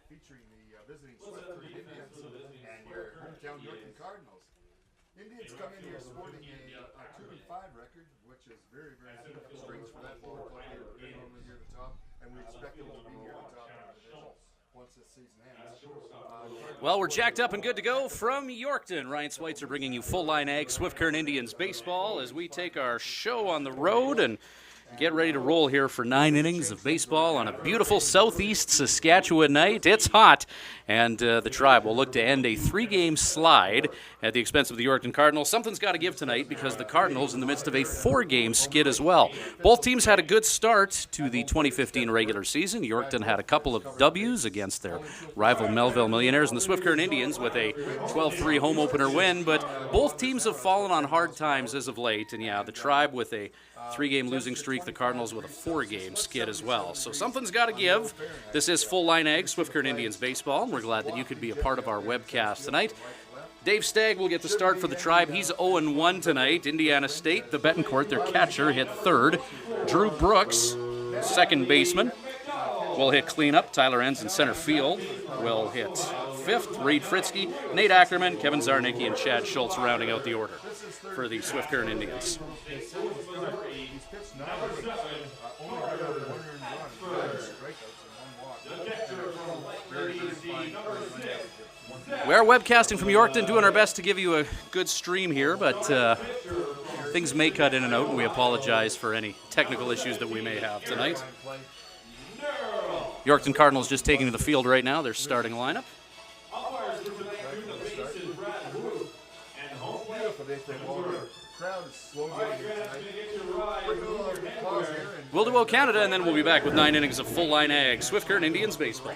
featuring the visiting Swift Indians and your hometown Yorkton Cardinals. Indians come in here sporting a 2-5 record, which is very, very strange for that ball club. They're normally near the top, and we expect them to be near the top of the division once this season ends. Well, we're jacked up and good to go from Yorkton. Ryan Schweitzer bringing you Full Line Ag Swift Current Indians baseball as we take our show on the road and get ready to roll here for 9 innings of baseball on a beautiful southeast Saskatchewan night. It's hot, and the Tribe will look to end a 3-game slide at the expense of the Yorkton Cardinals. Something's got to give tonight because the Cardinals in the midst of a 4-game skid as well. Both teams had a good start to the 2015 regular season. Yorkton had a couple of W's against their rival Melville Millionaires, and the Swift Current Indians with a 12-3 home opener win, but both teams have fallen on hard times as of late, and yeah, the Tribe with a 3-game losing streak, the Cardinals with a 4-game skid as well. So something's got to give. This is Full Line Ag, Swift Current Indians baseball, and we're glad that you could be a part of our webcast tonight. Dave Stagg will get the start for the Tribe. He's 0-1 tonight. Indiana State, the Betancourt, their catcher, hit third. Drew Brooks, second baseman, will hit cleanup. Tyler Enns in center field will hit fifth. Reed Fritzke, Nate Ackerman, Kevin Zarnicki, and Chad Schultz rounding out the order for the Swift Current Indians. We are webcasting from Yorkton, doing our best to give you a good stream here, but things may cut in and out, and we apologize for any technical issues that we may have tonight. Yorkton Cardinals just taking to the field right now, their starting lineup. We'll do Canada, and then we'll be back with 9 innings of Full Line Ag, Swift Current Indians baseball.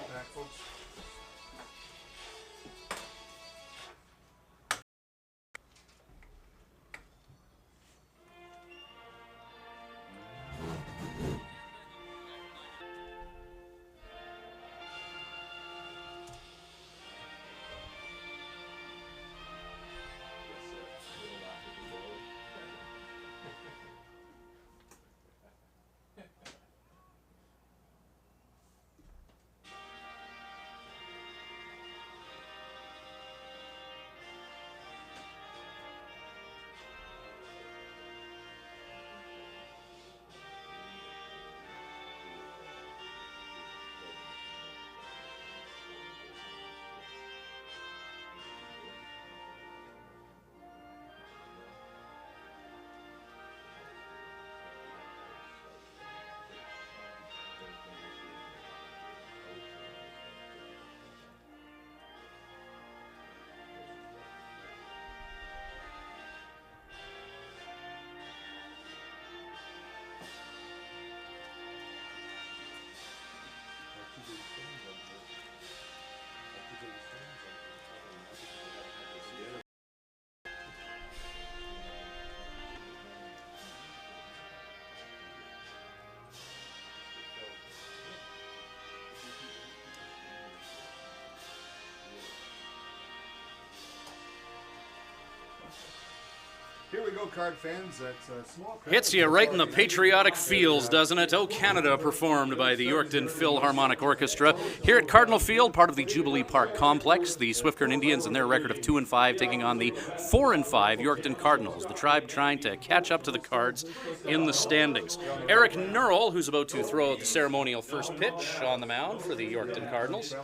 Here we go, Card fans. That's a small crowd. Hits you right in the patriotic feels, doesn't it? Oh, Canada, performed by the Yorkton Philharmonic Orchestra. Here at Cardinal Field, part of the Jubilee Park complex, the Swift Current Indians and their record of 2-5 taking on the 4-5 Yorkton Cardinals. The Tribe trying to catch up to the Cards in the standings. Eric Nurl, who's about to throw the ceremonial first pitch on the mound for the Yorkton Cardinals.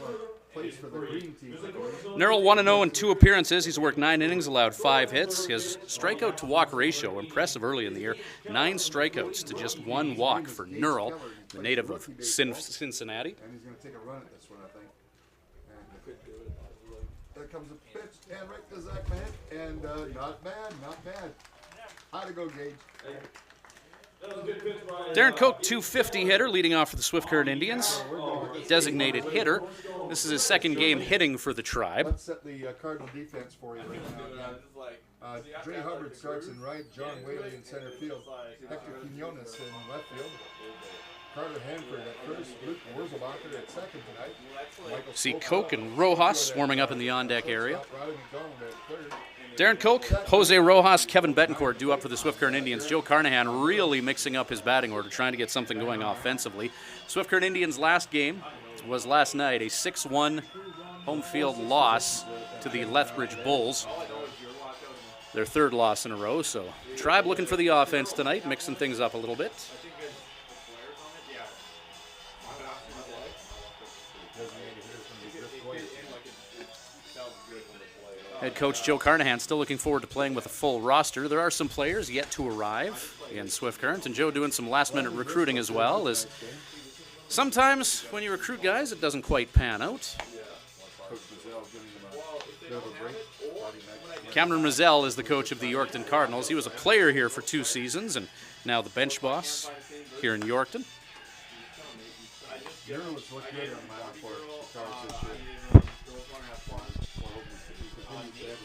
Nurl 1-0 in 2 appearances. He's worked 9 innings, allowed 5 hits. His strikeout to walk ratio, impressive early in the year. 9 strikeouts to just 1 walk for Nurl, the native of Cincinnati. And he's going to take a run at this one, I think. And there comes a pitch, and right to Zach Mahan, and not bad, not bad. How'd to go, Gage? Darren Koch, 250 hitter, leading off for the Swift Current Indians. Designated hitter. This is his 2nd game hitting for the Tribe. Let's set the Cardinal defense for you right now. Dre Hubbard starts in right, John Whaley in center field, Hector Quinones in left field, Carter Hanford at first, Luke Wurzelbacher at second tonight. See Koch and Rojas warming up in the on-deck area. Darren Koch, Jose Rojas, Kevin Betancourt due up for the Swift Current Indians. Joe Carnahan really mixing up his batting order, trying to get something going offensively. Swift Current Indians last game, was last night a 6-1 home field loss to the Lethbridge Bulls. Their third loss in a row, so Tribe looking for the offense tonight, mixing things up a little bit. Head coach Joe Carnahan still looking forward to playing with a full roster. There are some players yet to arrive in Swift Current, and Joe doing some last-minute recruiting as well, as sometimes when you recruit guys, it doesn't quite pan out. Cameron Mazzell is the coach of the Yorkton Cardinals. He was a player here for 2 seasons, and now the bench boss here in Yorkton.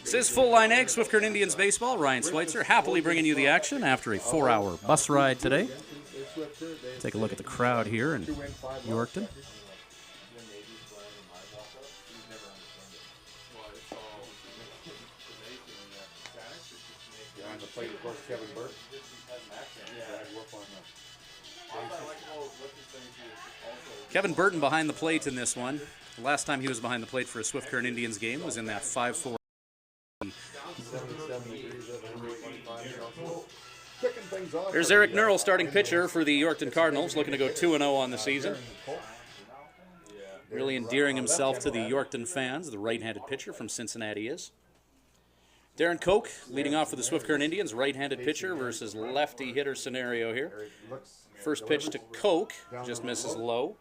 This is Full Line Egg, Swift Current Indians baseball. Ryan Schweitzer happily bringing you the action after a 4-hour bus ride today. Take a look at the crowd here in Yorkton. Kevin Burton behind the plate in this one. The last time he was behind the plate for a Swift Current Indians game was in that 5-4. There's Eric Nurl, starting pitcher for the Yorkton Cardinals, looking to go 2-0 on the season. Really endearing himself to the Yorkton fans, the right-handed pitcher from Cincinnati is. Darren Koch leading off for the Swift Current Indians, right-handed pitcher versus lefty hitter scenario here. First pitch to Koch, just misses low.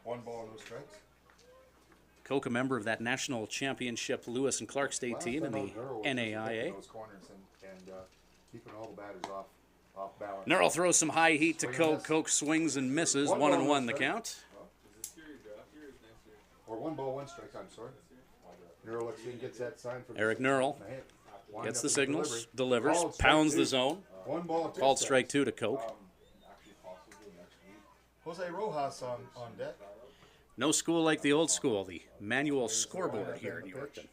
1 ball, no strikes. Koch, a member of that national championship Lewis and Clark State team in the NAIA. Nurl throws some high heat to Koch. Koch swings and misses. 1-1 the count. Or 1 ball, 1 strike. I'm sorry. Nurl looks in, gets that sign from Eric Nurl gets the signals, delivers, pounds the zone. 1 ball, 2 Called strike 2 to Koch. Jose Rojas on deck. No school like the old school, the manual scoreboard here in Yorkton.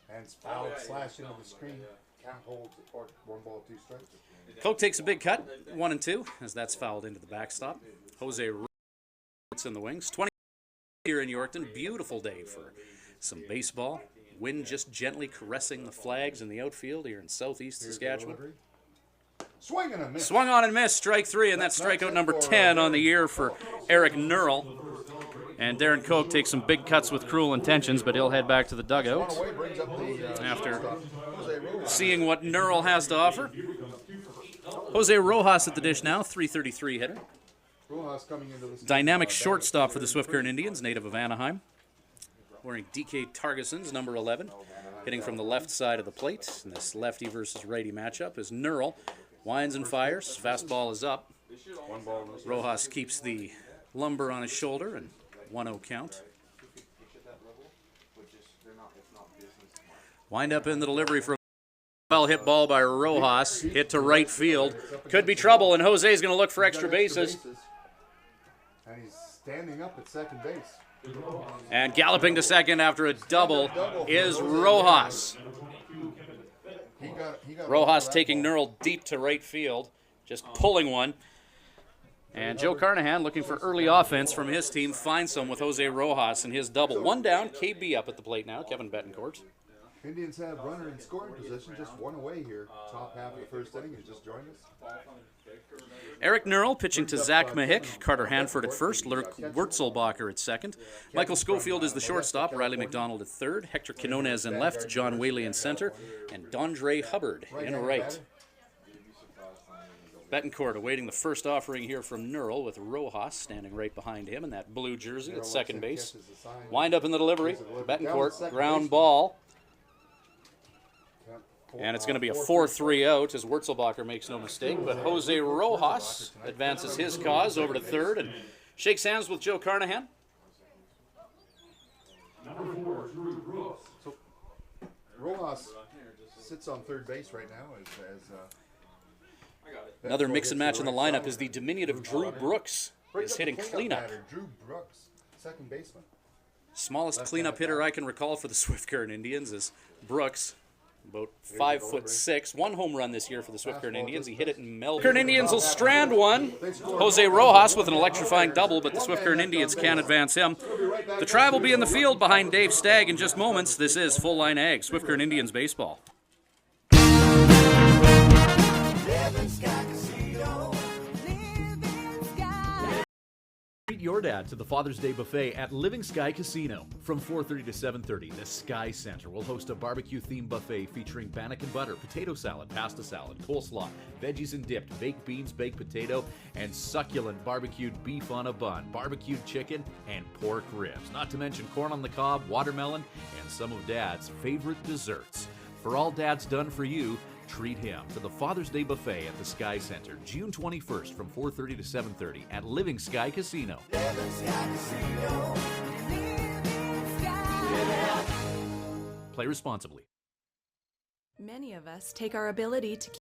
Hands fouled, slash into the screen. Can't hold or 1 ball, 2 strikes. Koch takes a big cut, 1-2, as that's fouled into the backstop. Jose Rojas in the wings. 20 here in Yorkton. Beautiful day for some baseball. Wind just gently caressing the flags in the outfield here in southeast Saskatchewan. Swing and a miss. Swung on and missed, strike 3, and that's strikeout number 10 on the year for Eric Nurl. And Darren Koch takes some big cuts with cruel intentions, but he'll head back to the dugout after seeing what Nurl has to offer. Jose Rojas at the dish now, 333 hitter. Dynamic shortstop for the Swift Current Indians, native of Anaheim. Wearing DK Targason's number 11, hitting from the left side of the plate. And this lefty versus righty matchup is Nurl. Winds and fires. Fastball is up. Rojas keeps the lumber on his shoulder, and 1-0 count. Wind up in the delivery from well hit ball by Rojas. Hit to right field. Could be trouble, and Jose's going to look for extra bases. And he's standing up at second base. And galloping to second after a double is Rojas. Rojas taking Nurl deep to right field, just pulling one. And Joe Carnahan looking for early offense from his team, finds some with Jose Rojas and his double. 1 down, KB up at the plate now, Kevin Betancourt. Indians have runner in scoring position, just 1 away here. Top half of the first inning, he just joined us. Eric Nurl pitching to Zach Mahick, Carter Hanford at first, Lurk Wurzelbacher at second. Michael Schofield is the shortstop, Riley McDonald at third, Hector Quinones in left, John Whaley in center, and Dondre Hubbard in right. Betancourt awaiting the first offering here from Nurl with Rojas standing right behind him in that blue jersey at second base. Wind up in the delivery. Betancourt, ground ball. And it's going to be a 4-3 out as Wurzelbacher makes no mistake. But Jose Rojas advances his cause over to third and shakes hands with Joe Carnahan. So Rojas sits on third base right now Another mix and match in the lineup is the diminutive Drew Brooks. Is hitting cleanup. Drew Brooks, second baseman. Smallest cleanup hitter I can recall for the Swift Current Indians is Brooks. About 5'6", 1 home run this year for the Swift Current Indians. He hit it in Melbourne. Current Indians will strand one. Jose Rojas with an electrifying double, but the Swift Current Indians can't advance him. The Tribe will be in the field behind Dave Stagg in just moments. This is Full Line Ag, Swift Current Indians baseball. Treat your dad to the Father's Day buffet at Living Sky Casino. From 4:30 to 7:30, the Sky Center will host a barbecue-themed buffet featuring bannock and butter, potato salad, pasta salad, coleslaw, veggies and dipped, baked beans, baked potato, and succulent barbecued beef on a bun, barbecued chicken, and pork ribs. Not to mention corn on the cob, watermelon, and some of Dad's favorite desserts. For all Dad's done for you, treat him to the Father's Day buffet at the Sky Center, June 21st from 4:30 to 7:30 at Living Sky Casino. Play responsibly. Many of us take our ability to keep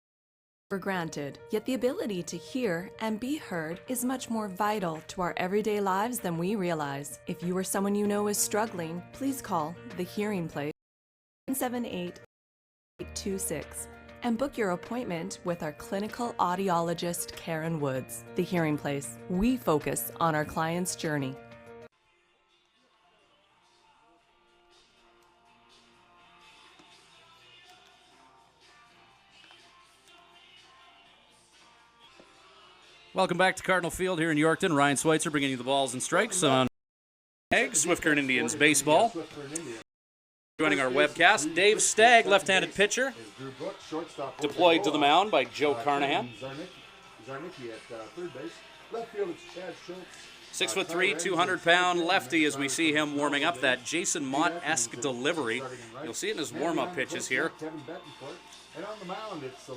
for granted, yet the ability to hear and be heard is much more vital to our everyday lives than we realize. If you or someone you know is struggling, please call The Hearing Place 778-826 and book your appointment with our clinical audiologist, Karen Woods. The Hearing Place. We focus on our client's journey. Welcome back to Cardinal Field here in Yorkton. Ryan Schweitzer bringing you the balls and strikes on Ag, Swift Current Indians baseball. Joining our webcast, Dave Stagg, left-handed pitcher, deployed to the mound by Joe Carnahan. 6'3", 200-pound lefty as we see him warming up that Jason Mott-esque delivery. You'll see it in his warm-up pitches here.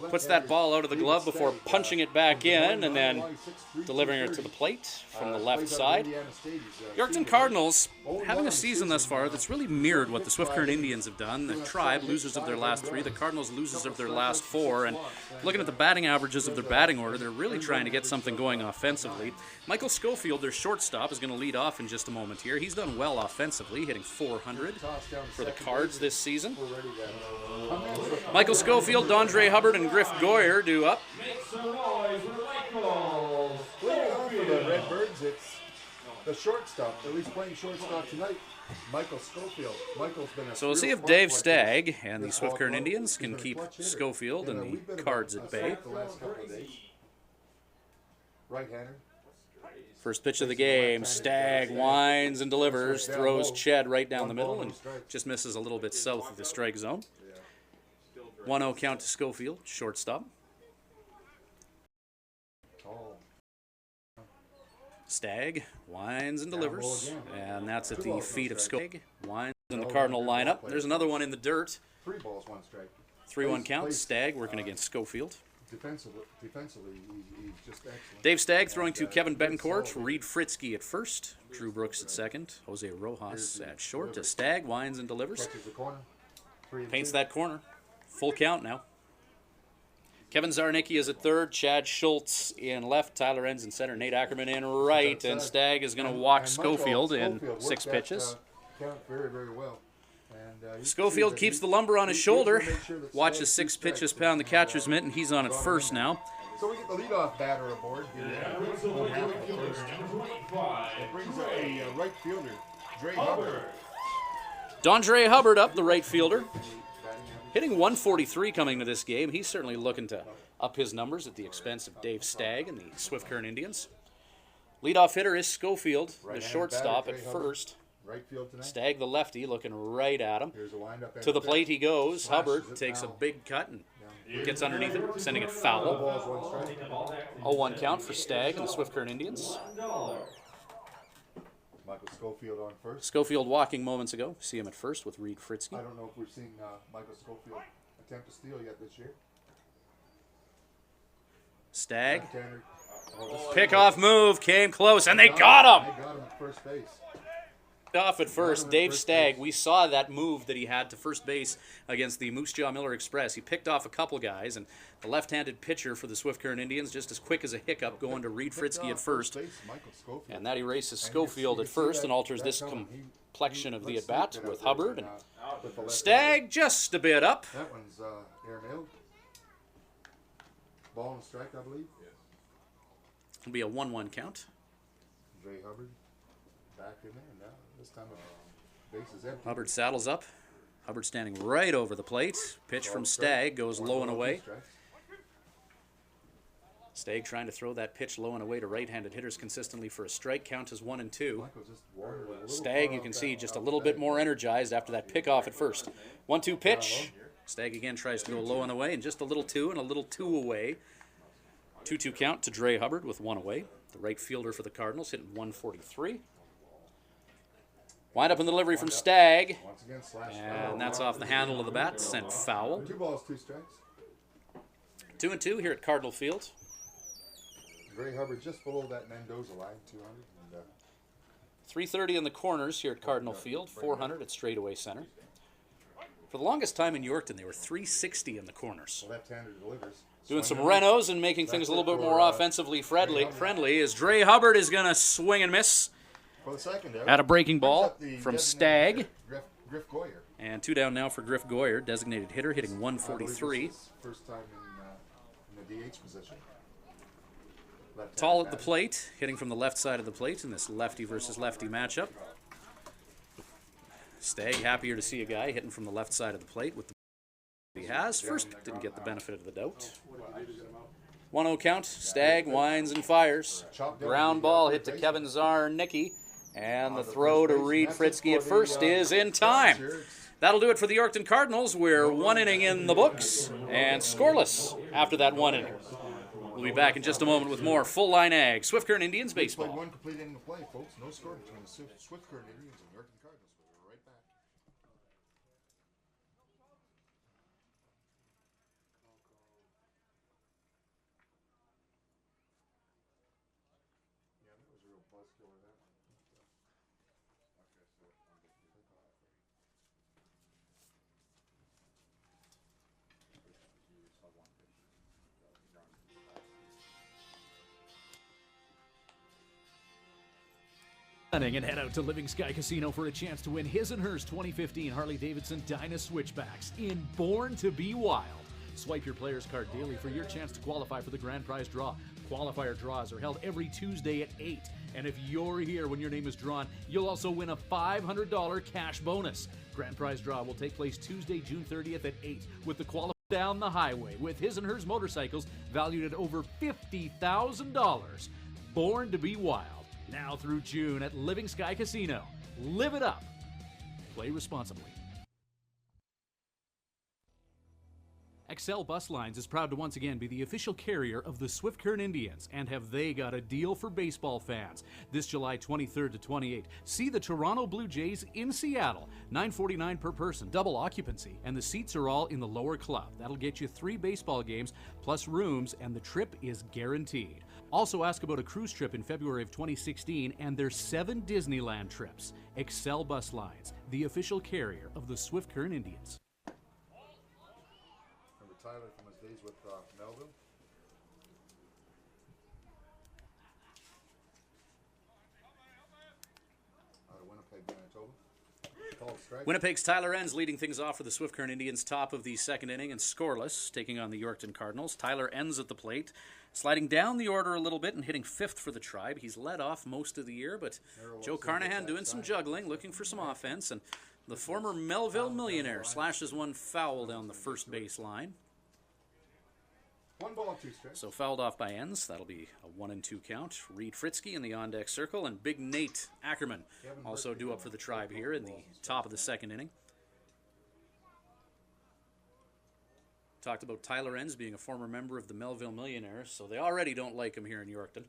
Puts that ball out of the glove before punching it back in and then delivering it to the plate from the left side. Yorkton Cardinals having a season thus far that's really mirrored what the Swift Current Indians have done. The Tribe, losers of their last 3. The Cardinals, losers of their last 4. And looking at the batting averages of their batting order, they're really trying to get something going offensively. Michael Schofield, their shortstop, is going to lead off in just a moment here. He's done well offensively, hitting .400 for the Cards this season. Michael Schofield, Dondre Hubbard, and Griff Goyer do up. For the Redbirds, it's the shortstop, at least playing shortstop tonight, Michael Schofield. Michael's been So we'll see if Dave Stagg and the Swift Current Indians can keep Schofield and the Cards at bay. Right-hander. First pitch of the game, Stagg winds and delivers, throws Ched right down the middle and just misses a little bit south of the strike zone. 1-0 count to Schofield, shortstop. Stagg winds and delivers, and that's at the feet of Schofield. Winds in the Cardinal lineup. There's another one in the dirt. 3 balls, 1 strike. 3-1 count, Stagg working against Schofield. Defensively, he's just excellent. Dave Stagg throwing to Kevin Betancourt, Reed Fritzky at first, Drew Brooks at second, Jose Rojas at short. To Stagg, winds and delivers. Paints that corner. Full count now. Kevin Zarnicki is at third, Chad Schultz in left, Tyler Enns in center, Nate Ackerman in right, and Stagg is going to walk Schofield in 6 pitches. Count very, very well. Schofield keeps the lumber on his shoulder, watches 6 pitches pound the catcher's mitt, and he's on at first now. So we get the leadoff batter aboard. It brings up a right fielder, Dre Hubbard. Dondre Hubbard up, the right fielder. Hitting 143 coming to this game. He's certainly looking to up his numbers at the expense of Dave Stagg and the Swift Current Indians. Leadoff hitter is Schofield, the shortstop at first. Right field tonight. Stagg, the lefty, looking right at him. To the plate he goes. Hubbard takes a big cut and gets underneath it, sending it foul. 0-1 count for Stagg and the Swift Current Indians. Michael Schofield on first. Schofield walking moments ago. See him at first with Reed Fritzky. I don't know if we've seen Michael Schofield attempt to steal yet this year. Stagg. Pickoff move came close, and they got him. They got him at first base. Off at first, Dave Stagg. We saw that move that he had to first base against the Moose Jaw Miller Express. He picked off a couple guys, and the left-handed pitcher for the Swift Current Indians, just as quick as a hiccup, going to Reed Fritzky at first. And that erases Schofield at first and alters this complexion of the at-bat with Hubbard. And Stagg just a bit up. That one's air-mailed. Ball and strike, I believe. It'll be a 1-1 count. Dre Hubbard back in there now. This time the base is empty. Hubbard saddles up. Hubbard standing right over the plate. Pitch from Stagg goes low and away. Stagg trying to throw that pitch low and away to right-handed hitters consistently for a strike. Count as 1-2. Stagg, you can see, just a little bit more energized after that pickoff at first. 1-2 pitch. Stagg again tries to go low and away, and just a little 2 and a little 2 away. 2-2 count to Dre Hubbard with 1 away. The right fielder for the Cardinals hitting 143. Wind up in the delivery from Stagg. And that's off the handle of the bat, sent foul. 2 balls, 2 strikes. 2-2 here at Cardinal Field. Dre Hubbard just below that Mendoza line, 200. And, 330 in the corners here at Cardinal Field, 400 at straightaway center. For the longest time in Yorkton, they were 360 in the corners. left-hander delivers. Doing some renos and making things a little bit more offensively friendly as Dre Hubbard is going to swing and miss For the second out. at a breaking ball from Stagg. Griff Goyer. And 2 down now for Griff Goyer, designated hitter, hitting 143. First time in the DH position. Tall at the plate, hitting from the left side of the plate in this lefty versus lefty matchup. Stagg happier to see a guy hitting from the left side of the plate with the he has. First didn't get the benefit of the doubt. 1-0 count. Stagg winds and fires. Ground ball hit to Kevin Zarnicki. And the throw to Reed Fritzky at first is in time. That'll do it for the Yorkton Cardinals. We're 1 inning in the books and scoreless after that 1 inning. We'll be back in just a moment with more Full Line Ag Swift Current Indians Played baseball. 1 complete inning of play, folks. No score between the Swift Current Indians and Yorkton Cardinals. We'll be right back. Yeah, that was a real buzzkill of that one. And head out to Living Sky Casino for a chance to win his and hers 2015 Harley-Davidson Dyna Switchbacks in Born to Be Wild. Swipe your player's card daily for your chance to qualify for the grand prize draw. Qualifier draws are held every Tuesday at 8. And if you're here when your name is drawn, you'll also win a $500 cash bonus. Grand prize draw will take place Tuesday, June 30th at 8 with the qualifier down the highway with his and hers motorcycles valued at over $50,000. Born to Be Wild. Now through June at Living Sky Casino. Live it up. Play responsibly. Excel Bus Lines is proud to once again be the official carrier of the Swift Current Indians, and have they got a deal for baseball fans. This July 23rd to 28th, see the Toronto Blue Jays in Seattle, $9.49 per person, double occupancy, and the seats are all in the lower club. That'll get you 3 baseball games plus rooms, and the trip is guaranteed. Also ask about a cruise trip in February of 2016 and their 7 Disneyland trips. Excel Bus Lines, the official carrier of the Swift Current Indians. Remember Tyler from his days with Melville? Out of Winnipeg, Manitoba. Winnipeg's Tyler Enns leading things off for the Swift Current Indians, top of the second inning and scoreless, taking on the Yorkton Cardinals. Tyler Enns at the plate, sliding down the order a little bit and hitting 5th for the Tribe. He's led off most of the year, but Joe Carnahan doing some juggling, looking for some offense, and the former Melville millionaire slashes one foul down the first base line. 1 ball, 2 strikes. So fouled off by Enns. That'll be a 1-2 count. Reed Fritzky in the on-deck circle, and Big Nate Ackerman also due up for the Tribe here in the top of the second inning. Talked about Tyler Enns being a former member of the Melville Millionaires, so they already don't like him here in Yorkton.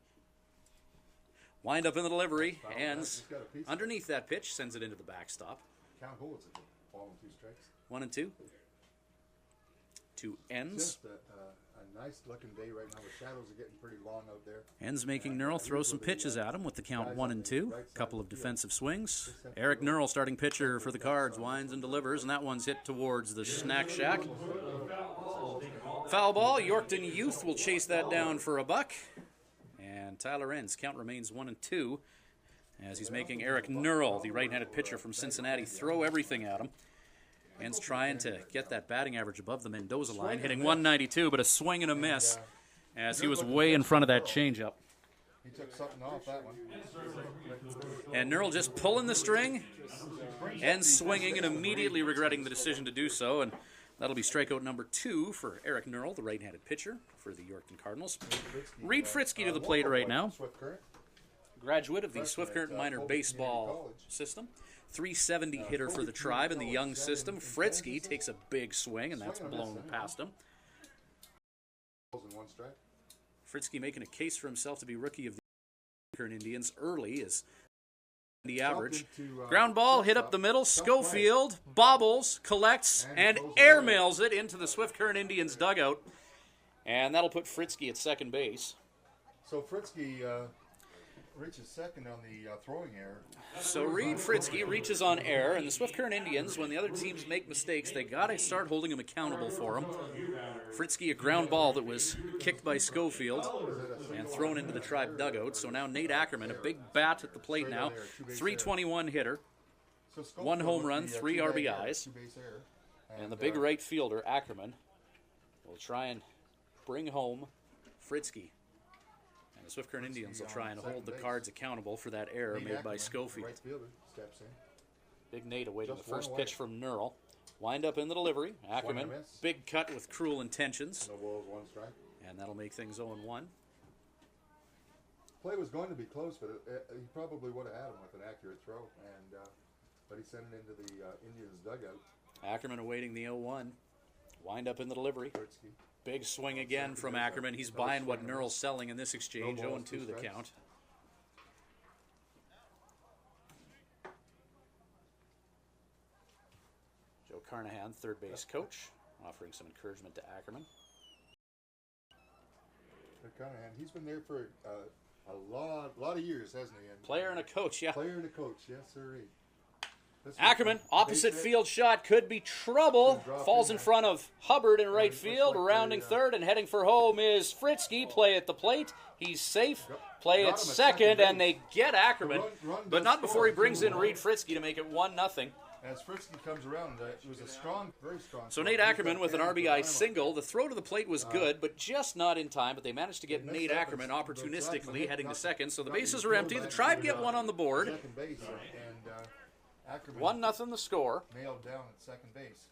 Wind up in the delivery. Enns underneath that pitch sends it into the backstop. Count holds it. Ball and 2 strikes. 1-2. To Enns. Just a nice looking day right now. The shadows are getting pretty long out there. Ends making Nurl throw some pitches at him with the count 1-2. Couple of defensive swings. Eric Nurl, starting pitcher for the Cards, winds and delivers, and that one's hit towards the snack shack. Foul ball. Yorkton Youth will chase that down for a buck. And Tyler Ends, count remains 1-2 as he's making Eric Nurl, the right-handed pitcher from Cincinnati, throw everything at him. Ends trying to get that batting average above the Mendoza line, hitting 192, but a swing and a miss as he was way in front of that changeup. He took something off that one. And Nurl just pulling the string and swinging and immediately regretting the decision to do so. And that'll be strikeout number 2 for Eric Nurl, the right-handed pitcher for the Yorkton Cardinals. Reed Fritzky to the plate right now. Graduate of the Swift Current minor baseball system. 370 hitter for the Tribe in the young system. Fritzky takes a big swing, and that's blown past him. Fritzky making a case for himself to be rookie of the Current Indians early is the average. Ground ball hit up the middle. Schofield bobbles, collects, and airmails it into the Swift Current Indians dugout. And that'll put Fritzky at second base. So Fritzky reaches second on the throwing error. So Reed Fritzky reaches on air, and the Swift Current Indians, when the other teams make mistakes, they got to start holding them accountable for them. Fritzky, a ground ball that was kicked by Schofield and thrown into the Tribe dugout. So now Nate Ackerman, a big bat at the plate now, 321 hitter, 1 home run, 3 RBIs. And the big right fielder, Ackerman, will try and bring home Fritzky. The Swift Current Indians will try and hold the Cards accountable for that error made by Schofield. Big Nate awaiting the first pitch from Nurl. Wind up in the delivery. Ackerman, big cut with cruel intentions. And that'll make things 0-1. Play was going to be close, but he probably would have had him with an accurate throw. But he sent it into the Indians' dugout. Ackerman awaiting the 0-1. Wind up in the delivery. Big swing again from Ackerman. He's buying what Nurl's selling in this exchange. 0-2 the count. Joe Carnahan, third base coach, offering some encouragement to Ackerman. Carnahan, he's been there for a lot of years, hasn't he? And player and a coach, yeah. Player and a coach, yes, sir. Ackerman, opposite field shot, could be trouble. Falls in front of Hubbard in right field, rounding third, and heading for home is Fritzky. Play at the plate. He's safe. Play at second, and they get Ackerman, but not before he brings in Reed Fritzky to make it 1-0. As Fritzky comes around, it was a strong, very strong. So Nate Ackerman with an RBI single. The throw to the plate was good, but just not in time. But they managed to get Nate Ackerman opportunistically heading to second. So the bases are empty. The Tribe get one on the board. 1-0 the score. Nailed down at second base.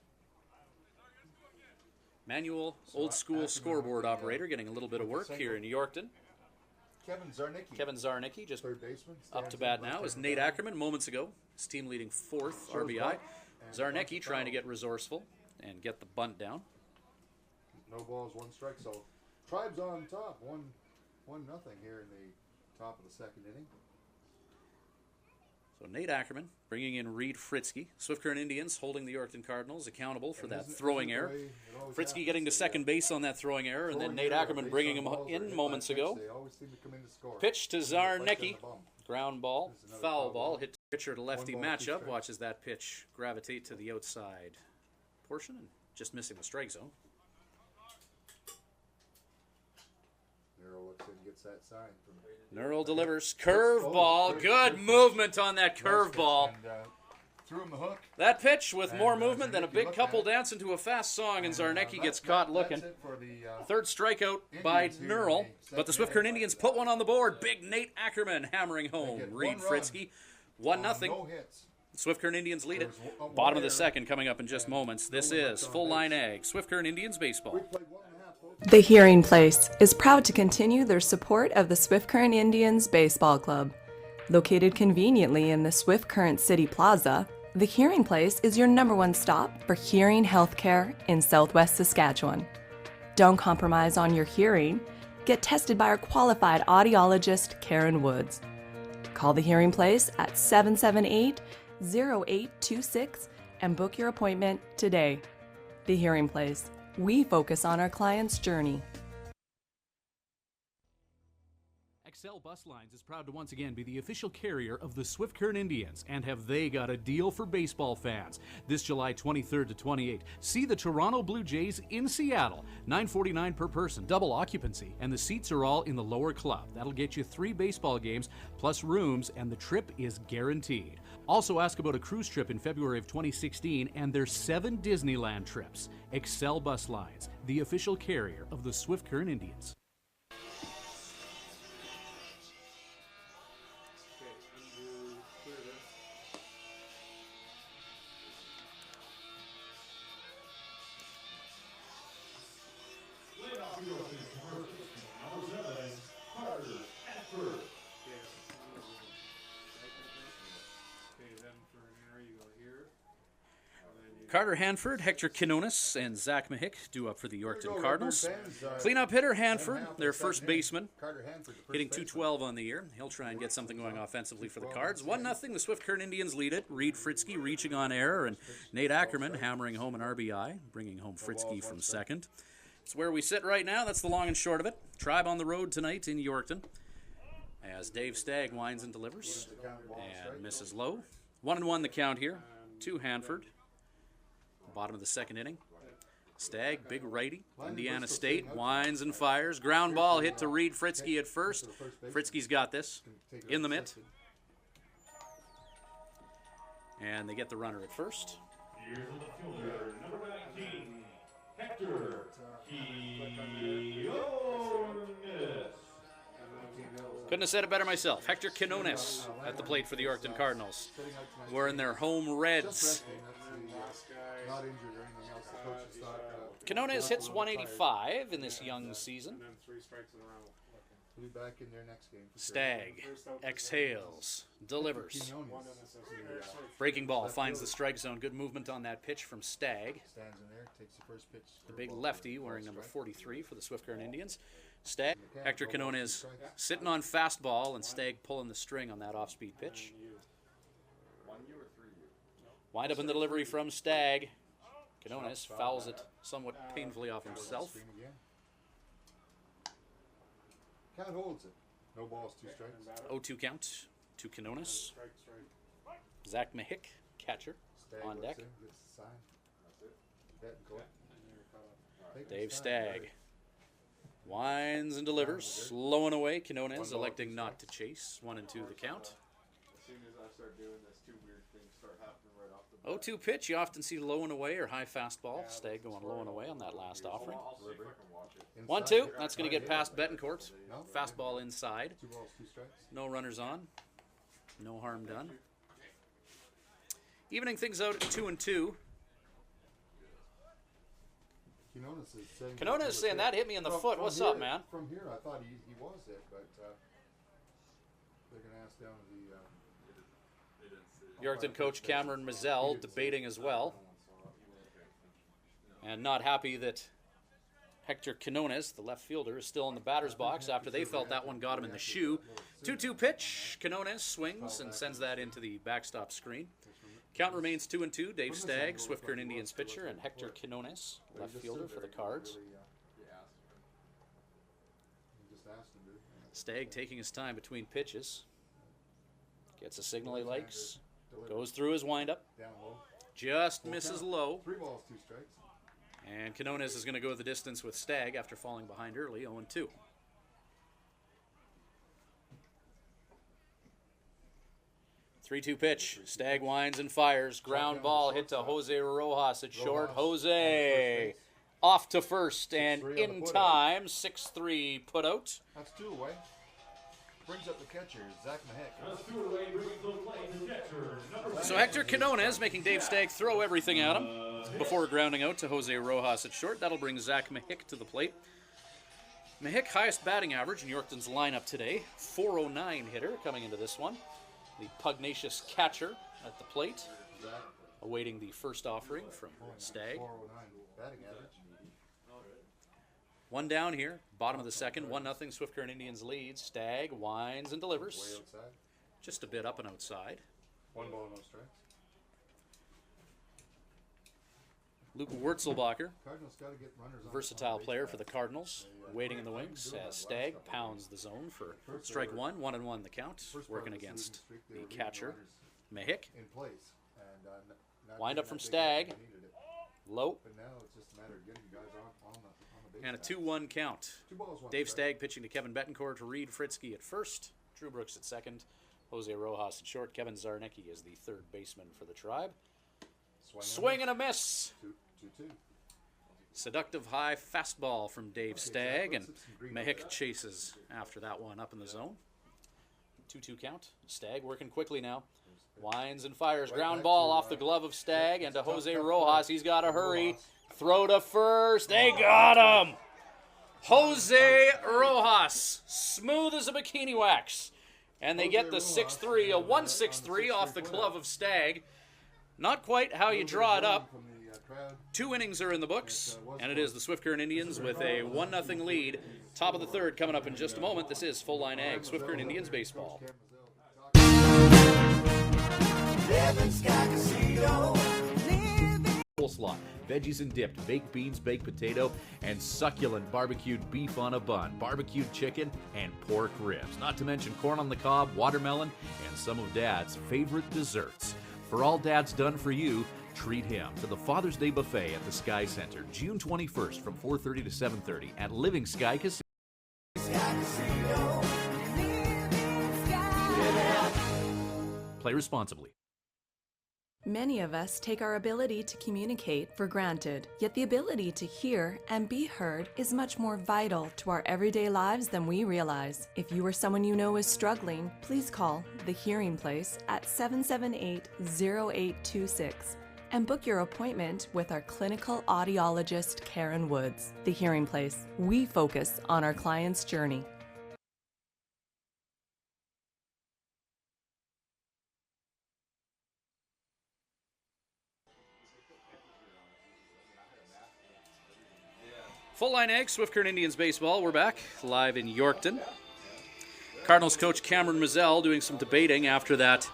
Manual, old-school scoreboard operator getting a little bit of work here in Yorkton. Kevin Zarnicki just up to bat now is Nate Ackerman moments ago. His team leading 4th RBI. Zarnicki trying to get resourceful and get the bunt down. No balls, 1 strike. So Tribe's on top. 1-0 here in the top of the second inning. So Nate Ackerman bringing in Reed Fritzky. Swift Current Indians holding the Yorkton Cardinals accountable for that throwing error. Fritzky getting to second base on that throwing error, and then Nate Ackerman bringing him in moments ago. Pitch to Zarnicki. Ground ball, foul ball, hit pitcher to lefty matchup. Watches that pitch gravitate to the outside portion and just missing the strike zone. Nurl delivers. Curveball. Good movement on that curveball. Threw him the hook. That pitch with more movement than a big couple dance into a fast song, and Zarnicki gets caught looking. Third strikeout by Nurl, but the Swift Current Indians put one on the board. Big Nate Ackerman hammering home Reed Fritzky. 1-0. Swift Current Indians lead it. Bottom of the second coming up in just moments. This is Full Line Ag, Swift Current Indians baseball. The Hearing Place is proud to continue their support of the Swift Current Indians Baseball Club. Located conveniently in the Swift Current City Plaza, the Hearing Place is your #1 stop for hearing healthcare in Southwest Saskatchewan. Don't compromise on your hearing. Get tested by our qualified audiologist, Karen Woods. Call the Hearing Place at 778-0826 and book your appointment today. The Hearing Place. We focus on our client's journey. Excel Bus Lines is proud to once again be the official carrier of the Swift Current Indians, and have they got a deal for baseball fans. This July 23rd to 28th, see the Toronto Blue Jays in Seattle, $9.49 per person, double occupancy, and the seats are all in the lower club. That'll get you 3 baseball games plus rooms, and the trip is guaranteed. Also ask about a cruise trip in February of 2016 and their 7 Disneyland trips. Excel Bus Lines, the official carrier of the Swift Current Indians. Carter Hanford, Hector Quinones, and Zach Mahick due up for the Yorkton Cardinals. Cleanup hitter Hanford, their first baseman, hitting .212 on the year. He'll try and get something going offensively for the Cards. 1-0, the Swift Current Indians lead it. Reed Fritzke reaching on error, and Nate Ackerman hammering home an RBI, bringing home Fritzke from second. It's where we sit right now. That's the long and short of it. Tribe on the road tonight in Yorkton, as Dave Stagg winds and delivers and misses low. 1-1 the count here to Hanford. Bottom of the second inning. Stagg, big righty. Indiana State winds and fires. Ground ball hit to Reed Fritzke at first. Fritzke's got this in the mitt. And they get the runner at first. Here's the fielder, number 19, Hector Quinones. Couldn't have said it better myself. Hector Quinones at the plate for the Yorkton Cardinals. Wearing their home reds. Not injured or anything else. The coaches thought, Quinones hits 185 in this young season. he'll be back in their next game. Stagg exhales, delivers. Breaking ball finds the strike zone. Good movement on that pitch from Stagg. Stands in there, takes the first pitch. The big lefty wearing number 43 for the Swift Current Indians. Stagg, Hector Quinones sitting on fastball, and Stagg pulling the string on that off-speed pitch. Wind up in the delivery from Stagg. Quinones fouls it somewhat painfully off himself. Count holds it. No balls, 2 strikes. 0-2 count to Quinones. Zach Mahick, catcher, on deck. Dave Stagg winds and delivers, slow and away. Quinones electing not to chase. 1-2 the count. As soon as I start doing this, 2 weird things start happening right off the bat. 0-2 pitch. You often see low and away or high fastball. Stagg going low and away on that last offering. I'll see if I can watch it. 1-2. That's going to get past Betancourt. Fastball inside. 2 balls, 2 strikes. No runners on. No harm done. Evening things out at 2-2. Quinones saying that hit me in the foot. What's up, man? From here, I thought he was it, but they're going to ask down to the... Yorkton coach Cameron Mazzell debating as well. And not happy that Hector Quinones, the left fielder, is still in the batter's box after they felt that one got him in the shoe. 2-2 pitch. Quinones swings and sends that into the backstop screen. Count remains 2-2. Dave Stagg, Swift Current Indians pitcher, and Hector Quinones, left fielder for the Cards. Stagg taking his time between pitches. Gets a signal he likes. Goes through his windup. Just misses low. 3 balls, 2 strikes. And Quinones is going to go the distance with Stagg after falling behind early, 0-2. Three-two pitch. Stagg winds and fires. Ground ball hit to Jose Rojas at short. Jose off to first and in time. 6-3 put out. That's 2 away. Brings up the catcher, Zach Mahick. That's 2 away, brings the play to catcher, number So Hector Quinones making Dave Stagg throw everything at him before grounding out to Jose Rojas at short. That'll bring Zach Mahick to the plate. Mahick, highest batting average in Yorkton's lineup today. .409 hitter coming into this one. The pugnacious catcher at the plate, awaiting the first offering from Stagg. 409 batting average. One down here, bottom of the second, 1-0 Swift Current Indians lead. Stagg winds and delivers. Way outside. Just a bit up and outside. 1 ball, no strikes. Luke Wurzelbacher, Cardinals got to get runners on. versatile player for the Cardinals, waiting in the wings as Stagg pounds the zone for strike one. 1-1 the count, working against the catcher, Mihik. In place. And, not Wind up getting from that big Stagg. hit when they needed it. Low, But now it's just a matter of getting guys on the base. and a paths. 2-1 count. 2 balls, 1 Dave strike. Stagg pitching to Kevin Betancourt to Reed Fritzky at first, Drew Brooks at second, Jose Rojas at short. Kevin Zarnicki is the third baseman for the Tribe. Swing and a miss. 2-2. Seductive high fastball from Dave Stagg, and Mihik chases after that one up in the zone. 2-2 count. Stagg working quickly now. Winds and fires. Ground ball off the glove of Stagg and to Jose Rojas. He's got to hurry. Throw to first. They got him. Jose Rojas. Smooth as a bikini wax. And they get the 6-3, a 1-6-3 off the glove of Stagg. Not quite how you draw it up. From the crowd. 2 innings are in the books, and it is the Swift Current Indians with a 1-0 lead. Top of the third coming up in just a moment. This is Full Line Ag, Swift Current Indians baseball. Coleslaw, veggies and dipped, baked beans, baked potato, and succulent barbecued beef on a bun, barbecued chicken, and pork ribs. Not to mention corn on the cob, watermelon, and some of Dad's favorite desserts. For all Dad's done for you, treat him to the Father's Day Buffet at the Sky Center, June 21st from 4:30 to 7:30 at Living Sky Casino. Play responsibly. Many of us take our ability to communicate for granted, yet the ability to hear and be heard is much more vital to our everyday lives than we realize. If you or someone you know is struggling, please call The Hearing Place at 778-0826 and book your appointment with our clinical audiologist, Karen Woods. The Hearing Place. We focus on our client's journey. Full Line Ag, Swift Current Indians baseball. We're back live in Yorkton. Cardinals coach Cameron Mazzell doing some debating after that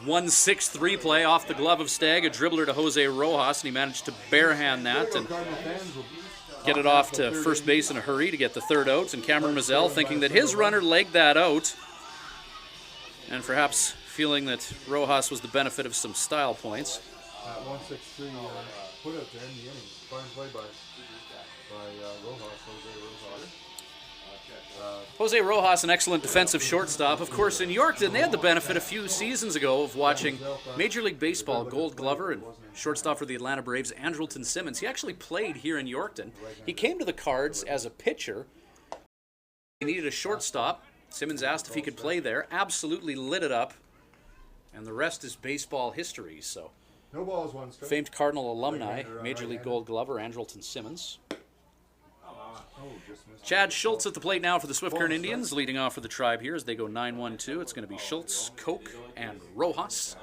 1-6-3 play off the glove of Stagg, a dribbler to Jose Rojas, and he managed to barehand that and get it off to first base in a hurry to get the third out. And Cameron Mazzell thinking that his runner legged that out, and perhaps feeling that Rojas was the benefit of some style points. 1-6-3 put out there in the inning. Fine play by Rojas, Jose Rojas. Jose Rojas, an excellent defensive shortstop. Of course, in Yorkton, they had the benefit a few seasons ago of watching Major League Baseball Gold Glover and shortstop for the Atlanta Braves, Andrelton Simmons. He actually played here in Yorkton. He came to the Cards as a pitcher. He needed a shortstop. Simmons asked if he could play there. Absolutely lit it up. And the rest is baseball history. So, No balls, 1 strike. famed Cardinal alumni, Major League Gold Glover, Andrelton Simmons. Chad Schultz at the plate now for the Swift Current Indians, leading off for the Tribe here as they go 9-1-2. It's going to be Schultz, Koch, and Rojas.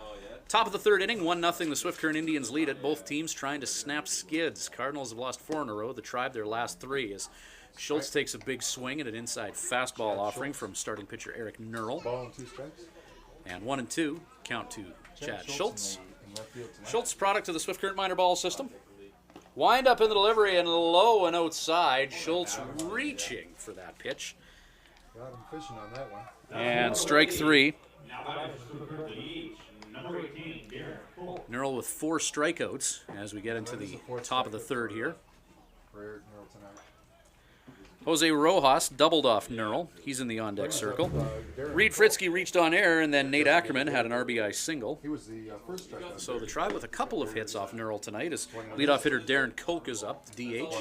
Top of the third inning, 1-0. The Swift Current Indians lead it. Both teams trying to snap skids. Cardinals have lost 4 in a row. The Tribe their last 3 as Schultz takes a big swing at an inside fastball offering from starting pitcher Eric Nurl. Ball and 2 strikes. And 1-2 count to Chad Schultz. In left field tonight. Schultz, product of the Swift Current minor ball system. Wind up in the delivery and low and outside. Schultz reaching for that pitch. Got him fishing on that one. And strike 3. Now, number 18, Derek Cole. Nurl with 4 strikeouts as we get into the top of the third here. For Eric Nurl tonight. Jose Rojas doubled off Nurl. He's in the on-deck circle. Reed Fritzky reached on air, and then Nate Ackerman had an RBI single. He was the first strikeout. So the Tribe with a couple of hits off Nurl tonight as leadoff hitter Darren Koch is up, DH.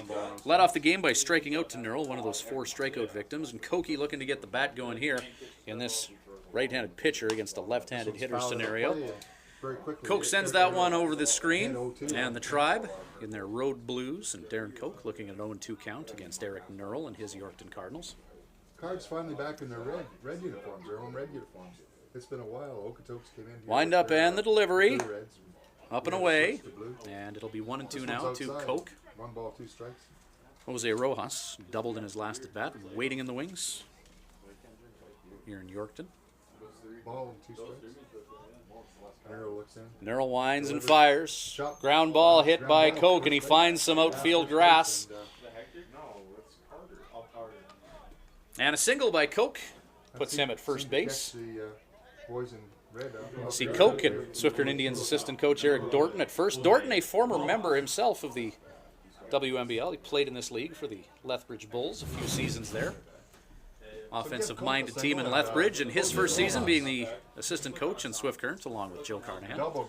Led off the game by striking out to Nurl, one of those 4 strikeout victims. And Koch looking to get the bat going here in this right-handed pitcher against a left-handed hitter scenario. Koch sends that one over the screen, and the Tribe in their road blues, and Darren Koch looking at an 0-2 count against Eric Nurl and his Yorkton Cardinals. Cards finally back in their red uniforms, their home red uniforms. It's been a while. Okotoks came in here. Wind up and the delivery, Blue Reds. up and away, and it'll be 1-2 now to Koch. 1 ball, 2 strikes. Jose Rojas doubled in his last at-bat, waiting in the wings here in Yorkton. Ball and 2 strikes. Nero looks in. Nerl winds and fires. Ground ball hit by Koch, and he finds some outfield grass. And a single by Koch puts him at first base. See Koch and Swift Current Indians assistant coach Eric Dorton at first. Dorton, a former member himself of the WMBL. He played in this league for the Lethbridge Bulls, a few seasons there. Offensive-minded team in Lethbridge, and his first season being the assistant coach in Swift Current, along with Joe Carnahan. Doubled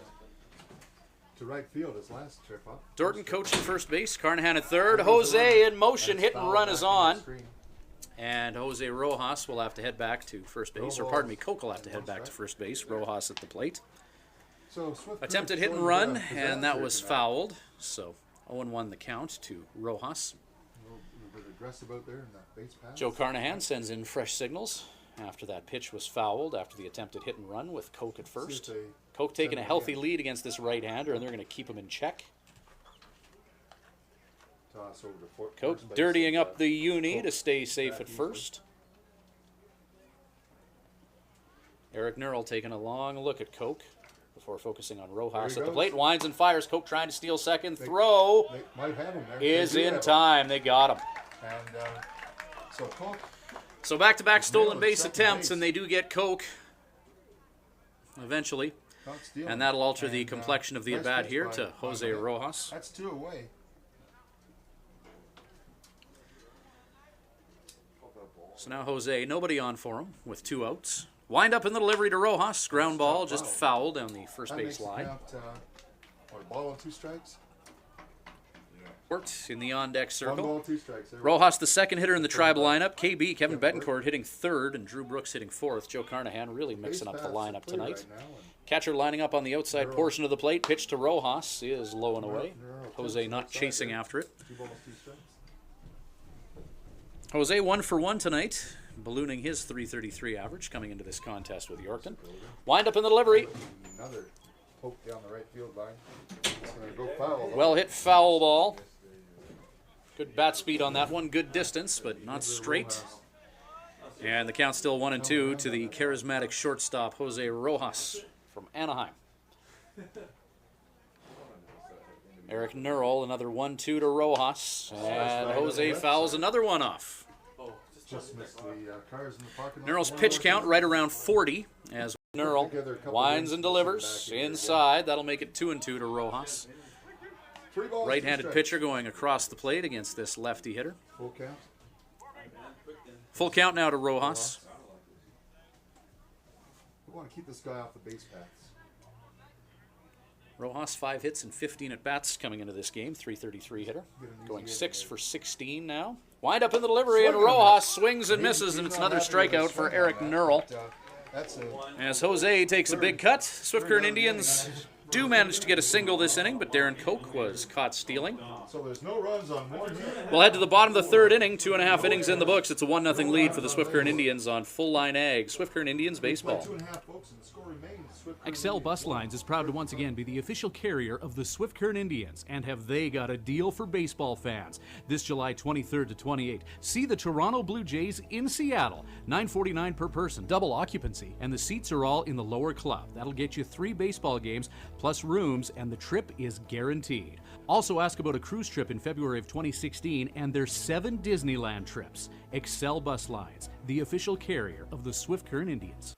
to right field his last trip up. Dorton coaching first base, Carnahan at third. Jose in motion, hit and run is on. And Jose Rojas will have to head back to first base, or pardon me, Koch will have to head back to first base. Rojas at the plate. Attempted hit and run, and that was fouled. So 0-1 the count to Rojas. Joe Carnahan sends in fresh signals after that pitch was fouled, after the attempted hit and run with Koch at first. Koch taking a healthy lead against this right-hander, and they're going to keep him in check. Koch dirtying up the uni to stay safe at first. Eric Nerl taking a long look at Koch before focusing on Rojas at the plate. Winds and fires. Koch trying to steal second. Throw is in time. They got him. So back-to-back stolen base attempts, and they do get Koch eventually. And that'll alter the complexion of the at-bat here to Jose Rojas. That's 2 away. So now Jose, nobody on for him with 2 outs. Wind up in the delivery to Rojas. Ground ball just foul down the first base line. Ball and 2 strikes. In the on-deck circle. 1 ball, 2 strikes. Rojas, the second hitter in the Tribe lineup. KB, Kevin Betancourt hitting third, and Drew Brooks hitting fourth. Joe Carnahan really mixing up the lineup tonight. Catcher lining up on the outside portion of the plate. Pitch to Rojas is low and away. Jose not chasing after it. Jose 1 for 1 tonight, ballooning his .333 average coming into this contest with Yorkton. Wind up in the delivery. Another poke down the right field line. It's gonna go foul. Well hit foul ball. Good bat speed on that one. Good distance, but not straight. And the count still 1-2 to the charismatic shortstop Jose Rojas from Anaheim. Eric Nerl, another 1-2 to Rojas. And Jose fouls another one off. Just missed the cars in the parking lot. Nerl's pitch count right around 40 as Nerl winds and delivers inside. That'll make it 2-2 to Rojas. Right-handed pitcher going across the plate against this lefty hitter. Full count. Full count now to Rojas. We want to keep this guy off the base paths. Rojas 5 hits and 15 at-bats coming into this game. .333 hitter. Going 6 for 16 now. Wind up in the delivery, and Rojas swings and misses, and it's another strikeout for Eric Nerl. As Jose takes a big cut, Swift Current Indians do manage to get a single this inning, but Darren Koch was caught stealing. So there's no runs on one hit. We'll head to the bottom of the third inning. 2.5 innings in the books. It's a 1-0 lead for the Swift Current Indians on Full Line Ag. Swift Current Indians baseball. 2.5 folks, and the score remains Swift Current Excel Indians. Bus Lines is proud to once again be the official carrier of the Swift Current Indians, and have they got a deal for baseball fans. This July 23rd to 28th, see the Toronto Blue Jays in Seattle. $9.49 per person, double occupancy, and the seats are all in the lower club. That'll get you 3 baseball games plus rooms, and the trip is guaranteed. Also ask about a cruise trip in February of 2016 and their 7 Disneyland trips. Excel Bus Lines, the official carrier of the Swift Current Indians.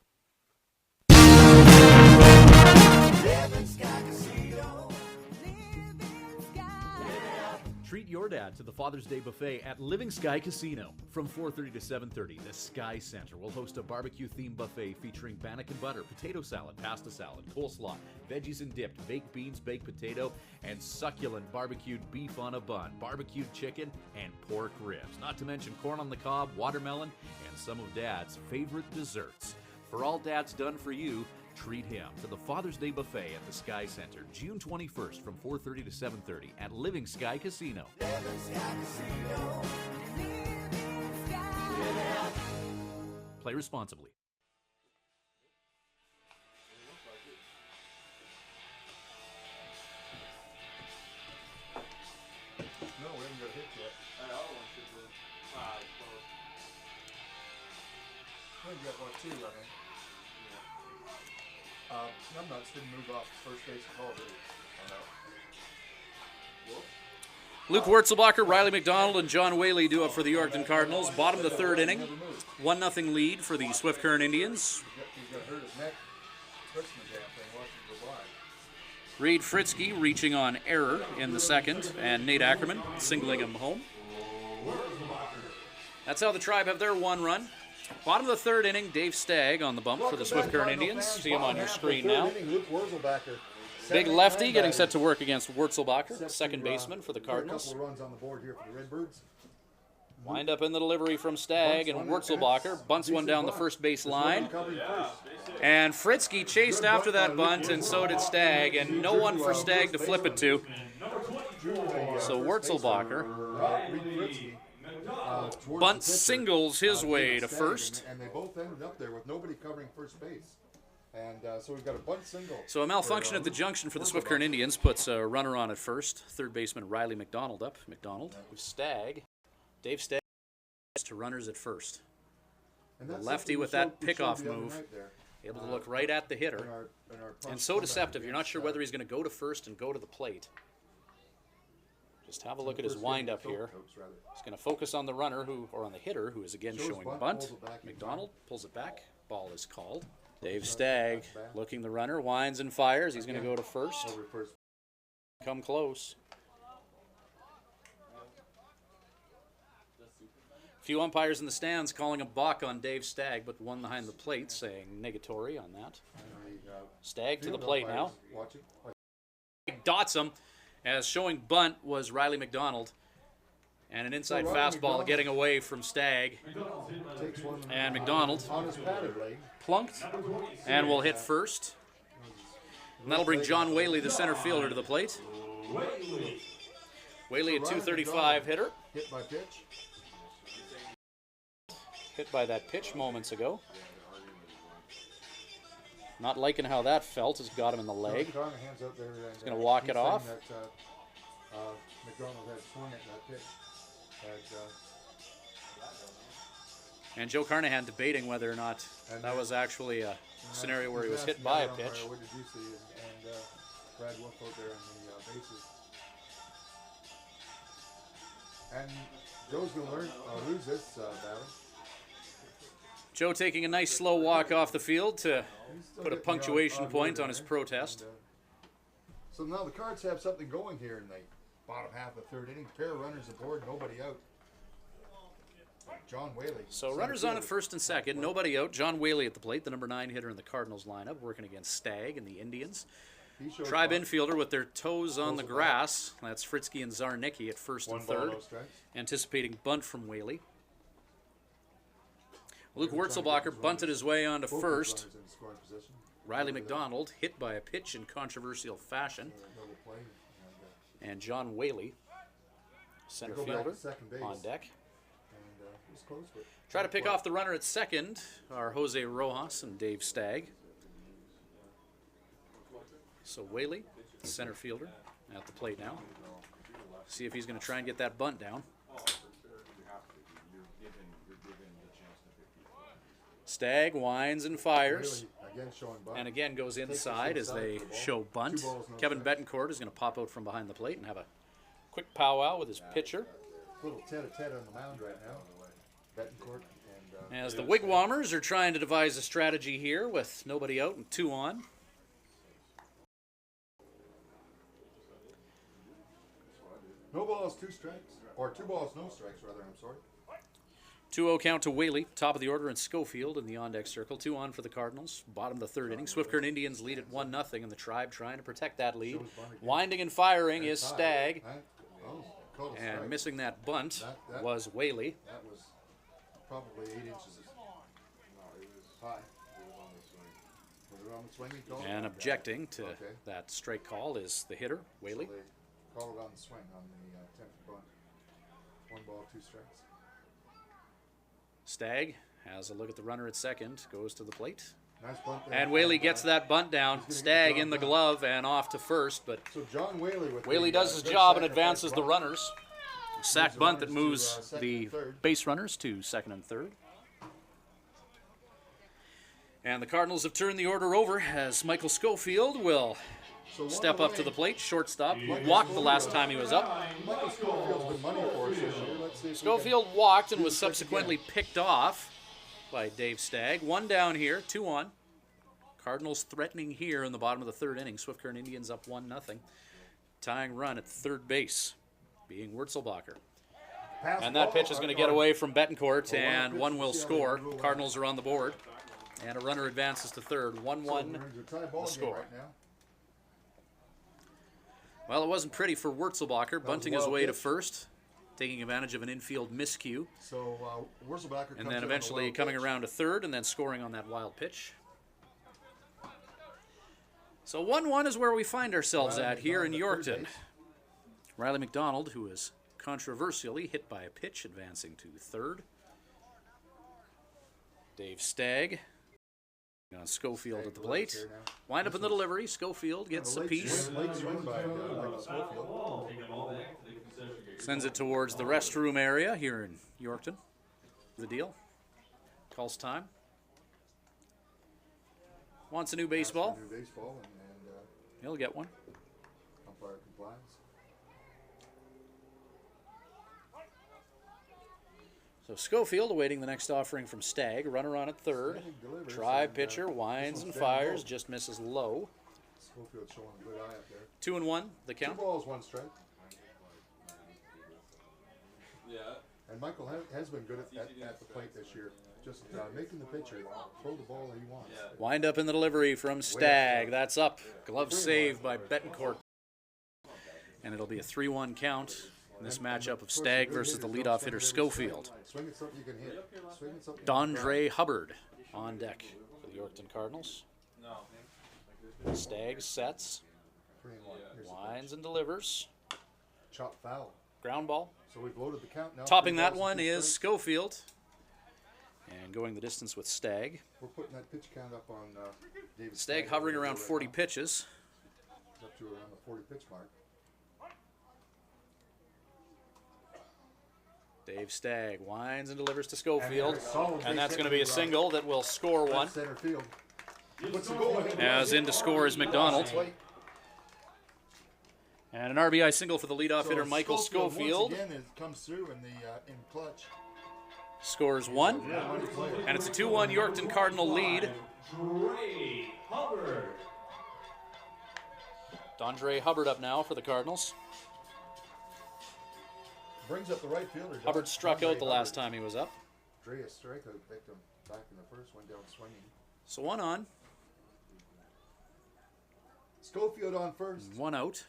Treat your dad to the Father's Day buffet at Living Sky Casino. From 4:30 to 7:30, the Sky Center will host a barbecue-themed buffet featuring bannock and butter, potato salad, pasta salad, coleslaw, veggies and dipped, baked beans, baked potato, and succulent barbecued beef on a bun, barbecued chicken, and pork ribs. Not to mention corn on the cob, watermelon, and some of Dad's favorite desserts. For all Dad's done for you, treat him to the Father's Day buffet at the Sky Center, June 21st from 4:30 to 7:30 at Living Sky Casino. Play responsibly. No, we haven't got hit yet. We got 1, 2, I think. Numbnuts didn't move off first base at all, really. Luke Wurzelbacher, Riley McDonald, and John Whaley do up for the Yorkton Cardinals. Bottom of the third inning, 1-0 lead for the Swift Current Indians. He's got hurt his neck. Twisting the damn thing, watching it go by. Reed Fritzke reaching on error in the second, and Nate Ackerman singling him home. That's how the Tribe have their one run. Bottom of the third inning, Dave Stagg on the bump for the Swift Current Indians. See him on your screen now. Big lefty getting set to work against Wurzelbacher, second baseman for the Cardinals. Runs on the board here for the Redbirds. Wind up in the delivery from Stagg, and Wurzelbacher bunts one down the first base line. And Fritzke chased after that bunt, and so did Stagg, and no one for Stagg to flip it to. So Wurzelbacher bunt singles his way to first. And they both ended up there with nobody covering first base. And so we've got a bunt single. So a malfunction at the junction for the Swift Current Indians puts a runner on at first. Third baseman Riley McDonald up. McDonald with Stagg. Dave Stagg to runners at first. The lefty with that pickoff move, able to look right at the hitter. And so deceptive. You're not sure whether he's going to go to first and go to the plate. Just have a look at his windup here. He's going to focus on the runner or on the hitter, who is again showing bunt. McDonald pulls it back. Ball is called. Dave Stagg looking the runner, winds and fires. He's going to go to first. Come close. A few umpires in the stands calling a balk on Dave Stagg, but one behind the plate saying negatory on that. Stagg to the plate now. Dots him, as showing bunt was Riley McDonald. And an inside fastball getting away from Stagg. And McDonald plunked and will hit first. And that'll bring John Whaley, the center fielder, to the plate. Whaley, a .235 hitter. Hit by pitch. Hit by that pitch moments ago. Not liking how that felt. Has got him in the leg. He's going to walk it off. McDonald had swung at that pitch. And Joe Carnahan debating whether or not that was actually a scenario where he was hit by a pitch. What did you see? And Brad Wolf out there on the bases. And Joe's going to lose this battle. Joe taking a nice slow walk off the field to put a punctuation point on his protest. So now the Cards have something going here in the bottom half of the third inning. Pair of runners aboard, nobody out. John Whaley. So runners on at first and second, nobody out. John Whaley at the plate, the number 9 hitter in the Cardinals lineup, working against Stagg and the Indians. Tribe infielder with their toes on the grass. That's Fritzke and Zarnicki at first and third. Anticipating bunt from Whaley. Luke Wurzelbacher bunted his way onto first. Riley McDonald hit by a pitch in controversial fashion. And John Whaley, center fielder, on deck. Try to pick off the runner at second are Jose Rojas and Dave Stagg. So Whaley, center fielder, at the plate now. See if he's going to try and get that bunt down. Stagg winds and fires. And again goes inside as they show bunt. Kevin Betancourt is going to pop out from behind the plate and have a quick powwow with his pitcher. Little tete-a-tete on the mound right now. Betancourt and as the Wigwammers are trying to devise a strategy here with nobody out and 2 on. No balls, 2 strikes. Or 2 balls, no strikes, rather, I'm sorry. 2-0 count to Whaley, top of the order, and Schofield in the on-deck circle. 2 on for the Cardinals, bottom of the third inning. Swift Current Indians lead at 1-0, and the Tribe trying to protect that lead. Winding and firing is Stagg. And missing that bunt was Whaley. That was probably 8 inches high. Was it on the swing? And objecting to that strike call is the hitter, Whaley. So they call it on the swing on the attempted bunt. 1 ball, 2 strikes. Stagg has a look at the runner at second, goes to the plate. Nice bunt there. And Whaley gets that bunt down. Stagg in the glove and off to first, but so John Whaley does his job and advances the runners. Sack bunt that moves the base runners to second and third. And the Cardinals have turned the order over as Michael Schofield will step up to the plate. Shortstop. Walked the last time he was up. Michael Schofield's been money for us this year. Let's see if Schofield walked and was subsequently picked off by Dave Stagg. One down here, 2 on. Cardinals threatening here in the bottom of the third inning. Swift Current Indians up 1-0. Tying run at third base, being Wurzelbacher. And that pitch is going to get away from Betancourt, and one will score. Cardinals are on the board. And a runner advances to third. 1-1 the score. Well, it wasn't pretty for Wurzelbacher, bunting his way to first, taking advantage of an infield miscue. So Wurzelbacher and then eventually coming around to third and then scoring on that wild pitch. So 1-1 is where we find ourselves at here in Yorkton. Riley McDonald, who is controversially hit by a pitch, advancing to third. Dave Stagg on Schofield at the plate. Wind up in the delivery. Schofield gets a piece. Sends it towards the restroom area here in Yorkton. The deal. Calls time. Wants a new baseball. He'll get one. Umpire complies. So Schofield awaiting the next offering from Stagg. Runner on at third. Try pitcher, winds and fires, just misses low. Schofield showing a good eye up there. 2-1, the count. 2 balls, 1 strike. Yeah. And Michael has been good at the plate this year. Just making the pitcher throw the ball that he wants. Wind up in the delivery from Stagg. That's up. Glove save by Betancourt. And it'll be a 3-1 count in this matchup of Stagg versus the leadoff hitter Schofield. Swing at something you can hit. Swing at something. Dondre Hubbard on deck for the Yorkton Cardinals. Stagg sets. 3-1. Winds and delivers. Chop foul. Ground ball. So we've loaded the count now. Topping that one is Schofield. And going the distance with Stagg. We're putting that pitch count up on David Stagg hovering around 40 pitches. Up to around the 40 pitch mark. Dave Stagg winds and delivers to Schofield. And that's going to be a single that will score one. Center field. Puts the goal in. As in to score is McDonald. And an RBI single for the leadoff hitter Michael Schofield. Once again, it comes through in the in clutch. Scores one. And it's a 2-1 Yorkton Cardinal lead. Dondre Hubbard up now for the Cardinals. Brings up the right fielder. Hubbard struck out the last time he was up. Dre, a strikeout victim back in the first, went down swinging. So 1 on. Schofield on first. 1 out.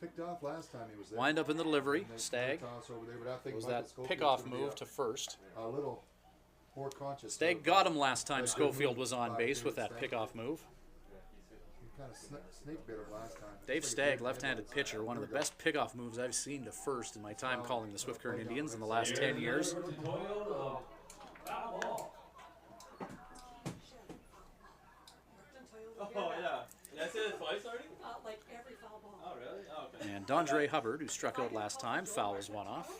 Picked off last time he was there. Wind up in the delivery. Stagg. It Was that pickoff move to first. A little more conscious. Stagg got him last time Schofield was on base with that pickoff move. He kind of snake bit him last time. Dave Stagg, left-handed pitcher, one of the best pickoff moves I've seen to first in my time calling the Swift Current Indians in the last 10 years. Oh, yeah. That's it twice already? Like every foul ball. Oh, really? Oh, okay. And Dondre Hubbard, who struck out last time, fouls one off.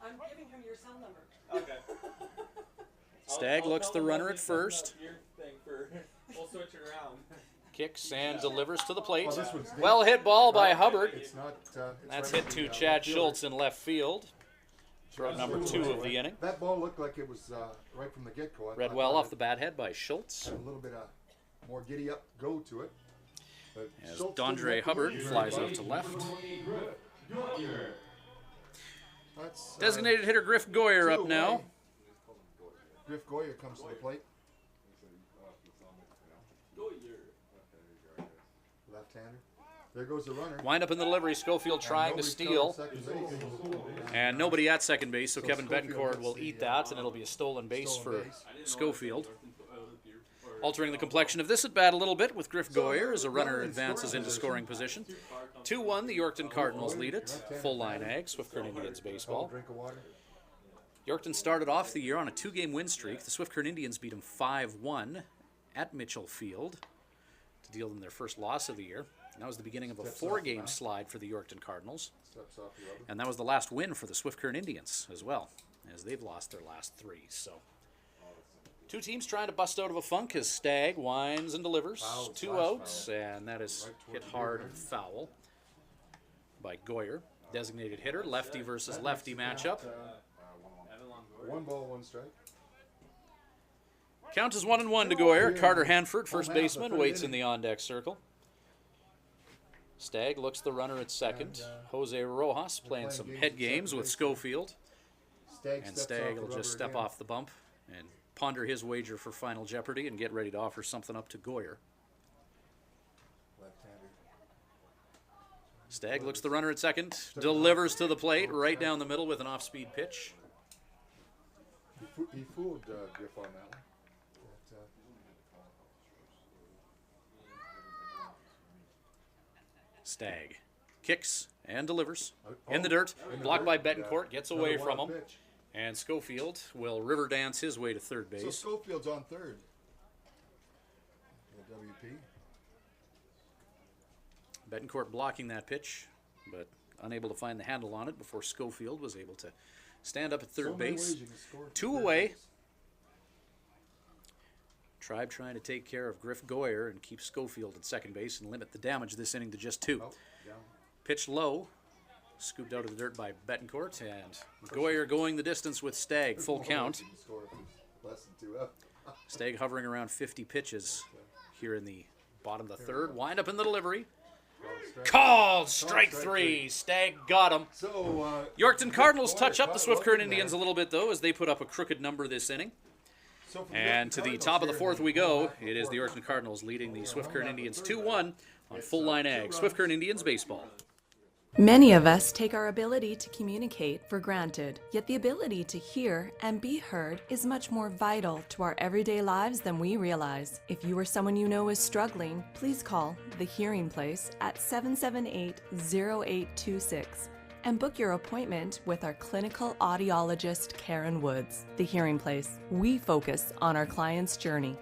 I'm giving him your cell number. Okay. Stagg I'll looks tell the him runner that at you set first. up your thing for, we'll switch it around. Kicks and delivers to the plate. this one's deep. Well hit ball by Hubbard. It's not. That's right hit at to the, Chad fielder. Schultz in left field. Throw number 2 of the inning. That ball looked like it was right from the get-go. Read well off the bat head by Schultz. Had a little bit more giddy up go to it. But As Schultz didn't Dondre have to Hubbard move. flies out to left. That's, Designated hitter Griff Goyer up two now. away. Griff Goyer comes to the plate. Left-hander. There goes the runner. Wind up in the delivery. Schofield trying to Nobody's steal. covering second base. And nobody at second base, so Kevin Schofield Betancourt gets will the, eat that, and it'll be a stolen base stolen for base. Schofield. Altering the complexion of this at bat a little bit with Griff Goyer as a runner advances into scoring position. 2-1, the Yorkton Cardinals lead it. Full line ag, Swift Current Indians baseball. Drink of water. Yorkton started off the year on a 2-game win streak. The Swift Current Indians beat them 5-1 at Mitchell Field to deal them their first loss of the year. And that was the beginning of a 4-game slide for the Yorkton Cardinals. Steps off the rubber. And that was the last win for the Swift Current Indians as well, as they've lost their last 3. So Two teams trying to bust out of a funk as Stagg winds and delivers. Foul, 2 slash outs, foul. and that is Right hit towards hard the and foul by Goyer. Designated hitter, lefty versus lefty matchup. 1 ball, 1 strike. Count is 1-1 to Goyer. Carter Hanford, first baseman, waits in the on-deck circle. Stagg looks the runner at second. Jose Rojas playing some head games with Schofield. And Stagg will just step off the bump and ponder his wager for Final Jeopardy and get ready to offer something up to Goyer. Stagg looks the runner at second, delivers to the plate, right down the middle with an off-speed pitch. He fooled Griff on that one. Stagg kicks and delivers in the dirt, blocked by Betancourt, gets away from him. And Schofield will river dance his way to third So base. Schofield's on third. WP. Betancourt blocking that pitch, but unable to find the handle on it before Schofield was able to stand up at third base. 2 away. Tribe trying to take care of Griff Goyer and keep Schofield at second base and limit the damage this inning to just 2. Pitch low, scooped out of the dirt by Betancourt, and Goyer going the distance with Stagg, full count. Less than 2 up. Stagg hovering around 50 pitches here in the bottom of the third. Wind up in the delivery. Called strike 3. Stagg got him. So, Yorkton Cardinals touch up the Swift Current Indians a little bit, though, as they put up a crooked number this inning. And to the top of the fourth we go. It is the Yorkton Cardinals leading the Swift Current Indians 2-1 on Full Line Ag. Swift Current Indians baseball. Many of us take our ability to communicate for granted, yet the ability to hear and be heard is much more vital to our everyday lives than we realize. If you or someone you know is struggling, please call The Hearing Place at 778-0826 and book your appointment with our clinical audiologist, Karen Woods. The Hearing Place. We focus on our client's journey.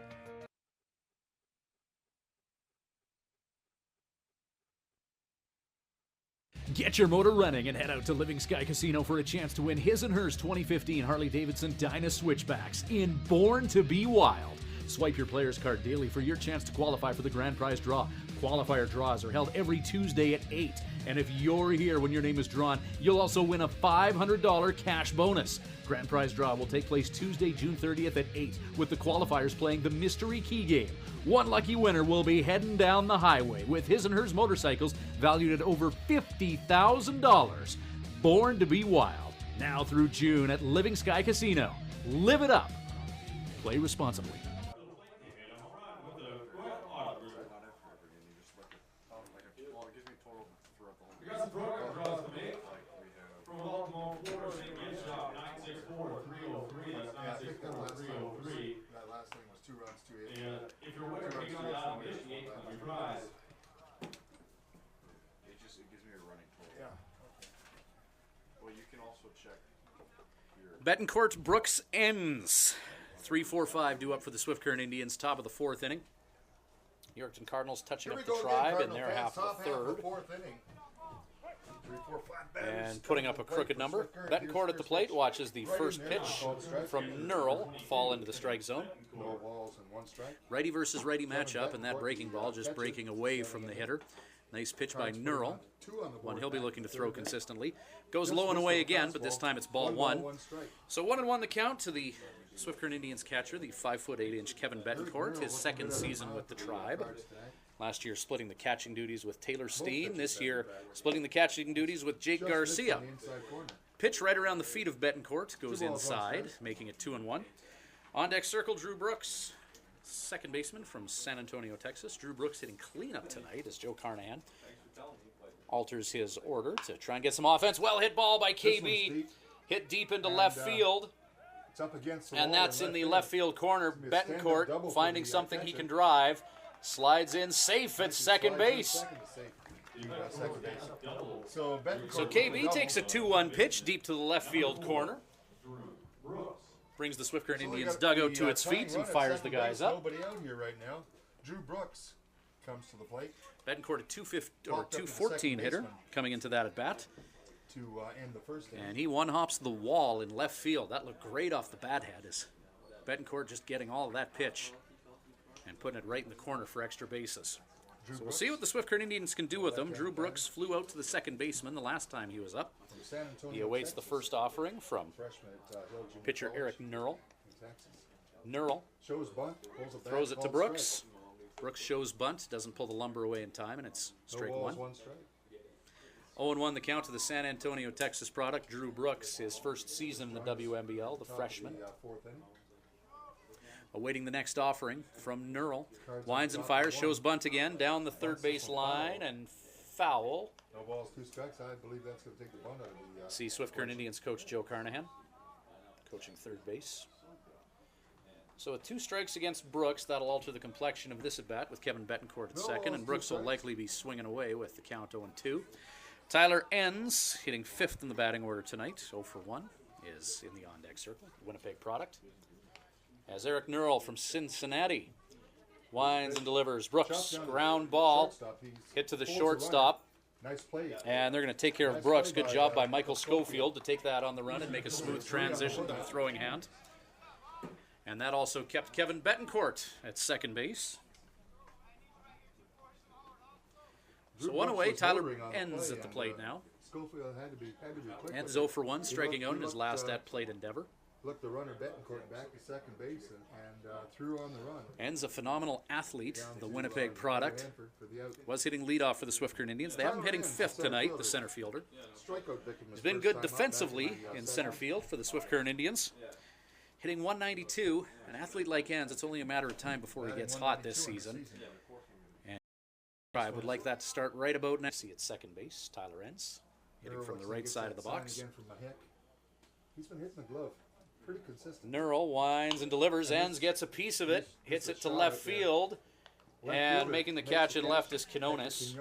Get your motor running and head out to Living Sky Casino for a chance to win his and hers 2015 Harley-Davidson Dyna Switchbacks in Born to Be Wild. Swipe your player's card daily for your chance to qualify for the grand prize draw. Qualifier draws are held every Tuesday at 8. And if you're here when your name is drawn, you'll also win a $500 cash bonus. Grand prize draw will take place Tuesday, June 30th at 8, with the qualifiers playing the Mystery Key Game. One lucky winner will be heading down the highway with his and hers motorcycles valued at over $50,000. Born to be Wild. Now through June at Living Sky Casino. Live it up. Play responsibly. We got some program draws to make. From Baltimore, Florida, St. Louis shop, 964-303. That's 964-303. That last thing was 2 runs, 2 hits. And if you're winner, we got out of Michigan, you prize. It gives me a running total. Yeah. Well, you can also check here. Betancourt Brooks ends. 3-4-5 due up for the Swift Current Indians, top of the fourth inning. Yorkton Cardinals touching Here we up go the again, Tribe in Cardinal their fans. half of Top the half of third. the fourth inning. 3, 4, 5 batters And putting up a coming to the crooked plate number. for Swift Current. Betancourt Here's at the first plate pitch. watches the Right first in there. pitch Called strike. from Nurl fall into the strike zone. No balls and 1 strike. Righty versus righty matchup, and that breaking ball just breaking away from the hitter. Nice pitch by Nurl. 2 on the One board. he'll be looking to throw consistently. Goes low and away again, but this time it's ball 1. 1 strike. So 1-1 the count to the Swift Current Indians catcher, the 5'8" Kevin Betancourt, his second season with the Tribe. Last year splitting the catching duties with Taylor Steen. This year splitting the catching duties with Jake Just missed Garcia. on the inside corner. Pitch right around the feet of Betancourt, goes inside, making it 2-1. On deck circle, Drew Brooks, second baseman from San Antonio, Texas. Drew Brooks hitting cleanup tonight as Joe Carnahan alters his order to try and get some offense. Well hit ball by This one's KB, deep. hit deep into And, left field, It's up against the and wall that's in the left field corner. It's gonna be a stand-up Betancourt double for finding the something he catcher. can drive, slides in safe at second Slides in base. second to safe. Second base. So Betancourt So with the KB double. takes a 2-1 pitch deep to the left field corner. Brings the Swift Current So we Indians got dugout the, to its tying feet run and at fires the second guys base. up. Nobody out here right now. Drew Brooks comes to the plate Betancourt a 215 or Popped up to the 214 second hitter baseman. coming into that at bat, to end the first inning. and he one hops the wall in left field. That looked great off the bat head as Betancourt just getting all of that pitch and putting it right in the corner for extra bases. So we'll see what the Swift Current Indians can do with him. Drew Brooks flew out to the second baseman the last time he was up. He awaits the first offering from pitcher Eric Nurl. Nurl throws it to Brooks. Brooks shows bunt, doesn't pull the lumber away in time, and it's strike one. 0-1 the count to the San Antonio, Texas product, Drew Brooks, his first season in the WNBL, the freshman. Awaiting the next offering from Nurl. Winds and fires, shows bunt again, down the third base line, and foul. No balls, 2 strikes. I believe that's going to take the bunt out of the... See Swift Current Indians coach Joe Carnahan, coaching third base. So with 2 strikes against Brooks, that'll alter the complexion of this at-bat with Kevin Betancourt at second, and Brooks will likely be swinging away with the count 0-2. Tyler Enns, hitting 5th in the batting order tonight, 0 for 1, is in the on-deck circle, Winnipeg product. As Eric Nurl from Cincinnati winds and delivers. Brooks, ground ball, hit to the shortstop. Nice play. And they're going to take care of Brooks. Good job by Michael Schofield to take that on the run and make a smooth transition to the throwing hand. And that also kept Kevin Betancourt at second base. So one away, Tyler Enns at the plate now. Schofield had to be quick. And 0 for 1, striking out in his last at-plate endeavor. Looked the runner Betancourt back to second base and threw on the run. Enns a phenomenal athlete, the Winnipeg product. Was hitting leadoff for the Swift Current Indians. They have him hitting 5th tonight, the center fielder. He's been good defensively in center field for the Swift Current Indians. Hitting 192, an athlete like Enns, it's only a matter of time before he gets hot this season. And I would like that to start right about now. See at second base, Tyler Enns, hitting from the right side of the box. He's been hitting the glove. Pretty consistent. Nurl winds and delivers. Enns gets a piece of it, hits it to left field, and making the catch in left is Quinones.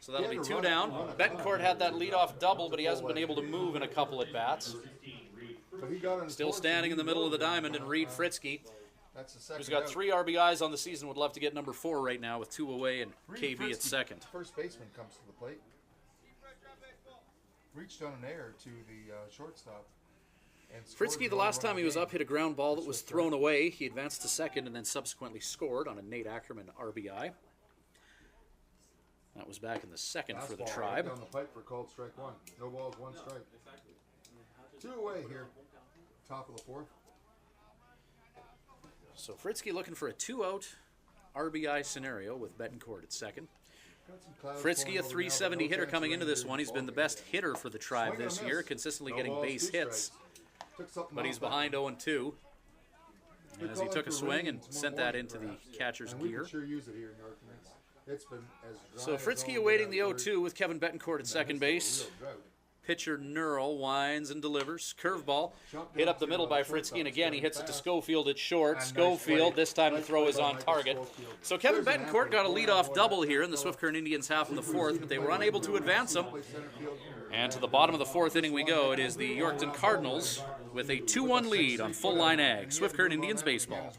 So that'll be 2 down. Betancourt had that leadoff double, but he hasn't been able to move in a couple at bats. Still standing in the middle of the diamond, and Reed Fritzke, who's got 3 RBIs on the season, would love to get number 4 right now with 2 away and KB at second. First baseman comes to the plate. Reached on an error to the shortstop. Fritzke, the last time he was up, hit a ground ball that was thrown away. He advanced to second and then subsequently scored on a Nate Ackerman RBI. That was back in the second for the Tribe. Down the pipe for called strike 1. No balls, 1 strike. 2 away here. Top of the 4th. So Fritzke looking for a 2-out RBI scenario with Betancourt at second. Fritzke, a 370 hitter coming into this one. He's been the best hitter for the Tribe this year, consistently getting base hits. But he's behind 0-2 as he took a swing and sent that into the catcher's gear. So Fritzke awaiting the 0-2 with Kevin Betancourt at second base. Pitcher Nurl winds and delivers. Curveball hit up the middle by Fritzke, and again he hits it to Schofield at short. Schofield, this time the throw is on target. So Kevin Betancourt got a leadoff double here in the Swift Current Indians half in the 4th, but they were unable to advance him. And to the bottom of the 4th inning we go. It is the Yorkton Cardinals with a 2-1 lead on Full Line Ag, Swift Current Indians baseball.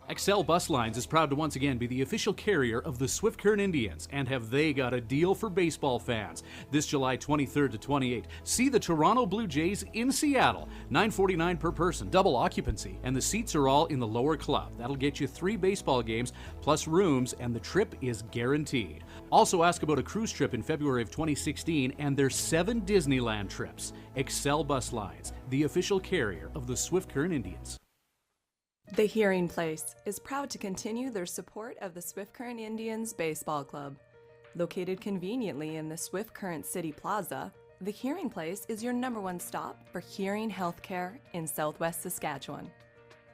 Excel Bus Lines is proud to once again be the official carrier of the Swift Current Indians, and have they got a deal for baseball fans. This July 23rd to 28th, see the Toronto Blue Jays in Seattle, $9.49 per person, double occupancy, and the seats are all in the lower club. That'll get you 3 baseball games plus rooms, and the trip is guaranteed. Also ask about a cruise trip in February of 2016 and their 7 Disneyland trips. Excel Bus Lines, the official carrier of the Swift Current Indians. The Hearing Place is proud to continue their support of the Swift Current Indians Baseball Club. Located conveniently in the Swift Current City Plaza, the Hearing Place is your #1 stop for hearing healthcare in Southwest Saskatchewan.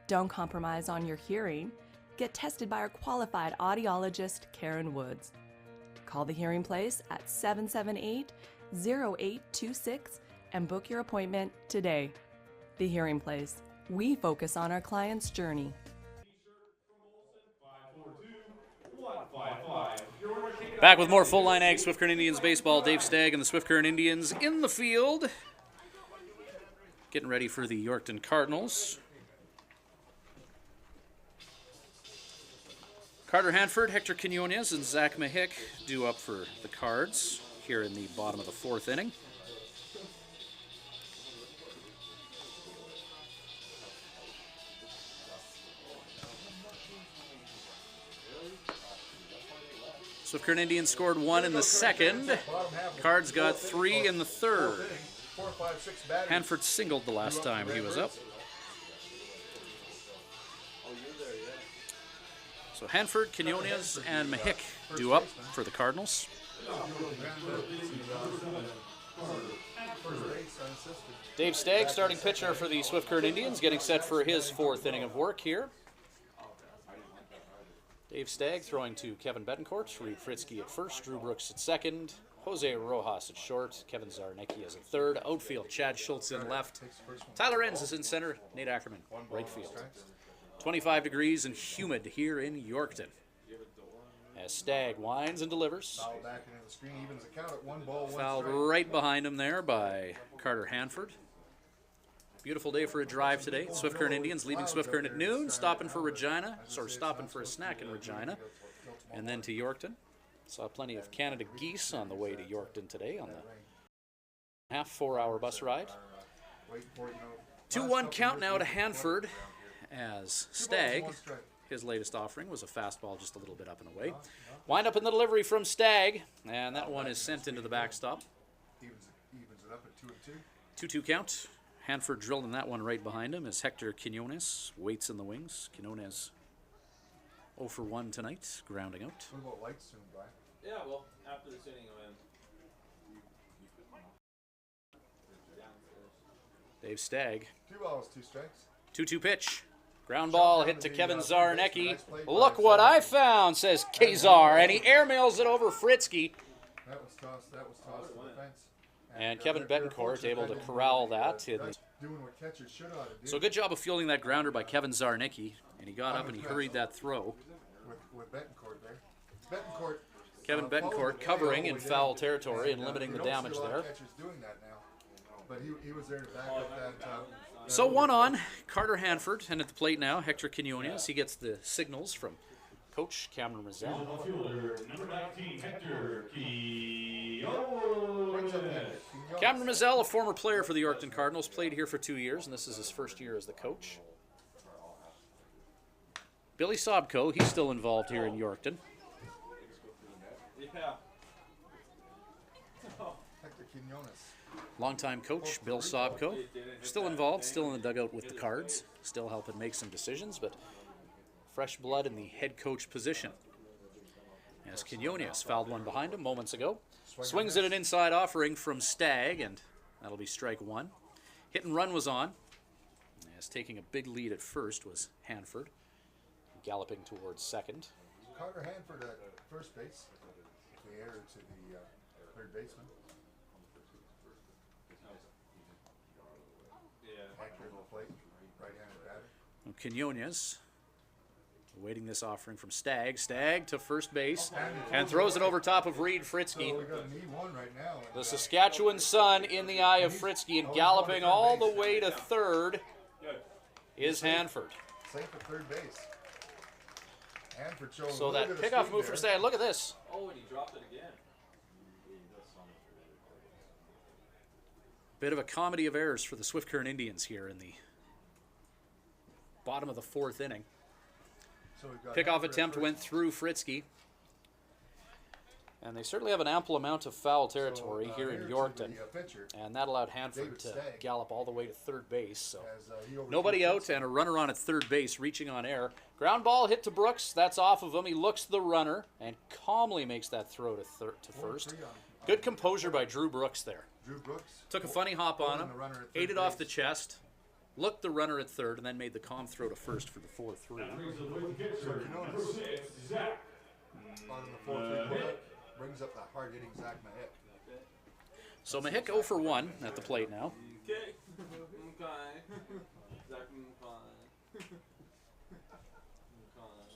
Don't compromise on your hearing. Get tested by our qualified audiologist, Karen Woods. Call the Hearing Place at 778-0826 and book your appointment today. The Hearing Place. We focus on our client's journey. Back with more Full Line Ag Swift Current Indians baseball. Dave Stagg and the Swift Current Indians in the field, getting ready for the Yorkton Cardinals. Carter Hanford, Hector Quinones, and Zach Mahick due up for the Cards here in the bottom of the 4th inning. Swift Current Indians scored 1 in the second. Cards got 3 in the third. 4, 5, 6 batteries. Hanford singled the last time he was up. So Hanford, Quinones, and Mahik due up for the Cardinals. Dave Stagg, starting pitcher for the Swift Current Indians, getting set for his 4th inning of work here. Dave Stagg throwing to Kevin Betancourt, Reed Fritzky at first, Drew Brooks at second, Jose Rojas at short, Kevin Zarnicki as at third, outfield Chad Schultz in left, Tyler Enns is in center, Nate Ackerman right field. 25 degrees and humid here in Yorkton. As Stagg winds and delivers. Foul back into the screen, evens the count at 1 ball, 1 Fouled strike. right behind him there by Carter Hanford. Beautiful day for a drive today. Swift Current Indians leaving Swift Current at noon, stopping for Regina, stopping for a snack in Regina, and then to Yorkton. Saw plenty of Canada geese on the way to Yorkton today on the half 4-hour bus ride. 2-1 count now to Hanford as Stagg, his latest offering was a fastball just a little bit up and away. Wind up in the delivery from Stagg, and that one is sent into the backstop. Evens it up at 2-2. 2-2 count. Hanford drilling that one right behind him as Hector Quinones waits in the wings. Quinones 0 for 1 tonight, grounding out. What about lights soon, Brian? Yeah, well, after this inning, I'm in. Dave Stagg. 2 balls, 2 strikes. 2-2 pitch. Ground ball hit to Kevin Zarnicki. Look what I found, says Kazar, and he airmails it over Fritzky. That was tossed to the fence. And Kevin Betancourt able to corral that. Doing what catchers should ought to do. So good job of fielding that grounder by Kevin Zarnicki, and he got up and he hurried that throw. With Betancourt there. Betancourt. Kevin Betancourt covering in foul territory and limiting the damage there. Catchers doing that now. But he was there to back up that. So 1 on, Carter Hanford, and at the plate now, Hector Quinones. He gets the signals from Coach Cameron Mazel. Number 19, Hector Quinones. Cameron Mazel, a former player for the Yorkton Cardinals, played here for 2 years, and this is his first year as the coach. Billy Sobko, he's still involved here in Yorkton. Yeah. Hector Quinones. Longtime coach Bill Sobko, still involved, still in the dugout with the Cards, still helping make some decisions, but fresh blood in the head coach position. As Quinones fouled one behind him moments ago. Swings at an inside offering from Stagg, and that'll be strike 1. Hit and run was on. As taking a big lead at first was Hanford, galloping towards second. Carter Hanford at first base. The error to the third baseman. Hector to the plate. Right-handed batter. Quinones awaiting this offering from Stagg. Stagg to first base and throws it over top of Reed Fritzky. So we got an E1 right now. The Saskatchewan sun in the eye of Fritzky, and galloping all the way to third is Hanford. Safe at third base. Hanford showing So a little that bit of pickoff speed move for there. Stagg. Look at this. Oh, and he dropped it again. Bit of a comedy of errors for the Swift Current Indians here in the bottom of the 4th inning. So we've got Pickoff Hanford at attempt first. went through Fritzky. And they certainly have an ample amount of foul territory So, here here in to Yorkton. the, pitcher, And that allowed Hanford David to Stagg. gallop all the way to third base. So as, he overtook nobody out Fritzky. and a runner on at third base reaching on air. Ground ball hit to Brooks. That's off of him. He looks to the runner and calmly makes that throw to first. 4-3 on Good composure by Drew Brooks there. Drew Brooks. Took a funny hop on him, Holding the runner at third ate it off base. the chest, looked the runner at third, and then made the calm throw to first for the 4-3. Brings the wicket pitcher, number 6, Zach. On the 4-3 bullet, brings up the hard-hitting Zach Mahik. So Mahik 0 for 1 at the plate now. Okay. Okay. Zach,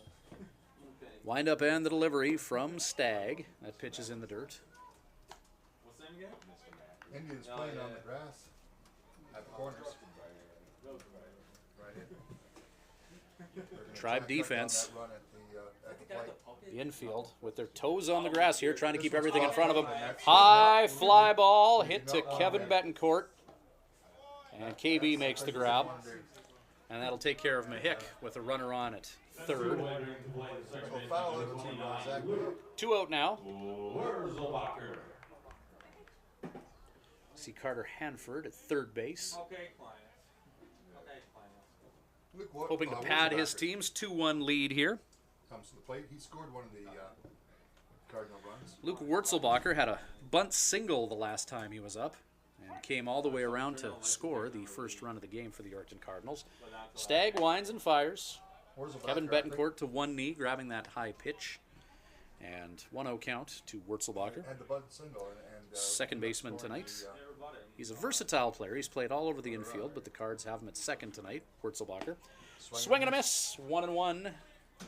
okay. Wind up and the delivery from Stagg. That pitch is in the dirt. What's the name again? Indians playing on the grass at the corners. Right in. They're gonna Tribe try and cut down defense. that run at the plate. The infield with their toes on the grass here, trying to keep everything in front of them. High fly ball hit to Kevin Betancourt. And KB makes the grab. And that'll take care of Mahick with a runner on at third. So foul it to Zach Mahick. 2 out now. Wurzelbacher. See Carter Hanford at third base. Okay, Klein. Okay, Klein. Luke Wa- Hoping to pad his Wurzelbacher team's 2-1 lead here. comes to the plate. He scored one of the Cardinal runs. Luke Wurzelbacher had a bunt single the last time he was up and came all the way around to score the first run of the game for the Yorkton Cardinals. Stagg winds and fires. Wurzelbacher, Kevin I think, Betancourt to one knee, grabbing that high pitch. And 1-0 count to Wurzelbacher. and the bunt single. And Second baseman scored tonight. the, He's a versatile player. He's played all over the infield, but the Cards have him at second tonight, Wurzelbacher. Swing and a miss, 1-1.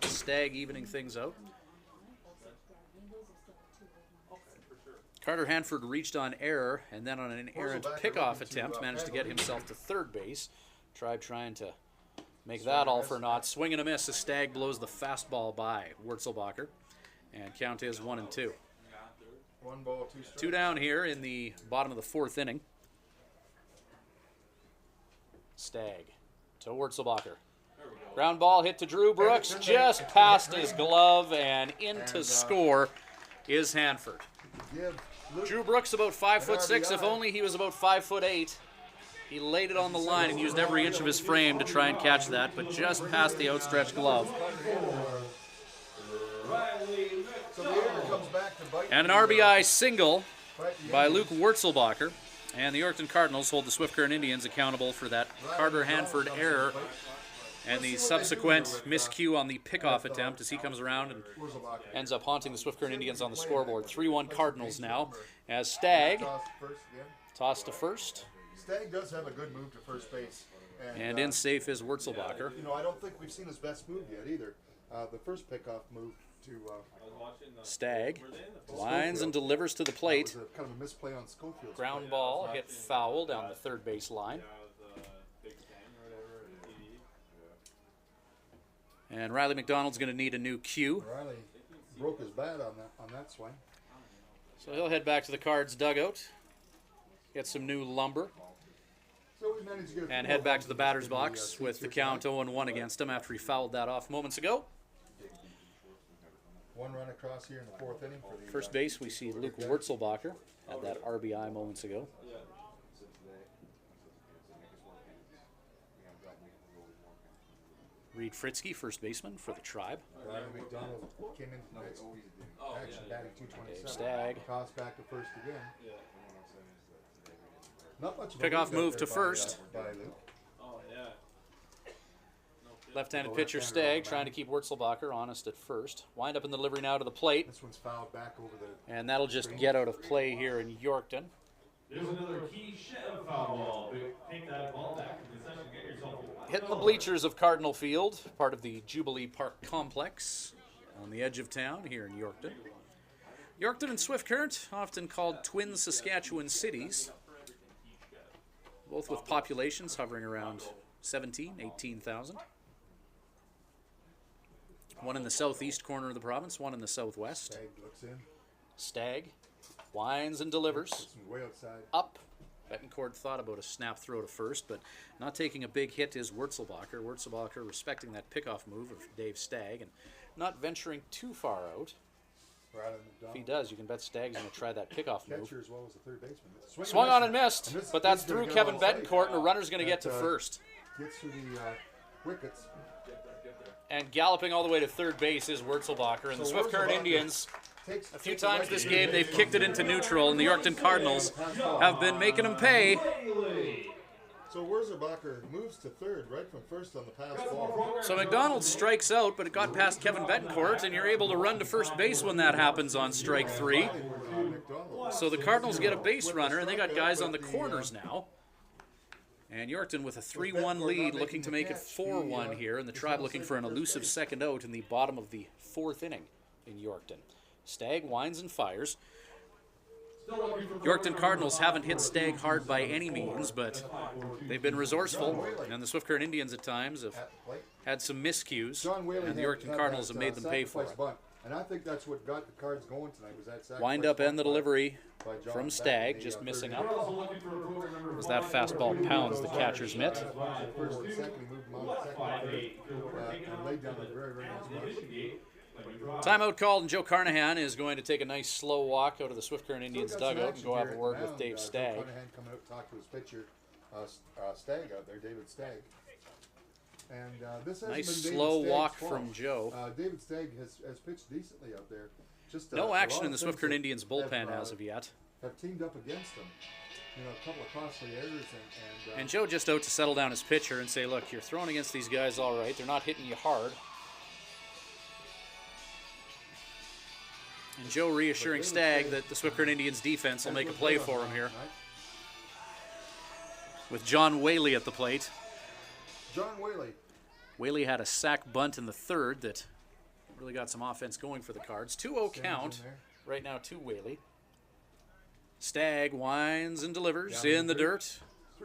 Stagg evening things out. Carter Hanford reached on error, and then on an errant pickoff attempt, managed to get himself to third base. Tried trying to make that all for naught. Swing and a miss as Stagg blows the fastball by Wurzelbacher. And count is 1-2. 1 ball, 2 strikes. 2 down here in the bottom of the fourth inning. Stagg to Wurzelbacher. Ground ball hit to Drew Brooks, just past his glove, and into score is Hanford. Give Luke Drew Brooks about 5'6". If only he was about 5'8". He laid it on the line and used every inch of his frame to try and catch that, but just past the outstretched glove. So the error comes back to bite. And an RBI single by Luke Wurzelbacher. And the Yorkton Cardinals hold the Swift Current Indians accountable for that Carter Hanford error and the subsequent miscue on the pickoff attempt as he comes around and ends up haunting the Swift Current Indians on the scoreboard. 3-1 Cardinals now as Stagg Toss first again. tossed to first. Stagg does have a good move to first base. And in safe is Wurzelbacher. You know, I don't think we've seen his best move yet either. The first pickoff move to Stagg winds and delivers to the was plate. a kind of a misplay on Schofield's Ground ball hit foul down the third base line. And Riley McDonald's going to need a new cue. Riley broke his bat on that swing. So he'll head back to the Cards dugout, get some new lumber, So we managed to get a few and more head back runs to the in batter's in the, box seats with the here count tonight. 0-1 against him after he fouled that off moments ago. 1 run across here in the fourth inning for the First base, we see Luke Wurzelbacher at that RBI moments ago. Reed Fritzke, first baseman for the Tribe. Riley McDonald came in from action batting Dave 227. Stagg. Toss back to first again. Not much of a Pickoff lead out move there to by, first. by Luke. Left-handed pitcher Stagg trying to keep Wurzelbacher honest at first. Wind up in the delivery now to the plate, This one's fouled back over the. and that'll just get out of play here in Yorkton. There's another key Chev foul ball. Take that ball back in possession. Get yourself a wild Hitting the bleachers of Cardinal Field, part of the Jubilee Park complex on the edge of town here in Yorkton. Yorkton and Swift Current, often called twin Saskatchewan cities, both with populations hovering around 18,000. One in the southeast corner of the province, one in the southwest. Stagg looks in. Stagg winds and delivers. Puts him way outside. Up. Betancourt thought about a snap throw to first, but not taking a big hit is Wurzelbacher. Wurzelbacher respecting that pickoff move of Dave Stagg and not venturing too far out. Riley If he McDonald. does, you can bet Stagg's going to try that pickoff move. Catcher as well as the third baseman. Swung on and missed, And this- but that's he's gonna through get Kevin all safe. Betancourt, and a runner's going to get to That, first. Gets to the wickets. And galloping all the way to third base is Wurzelbacher. And the So Swift Current Wurzelbacher Indians, Takes a few times this game, they've kicked it into neutral, and the Yorkton Cardinals have been making them pay. So Wurzelbacher moves to third right from first on the pass ball. So McDonald strikes out, but it got past Kevin Betancourt, and you're able to run to first base when that happens on strike 3. McDonald. So the Cardinals get a base runner, and they got guys on the corners now. And Yorkton with a 3-1 lead, looking to make it 4-1 here, and the Tribe looking for an elusive second out in the bottom of the fourth inning in Yorkton. Stagg winds and fires. Yorkton Cardinals haven't hit Stagg hard by any means, but they've been resourceful, and the Swift Current Indians at times have At the plate. had some miscues, John Whaley and the had Yorkton that, Cardinals have made them pay for sacrifice it. bunt And I think that's what got the Cards going tonight was that sacrifice. Wind up and the delivery by John from back Stagg, in the, just third missing inning. up. As that fastball pounds the catcher's mitt. First and second, he moved him on second and third, and laid down a very, very nice bunch. Timeout called, and Joe Carnahan is going to take a nice slow walk out of the Swift Current Indians Still got some dugout and action go have here a word now, with and, Dave Joe Stagg. Carnahan coming out to talk to his pitcher, Stagg out there, David Stagg. And this hasn't Nice been slow David walk Stagg's from fault. Joe. David Stagg has pitched decently out there. Just No a action lot in the of Swift things Current that Indians bullpen as of yet. have teamed up against him. You know, a couple of costly errors And Joe just out to settle down his pitcher and say, look, you're throwing against these guys all right. They're not hitting you hard. And Joe reassuring Stagg that the Swift Current Indians defense will make a play for him here. With John Whaley at the plate. John Whaley. Whaley had a sac bunt in the third that really got some offense going for the Cards. 2-0 count. Right now to Whaley. Stagg winds and delivers in the dirt.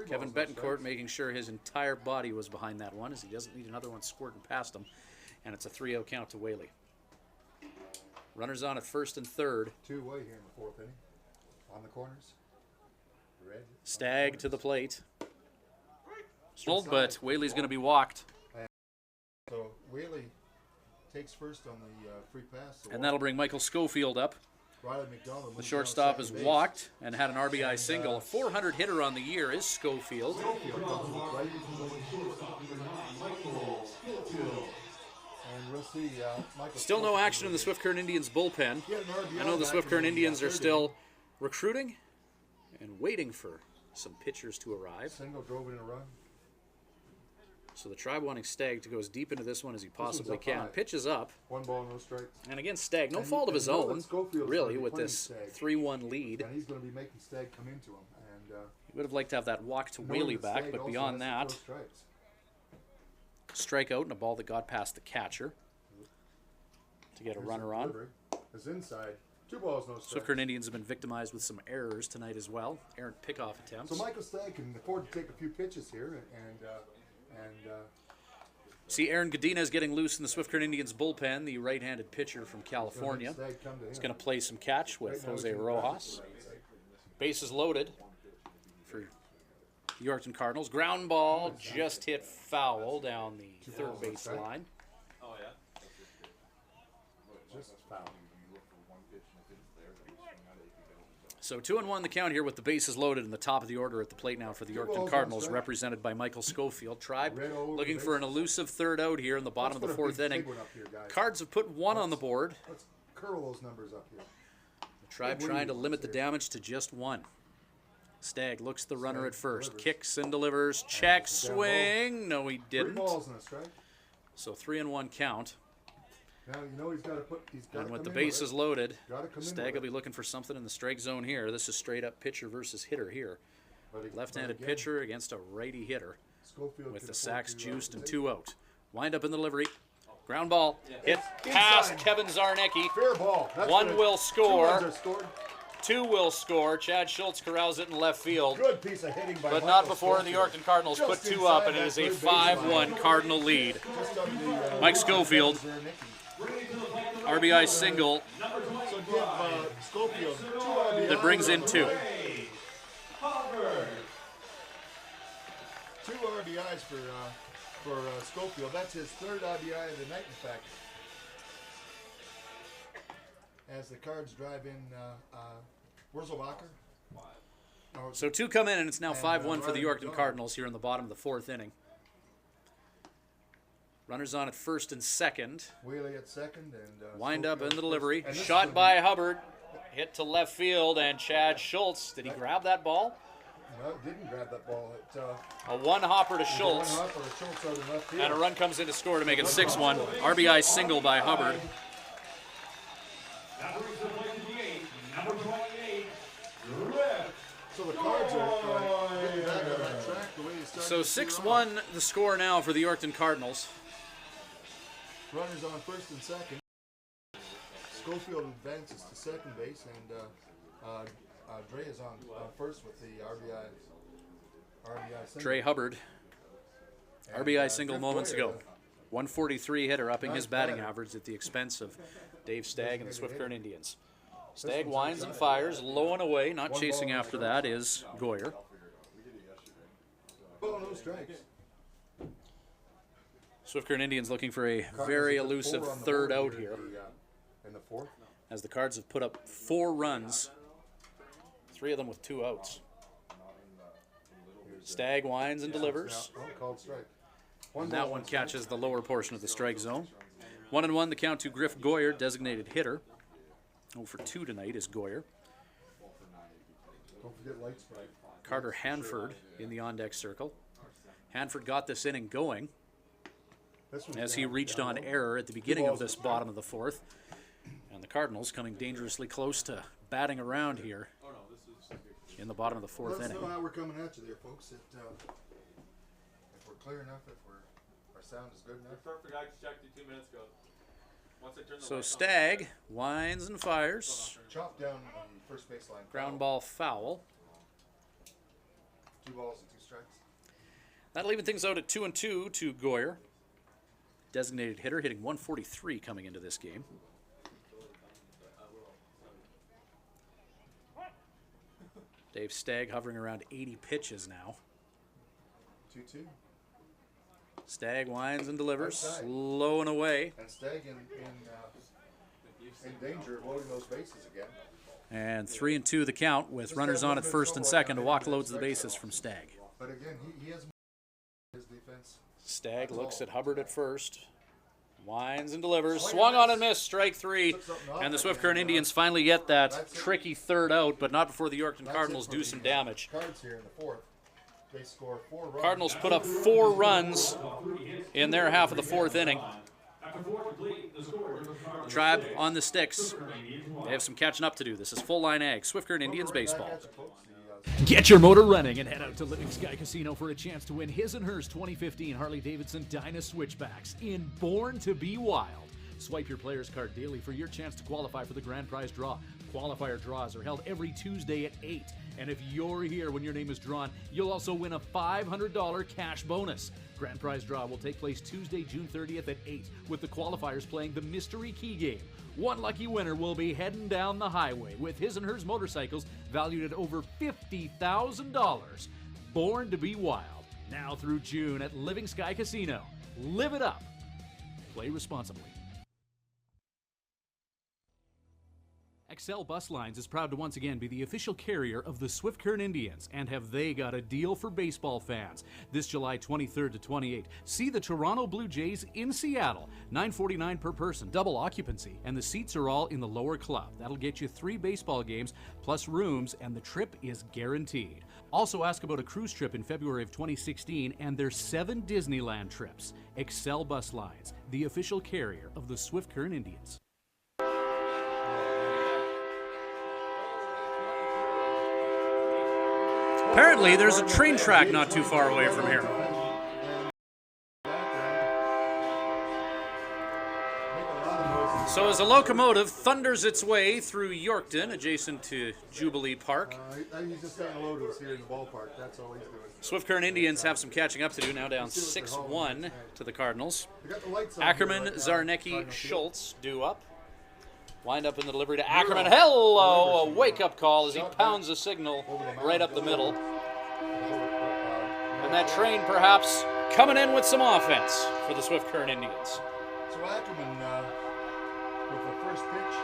Kevin Betancourt making sure his entire body was behind that one as he doesn't need another one squirting past him. And it's a 3-0 count to Whaley. Runners on at first and third. Two-way here in the fourth inning. On the corners. Red. Stagg to the plate. Sold, but Whaley's going to be walked. So Whaley takes first on the free pass. And that'll bring Michael Schofield up. Riley McDonald. The shortstop is walked and had an RBI single. A 400 hitter on the year is Schofield. And we'll see, Still no action in the Swift Current Indians bullpen. I know the Swift Current Indians are still recruiting and waiting for some pitchers to arrive. Single drove in a run. So the Tribe wanting Stagg to go as deep into this one as he possibly can. Pitches up. 1 ball, no strikes. And again, Stagg, no And fault of his own, Schofield's really, gonna be with playing this Stagg. 3-1 lead. And he's going to be making Stagg come into him. And He would have liked to have that walk to knowing Whaley that back, Stagg but also beyond has that, no strikes. strikeout and a ball that got past the catcher to get a Here's runner the on. delivery. It's inside. 2 balls, no strikes. Swift Current Indians have been victimized with some errors tonight as well. Errant pickoff attempts. So Michael Stagg can afford to take a few pitches here, and See Aaron Godinez getting loose in the Swift Current Indians bullpen, the right-handed pitcher from California. Stagg come to him. He's going to play some catch with Right now Jose he's in Rojas. Bases loaded for the Yorkton Cardinals. Ground ball just hit foul down the third base line. Just foul. So 2-1 the count here with the bases loaded in the top of the order at the plate now for the Yorkton Cardinals, represented by Michael Schofield. Tribe looking for an elusive third out here in the bottom of the fourth inning. Cards have put 1 on the board. Let's curl those numbers up here. The Tribe trying to limit the damage to just 1. Stagg looks the runner at first, kicks and delivers, check, swing. No, he 3 didn't. balls and a strike. So 3-1 count. Now you know he's got to put. He's got And to with come the in with bases it. loaded, Gotta come in Stagg with will it. be looking for something in the strike zone here. This is straight up pitcher versus hitter here. But Left-handed again, pitcher against a righty hitter Schofield with can the afford sacks to, juiced and take 2 out. Wind up in the delivery. Ground ball. Hit past Kevin Zarnecki. fair ball. That's 1 good. will 2 score. runs are scored. 2 will score. Chad Schultz corrals it in left field. Good piece of hitting by But Michael not before the Schofield. Yorkton Cardinals Just put 2 inside up, and it that is a third baseline. 5-1 Cardinal lead. Just on the, Mike Schofield. Zarnicki. RBI single So give Schofield 2 RBIs. that brings in 2. 2 RBIs for Schofield. That's his 3rd RBI of the night, in fact. As the Cards drive in Wurzelbacher. So 2 come in, and it's now And, 5-1 for the Riley Yorkton McDonald. Cardinals here in the bottom of the 4th inning. Runners on at first and second. Whaley at second. And Wind up in Schofield the delivery. first. And this Shot is by Hubbard. Hit to left field, and Chad Schultz. Did he grab that ball? No, didn't grab that ball. It, A 1-hopper to One Schultz. hop or a Schultz out of left field. And a run comes in to score to make it 6-1. RBI single by Hubbard. So the Cards are getting back on that track the way they started. So to steer 6-1 the score now for the Yorkton Cardinals. off. Runners on first and second. Schofield advances to second base, and Dre is on first with the RBI single. Trey Hubbard. And, RBI single Griff moments Boyer, ago. 143 hitter, upping his Nice batting batter. average at the expense of Dave Stagg and the Swift Current Indians. Stagg winds and fires, low and away. Not chasing after that is Goyer. Ball, no strikes. Swift Current Indians looking for a Cardinals very have put elusive 4 on the third board out in here, in the fourth. as the Cards have put up 4 runs, 3 of them with 2 outs. Stagg winds and delivers. Yeah, called strike. And that one catches the lower portion of the strike zone. 1-1 the count to Griff Goyer, designated hitter. 0 for 2 tonight is Goyer. Don't forget light strike. Carter Hanford in the on-deck circle. Hanford got this inning going This one's as he down, reached down on low. error at the beginning of this bottom of the fourth. And the Cardinals coming dangerously close to batting around here in the bottom of the fourth Let us inning. know how we're coming at you there, folks. If we're clear enough, if our sound is good enough. Perfect, I checked you 2 minutes ago. Once I turned the So lights on. Stagg winds and fires. Chop down the first baseline. Ground ball foul. 2 balls and 2 strikes. That'll even things out at 2-2 to Goyer. Designated hitter, hitting 143 coming into this game. Dave Stagg hovering around 80 pitches now. 2-2. Stagg winds and delivers, Outside. low and away. And Stagg in danger of loading those bases again. And 3-2 the count with runners on at first and second. A walk loads the bases from Stagg. But again, he has his defense. Stagg looks at Hubbard at first. Winds and delivers. Swung on and missed. Strike 3. And the Swift Current Indians finally get that tricky third out, but not before the Yorkton Cardinals do some damage. Cards here in the fourth. They score 4 runs. Cardinals put up 4 runs in their half of the fourth inning. After 4 complete, the score. Tribe on the sticks. They have some catching up to do. This is Full Line Ag, Swift Current Indians baseball. Get your motor running and head out to Living Sky Casino for a chance to win his and hers 2015 Harley-Davidson Dyna Switchbacks in Born to Be Wild. Swipe your player's card daily for your chance to qualify for the grand prize draw. Qualifier draws are held every Tuesday at 8. And if you're here when your name is drawn, you'll also win a $500 cash bonus. Grand prize draw will take place Tuesday, June 30th at 8, with the qualifiers playing the Mystery Key Game. One lucky winner will be heading down the highway with his and hers motorcycles valued at over $50,000. Born to be wild. Now through June at Living Sky Casino. Live it up. Play responsibly. Excel Bus Lines is proud to once again be the official carrier of the Swift Current Indians, and have they got a deal for baseball fans. This July 23rd to 28th, see the Toronto Blue Jays in Seattle. $9.49 per person, double occupancy, and the seats are all in the lower club. That'll get you 3 baseball games plus rooms, and the trip is guaranteed. Also ask about a cruise trip in February of 2016 and their 7 Disneyland trips. Excel Bus Lines, the official carrier of the Swift Current Indians. Apparently, there's a train track not too far away from here. So as a locomotive thunders its way through Yorkton, adjacent to Jubilee Park, He's just saying hello to us here in the ballpark. That's all he's doing. Swift Current Indians have some catching up to do, now down 6-1 to the Cardinals. They got the lights on Ackerman, here right now. Zarnicki, Cardinal Schultz due up. Wind up in the delivery to Ackerman. Hello! A wake-up call as he pounds a signal right up the middle. And that train perhaps coming in with some offense for the Swift Current Indians. So Ackerman with the first pitch.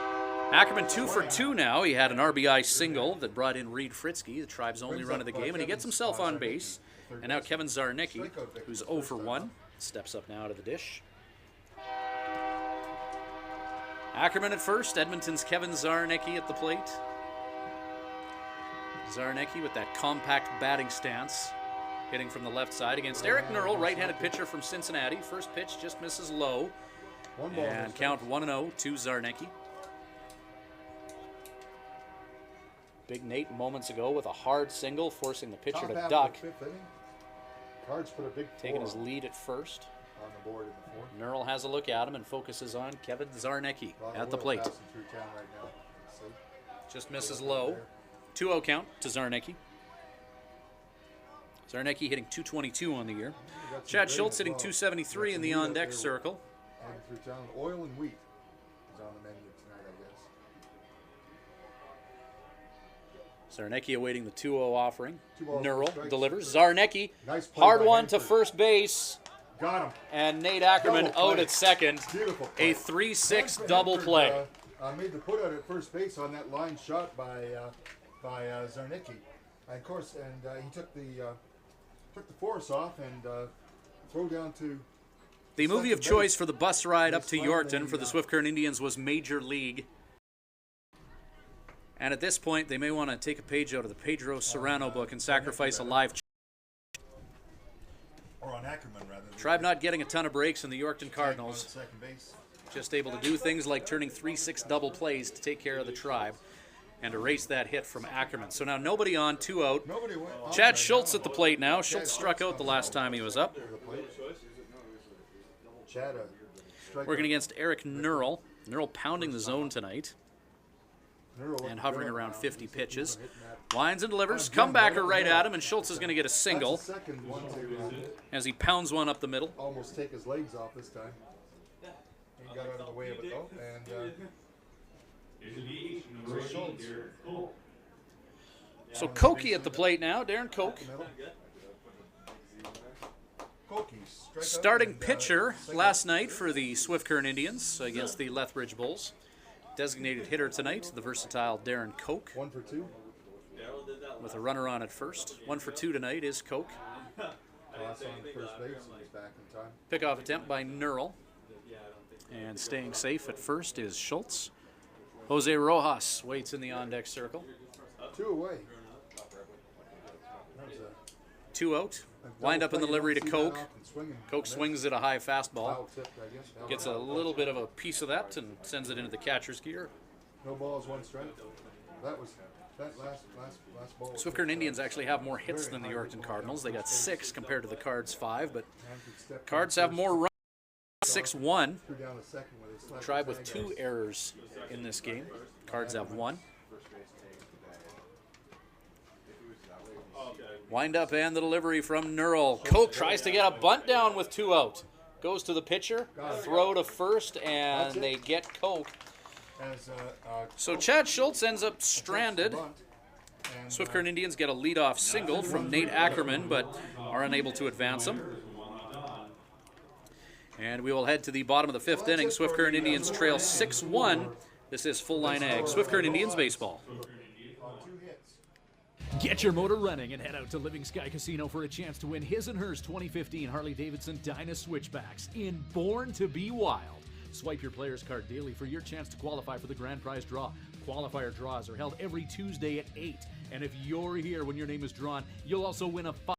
Ackerman 2 for 2 now. He had an RBI single that brought in Reed Fritzky, the Tribe's only run of the game, and he gets himself on base. And now Kevin Zarnicki, who's 0 for 1, steps up now to the dish. Ackerman at first, Edmonton's Kevin Zarnicki at the plate. Zarnicki with that compact batting stance, hitting from the left side against Eric Nurl, right-handed pitcher from Cincinnati. First pitch just misses low. And count 1-0 to Zarnicki. Big Nate moments ago with a hard single, forcing the pitcher to duck. Cards put a big Taking 4 his lead at first. on the board in the fourth. Nurl has a look at him and focuses on Kevin Zarnicki Lot of at the oil plate. passing through town right now. See? Just misses low. 2-0 count to Zarnicki. Zarnecki hitting .222 on the year. Chad Schultz hitting .273 in the on-deck circle. And through town, oil and wheat is on the menu tonight, I guess. Zarnecki awaiting the 2-0 offering. 2-0 Neural strikes. delivers. Zarnecki, Nice play hard by one to Hanford. first base. Got him. And Nate Ackerman Double out play. at second. Beautiful play. A 3-6 Hanford, double play. Made the put out at first base on that line shot by Zarnecki. And of course, he took the force off and throw down to. The movie of second choice base. for the bus ride up to They Yorkton finally, for the Swift Current Indians was Major League. And at this point, they may want to take a page out of the Pedro Serrano book and sacrifice a live Or on Ackerman, rather. Tribe not getting a ton of breaks in the Yorkton Cardinals. Second base. Just able to do things like turning 3-6 double plays to take care of the Tribe and erase that hit from Ackerman. So now nobody on, 2 out. Nobody went on Chad right Schultz now. at the plate now. Schultz struck out the last time he was up. Chad, strike Working against Eric Neural. Neural pounding the zone tonight and hovering around 50 pitches. Lines and delivers. Comebacker right at him, and Schultz is going to get a single That's the second one to as he pounds one up the middle. almost take his legs off this time. He got out of the way of it though, and Schultz. So Koki at the plate now. Darren Koch. Middle. Koki, strike out Starting and, pitcher second. last night for the Swift Current Indians against the Lethbridge Bulls. Designated hitter tonight, the versatile Darren Koch, 1 for 2. with a runner on at first. 1 for 2 tonight is Koch. Toss on first base, and he's back in time. Pickoff attempt by Neural. And staying safe at first is Schultz. Jose Rojas waits in the on-deck circle. 2 away. That was a 2 out. Wind up in the livery to Koch. Koch Coke swings at a high fastball. Foul tipped, I guess. Gets a little bit of a piece of that and sends it into the catcher's gear. No balls, 1 strike. That last ball. Swift Current Indians actually have more hits than the Yorkton Cardinals. They got 6 compared to the Cards 5, but Cards have more runs. 6-1. Threw down a second with his left Tribe with tag 2 errors in this game. Cards have 1. Wind up and the delivery from Neural. Koch tries to get a bunt down with 2 out. Goes to the pitcher, throw to first, and they get Koch. So Chad Schultz ends up stranded. Swift Current Indians get a leadoff single from Nate Ackerman, but are unable to advance him. And we will head to the bottom of the 5th inning. Swift Current Indians trail 6-1. This is Full Line Ag. Swift Current Indians baseball. Get your motor running and head out to Living Sky Casino for a chance to win his and hers 2015 Harley-Davidson Dyna Switchbacks in Born to Be Wild. Swipe your player's card daily for your chance to qualify for the grand prize draw. Qualifier draws are held every Tuesday at 8. And if you're here when your name is drawn, you'll also win a $5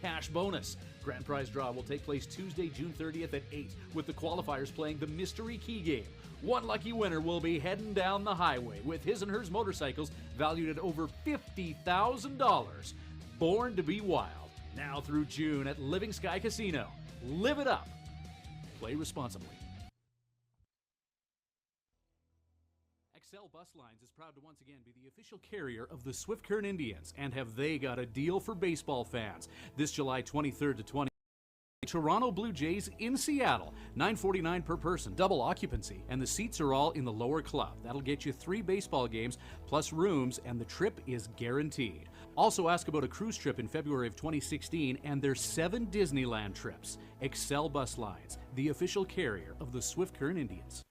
cash bonus. Grand prize draw will take place Tuesday, June 30th at 8, with the qualifiers playing the Mystery Key Game. One lucky winner will be heading down the highway with his and hers motorcycles valued at over $50,000. Born to be wild. Now through June at Living Sky Casino. Live it up. Play responsibly. Excel Bus Lines is proud to once again be the official carrier of the Swift Current Indians, and have they got a deal for baseball fans. This July 23rd to 20th, Toronto Blue Jays in Seattle, $9.49 per person, double occupancy, and the seats are all in the lower club. That'll get you 3 baseball games plus rooms, and the trip is guaranteed. Also ask about a cruise trip in February of 2016 and their 7 Disneyland trips. Excel Bus Lines, the official carrier of the Swift Current Indians.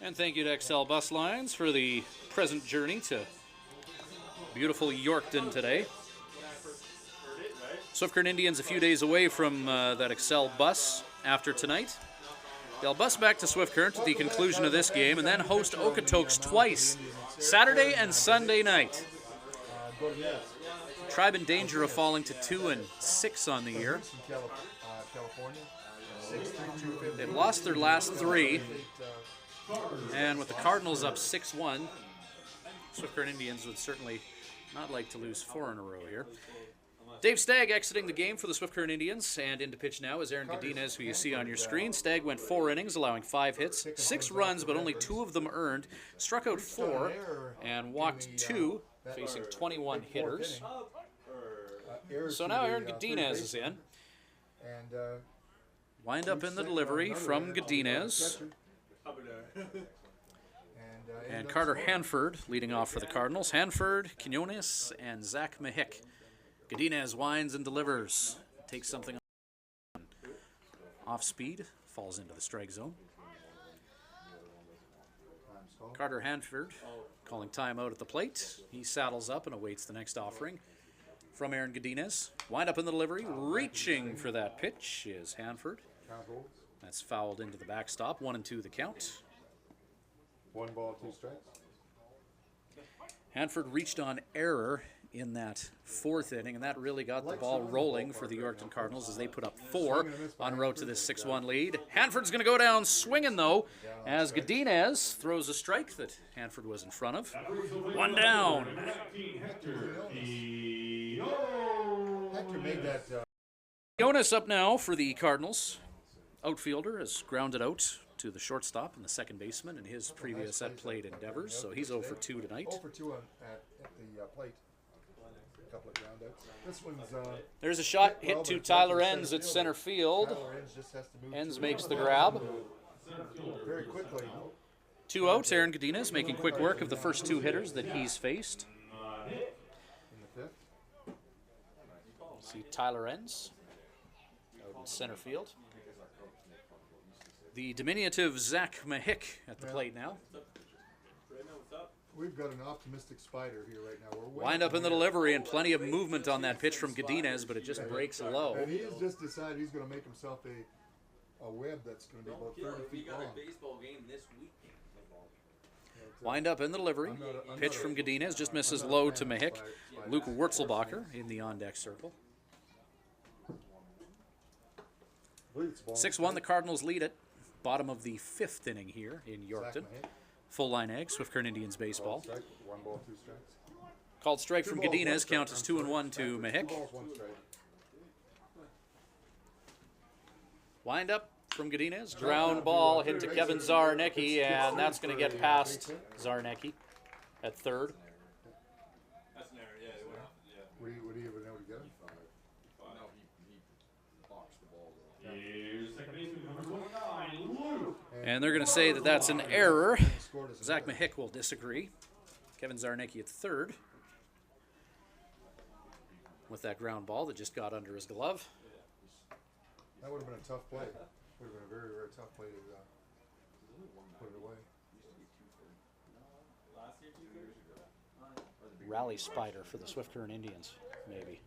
And thank you to XL Bus Lines for the present journey to beautiful Yorkton today. Swift Current Indians a few days away from that Excel bus after tonight. They'll bus back to Swift Current at the conclusion of this game and then host Okotoks twice, Saturday and Sunday night. Tribe in danger of falling to 2-6 on the year. They've lost their last 3, and with the Cardinals up 6-1, Swift Current Indians would certainly not like to lose 4 in a row here. Dave Stagg exiting the game for the Swift Current Indians, and into pitch now is Aaron Godinez, who you see on your screen. Stagg went 4 innings, allowing 5 hits, 6 runs, but only 2 of them earned. Struck out 4 and walked 2 facing 21 big fourth hitters. inning. Error So to now the, Aaron third Godinez is baseman. in. And Wind up in the delivery from Godinez. And Carter Hanford leading off for the Cardinals. Hanford, Quinones, and Zach Mahik. Godinez winds and delivers. Takes something off speed. Falls into the strike zone. Carter Hanford calling timeout at the plate. He saddles up and awaits the next offering from Aaron Godinez. Wind up in the delivery. Reaching for that pitch is Hanford. That's fouled into the backstop. 1-2 the count. 1 ball, 2 strikes. Hanford reached on error in that fourth inning, and that really got the ball rolling for the Yorkton Cardinals as they put up 4 en route to this 6-1 lead. Hanford's going to go down swinging, though, as Godinez throws a strike that Hanford was in front of. 1 down. Hector made that. Jonas up now for the Cardinals. Outfielder has grounded out to the shortstop and the second baseman in his previous at-plate endeavors, so he's 0 for 2 tonight. 0 for 2 at the plate. A couple of ground outs. This one's. There's a shot hit to Tyler Enns at center field. Enns makes the grab. Very quickly. 2 outs. Aaron Godinez making quick work of the first 2 hitters that he's faced. In the 5th. See Tyler Enns out in center field. The diminutive Zach Mahik at the plate now. We've got an optimistic spider here right now. Wind up in the delivery and plenty of movement on that pitch from Godinez, but it just breaks low. And he's just decided he's going to make himself a web that's going to be about 30 feet long. Wind up in the delivery. Pitch from Godinez just misses low to Mahik. Luke Wurzelbacher in the on-deck circle. 6-1, the Cardinals lead it. Bottom of the 5th inning here in Yorkton. Full line egg, Swift Current Indians baseball. 1 ball, 2 strikes. Called strike from Godinez, count is 2-1 to Mahik. 2 balls, 1 strike. Wind up from Godinez, ground ball hit to Kevin Zarnecki, and that's going to get past Zarnecki at third. That's an error, yeah. Would he have been able to get him? No, he boxed the ball. Here's second baseman number 29, Luke. And they're going to say that that's an error. Zach Mahik will disagree. Kevin Zarnecki at third with that ground ball that just got under his glove. That would have been a tough play. Would have been a very, very tough play to put it away. Rally spider for the Swift Current Indians, maybe.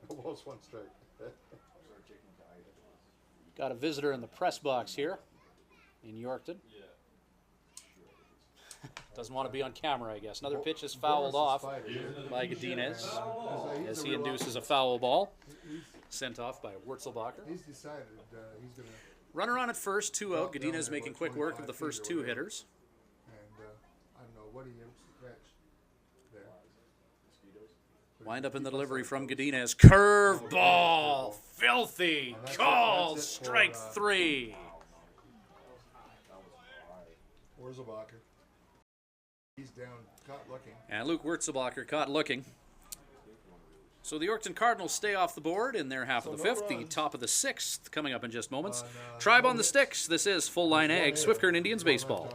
Almost 1 strike. Got a visitor in the press box here in Yorkton. Doesn't want to be on camera, I guess. Another pitch is fouled off by Godinez as he induces a foul ball. Sent off by Wurzelbacher. He's decided he's going to. Runner on at first, 2 out. Godinez making quick work of the first 2 hitters. And I don't know what he able to catch there. Wind up in the delivery from Godinez. Curve ball. Filthy. Called. Strike 3. Wurzelbacher. He's down, caught looking. And Luke Wurzelbacher caught looking. So the Yorkton Cardinals stay off the board in their half of the 5th, the top of the 6th coming up in just moments. Tribe on the Sticks. This is Full Line Ag, Swift Current Indians baseball.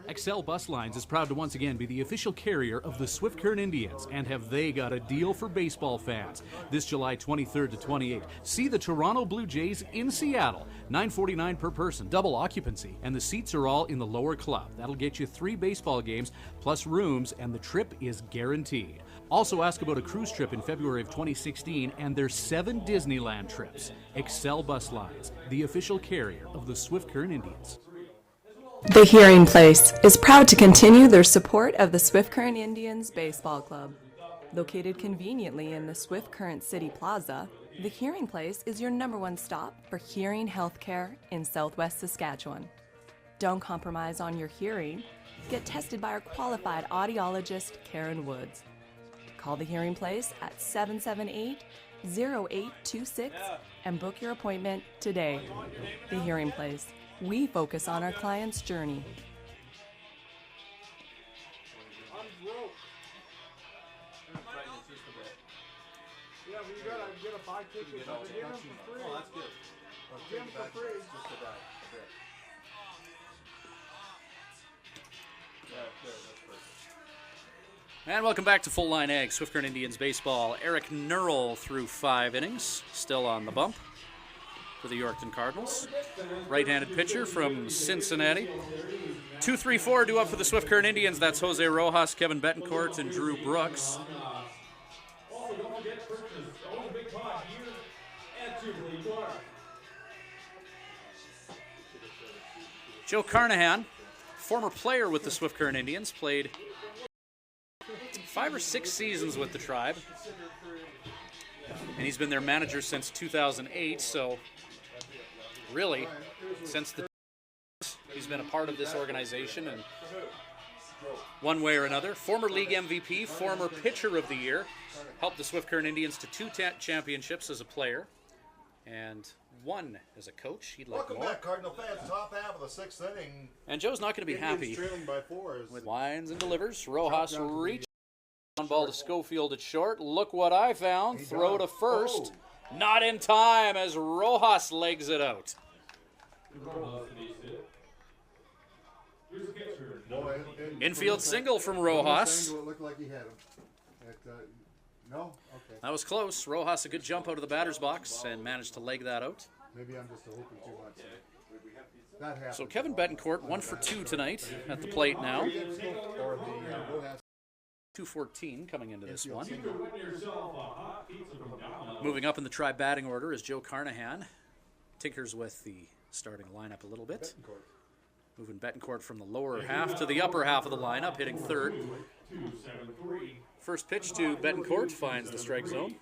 Excel Bus Lines is proud to once again be the official carrier of the Swift Current Indians, and have they got a deal for baseball fans. This July 23rd to 28th, see the Toronto Blue Jays in Seattle. $9.49 per person, double occupancy, and the seats are all in the lower club. That'll get you 3 baseball games plus rooms, and the trip is guaranteed. Also ask about a cruise trip in February of 2016 and their 7 Disneyland trips. Excel Bus Lines, the official carrier of the Swift Current Indians. The Hearing Place is proud to continue their support of the Swift Current Indians Baseball Club. Located conveniently in the Swift Current City Plaza, the Hearing Place is your #1 stop for hearing health care in Southwest Saskatchewan. Don't compromise on your hearing. Get tested by our qualified audiologist, Karen Woods. Call the Hearing Place at 778-0826 and book your appointment today. The Hearing Place. We focus on our client's journey. Mom's rope. Yeah, but you gotta get a buy ticket. So they give them for free. Oh, that's good. Give them for free. Just a die. There. Yeah, there. That's perfect. And welcome back to Full Line Ag, Swift Current Indians baseball. Eric Nurl through 5 innings, still on the bump for the Yorkton Cardinals. Right-handed pitcher from Cincinnati. 2-3-4 due up for the Swift Current Indians. That's Jose Rojas, Kevin Betancourt, and Drew Brooks. Also, don't forget purchase. Always a big pot here at Jubilee Park. Joe Carnahan, former player with the Swift Current Indians, played 5 or 6 seasons with the Tribe. And he's been their manager since 2008, so really, since he's been a part of this organization in one way or another. Former league MVP, former pitcher of the year, helped the Swift Current Indians to 2 championships as a player, and 1 as a coach. He'd like Welcome more. back, Cardinal fans. Top half of the 6th inning. And Joe's not going to be happy. Trailing by 4 is With winds and delivers. Rojas reaches on ball to Schofield at short. Look what I found. Throw to first. Not in time as Rojas legs it out. Here's a picture. Boy, Infield single from It Rojas. looked like he had him. No? Okay. That was close. Rojas a good jump out of the batter's box and managed to leg that out. Maybe I'm just hoping too much. That happens. So Kevin Betancourt 1 for 2 tonight at the plate now. Or the Rojas 214 coming into this one. You can win yourself a hot pizza from Domino's. Moving up in the Tribe batting order is Joe Carnahan. Tinkers with the starting lineup a little bit. Moving Betancourt from the lower half to the upper half of the lineup, hitting third. 273. First pitch to Betancourt finds the strike zone.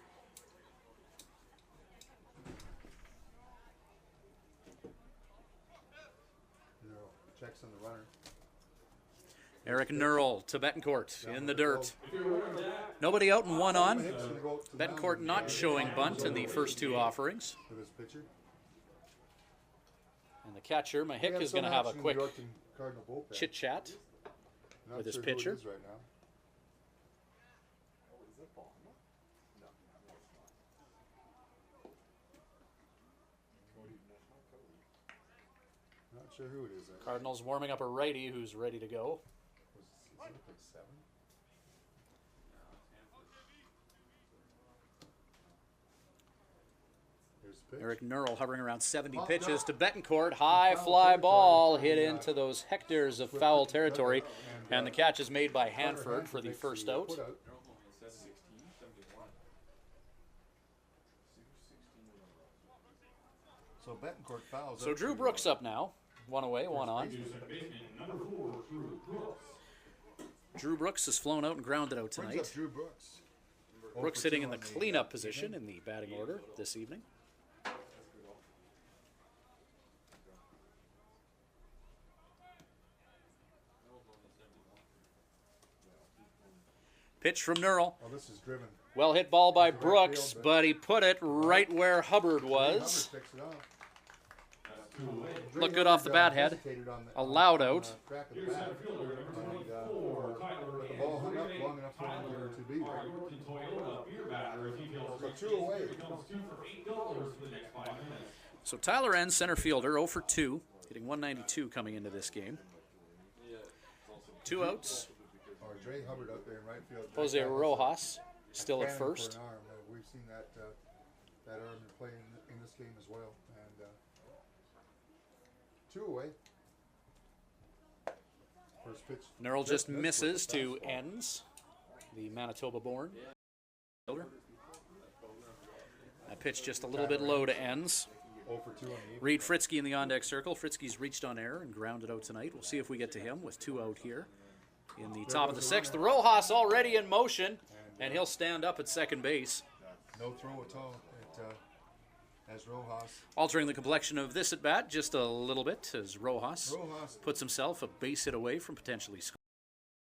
No, checks on the runner. Eric Nurl to Betancourt in the dirt. Nobody out and 1 on. Betancourt not showing bunt in the first 2 offerings. For this pitcher. And the catcher, Mahik, is going to have a quick chit-chat with his pitcher. Right now. Not sure who it is. Cardinals warming up a righty who's ready to go. Is it like 7? Here's the pitch. Eric Nurl hovering around 70 pitches to Betancourt. High fly ball hit into those hectares of foul territory. And the catch is made by Hanford for the first out. So Betancourt fouls. So Drew Brooks up now. 1 away, 1 on. Number 4, Drew Brooks. Drew Brooks has flown out and grounded out Brings tonight. up Drew Brooks. Brooks sitting in the cleanup position in the batting order this evening. Pitch from Nurl. Oh, this is driven. Well hit ball by Brooks, but he put it right where Hubbard was. Hubbard picks it off. Looked good off the bat head. A loud out. Crack of the bat. And, the ball hung up long enough for him to be there. So 2 away. So Tyler Enns, center fielder, 0 for 2, hitting 192 coming into this game. 2 outs. Or Dre Hubbard out there in right field. Jose Rojas still at Cannon for first. an arm. We've seen that arm play in this game as well. And 2 away. First pitch. Nurl just misses to Enns, the Manitoba-born fielder. That pitch just a little bit low to Enns. 0 for 2 on the Reed Fritzky in the on-deck circle. Fritzky's reached on air and grounded out tonight. We'll see if we get to him with 2 out here. In the top of the 6th, the Rojas already in motion, and he'll stand up at second base. No throw at all as Rojas. Altering the complexion of this at bat just a little bit as Rojas Rojas puts himself a base hit away from potentially scoring.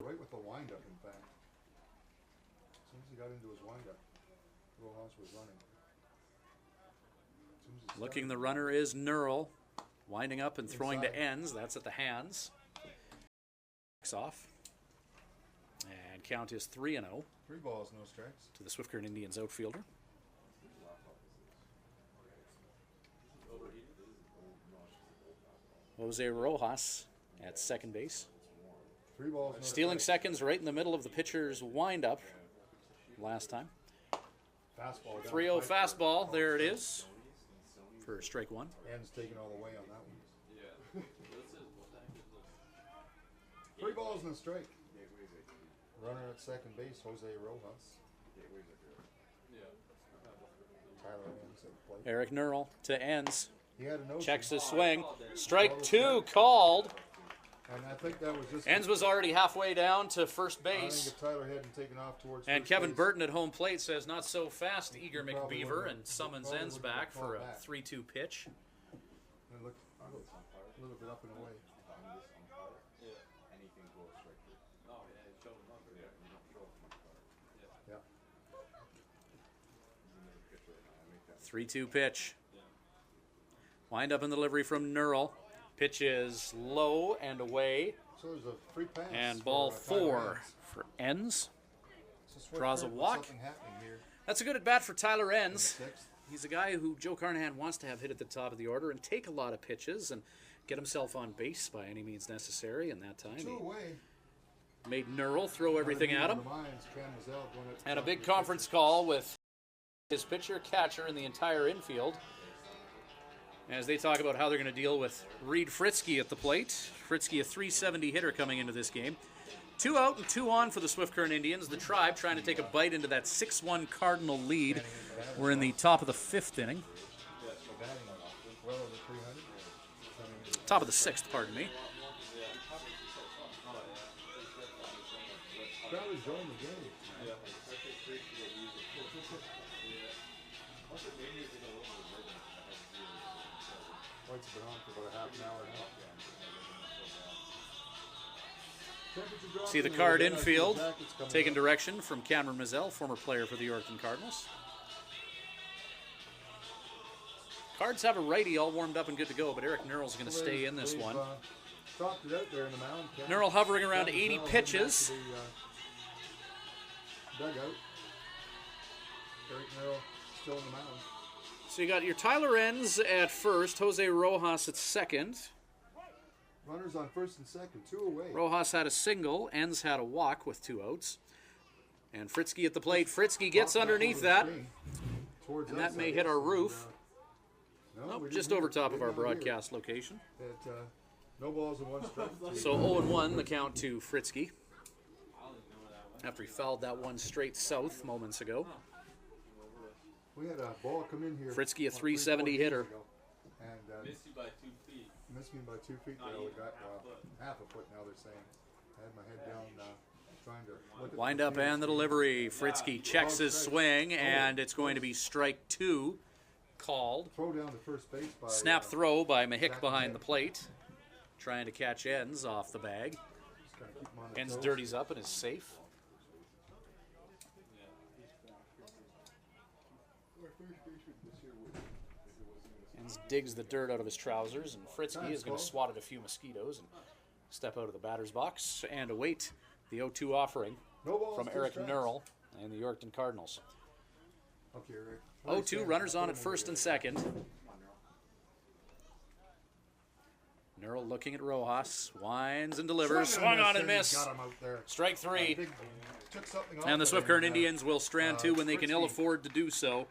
right with the windup, in fact. As soon as he got into his windup, Rojas was running. As soon as he Looking started- the runner is Nurl, winding up and throwing to Enns. That's at the hands. Off. count is 3-0 3 balls, no strikes. to the Swift Current Indians outfielder. Jose Rojas at second base. 3 balls, no Stealing strikes. seconds right in the middle of the pitcher's windup last time. Fastball. 3-0 fastball. There it is for strike one. Ends taken all the way on that one. 3 balls and a strike. Runner at second base, Jose Rojas. Tyler Enns at the plate. Eric Nurl to ends. He had a no. Checks his swing. Strike two called. And I think that was just. Enns was already halfway down to first I think base. if Tyler hadn't taken off towards. And first Kevin base, Burton at home plate says, not so fast, eager Probably McBeaver, would've- and summons probably Enns would've back for a called back. 3-2 pitch. It looked a little bit up and away. Yeah. 3-2 pitch. Wind up in the delivery from Nurl. Pitch is low and away. So there's a free pass. And for, ball Tyler 4 Enns. for Enns. So Swift draws a Current with walk. something happening here That's a good at bat for Tyler in the Enns. 6th. He's a guy who Joe Carnahan wants to have hit at the top of the order and take a lot of pitches and get himself on base by any means necessary. And that time 2 he away. made Nurl throw everything at him. And a big conference conference call with his pitcher, catcher, and the entire infield as they talk about how they're going to deal with Reed Fritzky at the plate. Fritzky, a 370 hitter coming into this game. 2 out and 2 on for the Swift Current Indians. The Tribe trying to take a bite into that 6-1 Cardinal lead. We're in the top of the 5th inning. Well over 300. Top of the 6th, pardon me. Crowd enjoying the game. Lights have been on for about a half an hour now. Temperature dropping See the a Card little bit. I see the infield jackets coming taking up. direction from Cameron Mazzell, former player for the Yorkton Cardinals. Cards have a righty all warmed up and good to go, but Eric Nurl's going to stay in this They've, one. Dropped it out there in the mound. Nurl hovering around Cameron 80 Mazzell pitches. heading back to the, dugout. Eric Nurl still in the mound. So you got your Tyler Enns at first, Jose Rojas at second. Runners on first and second, 2 away. Rojas had a single, Enns had a walk with 2 outs. And Fritzky at the plate. Fritzky gets Popped back underneath over the that. screen. Towards And us, that may I hit guess, our and, roof. no, Nope, we didn't just hear over it. top We of our did not hear it. broadcast location. That, no balls and 1 strike. So 0-1 the count to Fritzky. After he fouled that one straight south moments ago. We had a ball come in here. Fritzky, a about 370 3-4 games hitter. ago, And Missed you by 2 feet. missed me by 2 feet. They only got half a foot now, they're saying. I had my head down trying to look at Wind the up field. and the delivery. Fritzky checks his swing, and it's going to be strike 2 called. Throw down to first base by Snap throw by Mahick Zach behind the Mahick. plate. Trying to catch Enns off the bag. just kinda keep 'em on their Enns toes. dirties up and is safe. Enns digs the dirt out of his trousers, and Fritzky is going to swat at a few mosquitoes and step out of the batter's box and await the 0-2 offering No balls, from 2 Eric strikes. Nurl and the Yorkton Cardinals. Okay, Rick. 0-2, runners on at first and second. Nurl looking at Rojas, winds and delivers, swung on and missed. Got him out there. Strike 3. Big- took something off And the of Swift him, Current Indians will strand 2 when they can ill Fritzky afford to do so,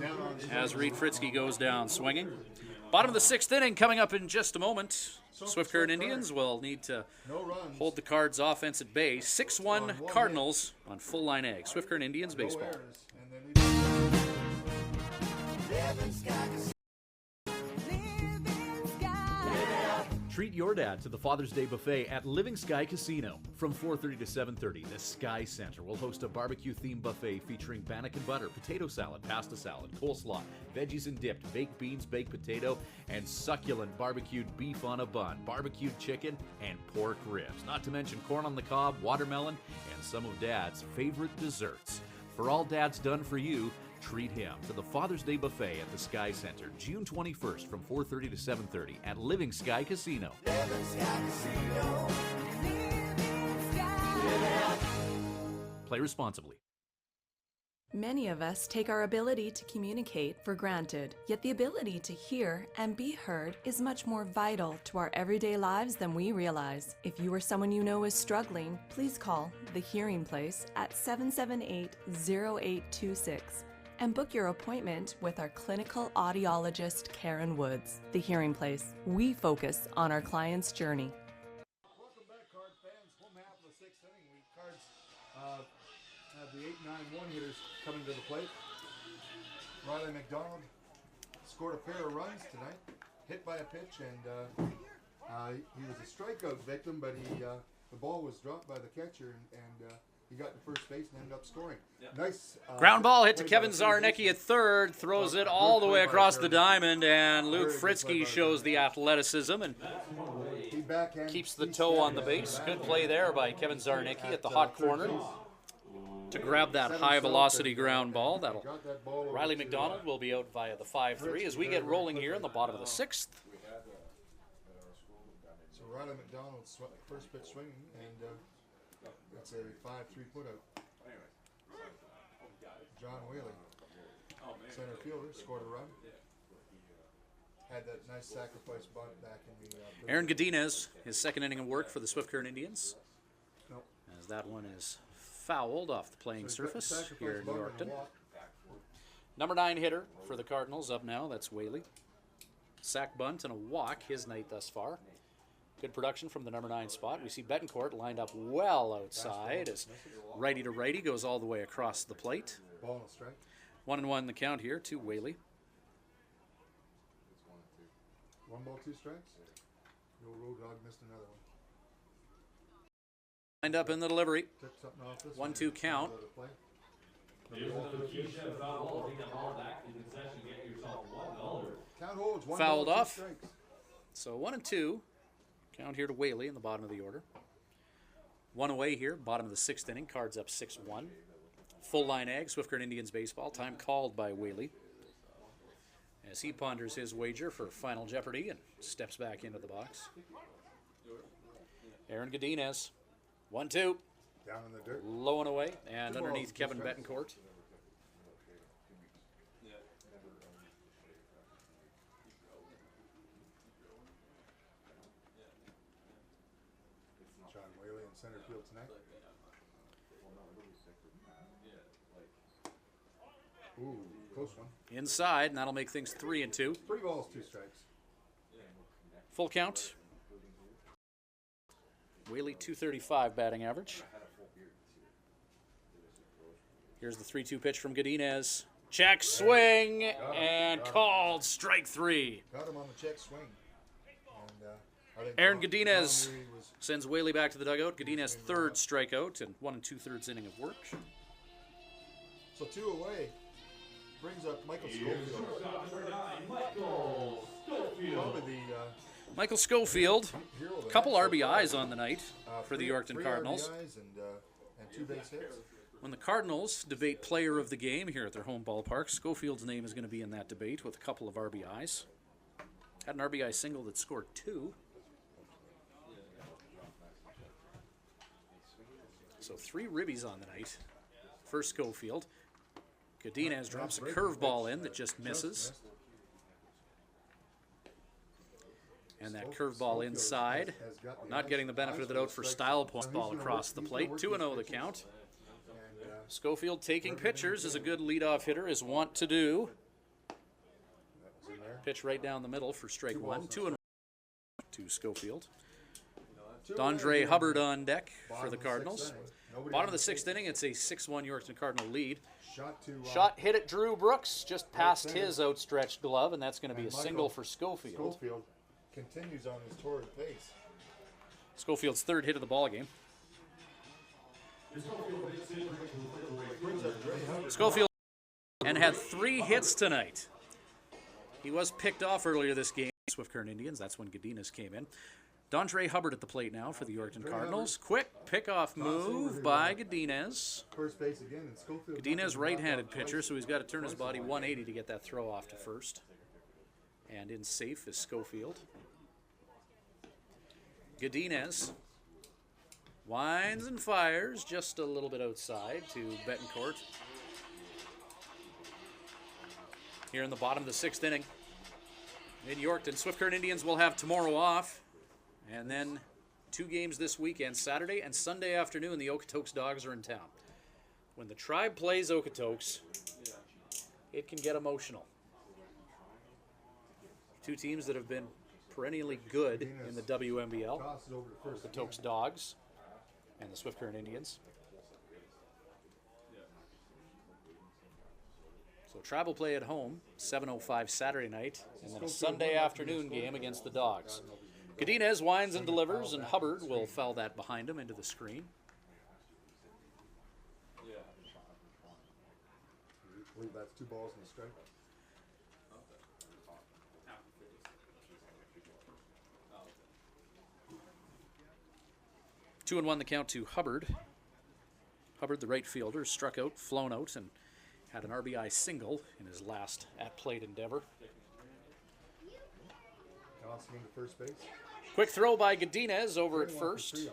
down on his as Reed Fritzky goes down swinging. Bottom of the 6th inning coming up in just a moment. Swift Current Indians will need to no runs. hold the Cards' offense at bay. 6-1 Cardinals on full line egg. Swift Current Indians no baseball. errors, and they lead- Treat your dad to the Father's Day buffet at Living Sky Casino. From 4:30 to 7:30, the Sky Center will host a barbecue-themed buffet featuring bannock and butter, potato salad, pasta salad, coleslaw, veggies and dipped, baked beans, baked potato, and succulent barbecued beef on a bun, barbecued chicken, and pork ribs. Not to mention corn on the cob, watermelon, and some of Dad's favorite desserts. For all Dad's done for you, treat him to the Father's Day buffet at the Sky Center, June 21st from 4:30 to 7:30 at Living Sky Casino. Play responsibly. Many of us take our ability to communicate for granted, yet the ability to hear and be heard is much more vital to our everyday lives than we realize. If you or someone you know is struggling, please call The Hearing Place at 778-0826 and book your appointment with our clinical audiologist, Karen Woods. The Hearing Place. We focus on our client's journey. Welcome back, Card fans. Home half of the sixth inning. We Cards have the 8-9-1 hitters coming to the plate. Riley McDonald scored a pair of runs tonight, hit by a pitch, and he was a strikeout victim, but the ball was dropped by the catcher, and he got to first base and ended up scoring. Nice Ground ball hit to play by Kevin the third Zarnicki baseman. at third, throws it all the way across the diamond, and Luke Fritzke shows the athleticism and He backhand keeps the beats toe on the that, base. back Good end. play there by Kevin Zarnicki at the hot third corner base. to grab that Set high himself velocity and, ground ball. got That'll that ball over Riley to, McDonald will be out via the 5-3 as we get rolling here in the bottom of the sixth. So Riley McDonald first pitch swinging, and that's a 5-3 putout. John Whaley, center fielder, scored a run. Had that nice sacrifice bunt back in the. Aaron Godinez, his second inning of work for the Swift Current Indians, Nope. as that one is fouled off the playing So he's got the surface sacrifice here in bunt and a Yorkton. walk. Number 9 hitter for the Cardinals up now, that's Whaley. Sack bunt and a walk, his night thus far. Good production from the number 9 spot. We see Betancourt lined up well outside as righty to righty goes all the way across the plate. Ball and a strike. 1-1 the count here to Whaley. 1 ball, 2 strikes. The old Road Dog missed another one. Lined up in the delivery. Took something off this 1-2 one. count. Out of play. Count holds. 1 Fouled ball, 2 off. strikes. So 1-2. Count here to Whaley in the bottom of the order. 1 away here, bottom of the 6th inning. Cards up 6-1. Full line ag, Swift Current Indians baseball. Time called by Whaley as he ponders his wager for Final Jeopardy and steps back into the box. Aaron Godinez. 1-2. Down in the dirt. Low and away, and 2 balls, underneath 2 Kevin strikes. Betancourt. John Whaley in center field tonight. Ooh, close one. Inside, and that'll make things 3-2. 3 balls, 2 strikes. Full count. Whaley 235 batting average. Here's the 3-2 pitch from Godinez. Check swing and called strike 3. Got him on the check swing. And, I think Aaron John Godinez Whaley was sends Whaley back to the dugout. Godinez third strikeout and 1 2/3 inning of work. so 2 away. Brings up Michael Schofield. Probably the Michael Schofield, hero of the couple night so RBIs far. on the night for the Three- Yorkton three Cardinals. RBIs and 2 base hits. When the Cardinals debate player of the game here at their home ballpark, Schofield's name is going to be in that debate with a couple of RBIs. Had an RBI single that scored 2. So 3 ribbies on the night for Schofield. Godinez drops a curveball in that just misses. And that curveball inside, not getting the benefit of the doubt for style point ball across the plate. 2-0 the count. Schofield taking pitchers is a good leadoff hitter, is wont to do. Pitch right down the middle for strike 1. 2-1 to Schofield. Dondre Hubbard on deck for the Cardinals. Bottom of the 6th inning, it's a 6-1 Yorkton Cardinal lead. Shot hit at Drew Brooks, just past his outstretched glove, and that's going to be a single for Schofield. Schofield continues on his torrid pace. Schofield's third hit of the ball game. Brings up Dre Hubbard. Schofield and had 3 hits tonight. He was picked off earlier this game. Swift Current Indians, that's when Godinez came in. Dondre Hubbard at the plate now for the Yorkton Cardinals. Quick pickoff move by Godinez. First base again, and Schofield. Godinez right-handed pitcher, so he's got to turn his body 180 to get that throw off to first. And in safe is Schofield. Godinez, Winds and fires just a little bit outside to Betancourt. Here in the bottom of the 6th inning in Yorkton. Swift Current Indians will have tomorrow off, and then 2 games this weekend, Saturday and Sunday afternoon. The Okotoks Dogs are in town. When the Tribe plays Okotoks, it can get emotional. 2 teams that have been perennially good in the WMBL, Okotoks Dogs and the Swift Current Indians. So Tribe will play at home, 7:05 Saturday night, and then a Sunday afternoon game against the Dogs. Godinez winds and delivers, and Hubbard will foul that behind him into the screen. I believe that's 2 balls and a strike. Two and 1 the count to Hubbard. Hubbard, the right fielder, struck out, flown out, and had an RBI single in his last at-plate endeavor. Tossing into first base. Quick throw by Godinez over at first.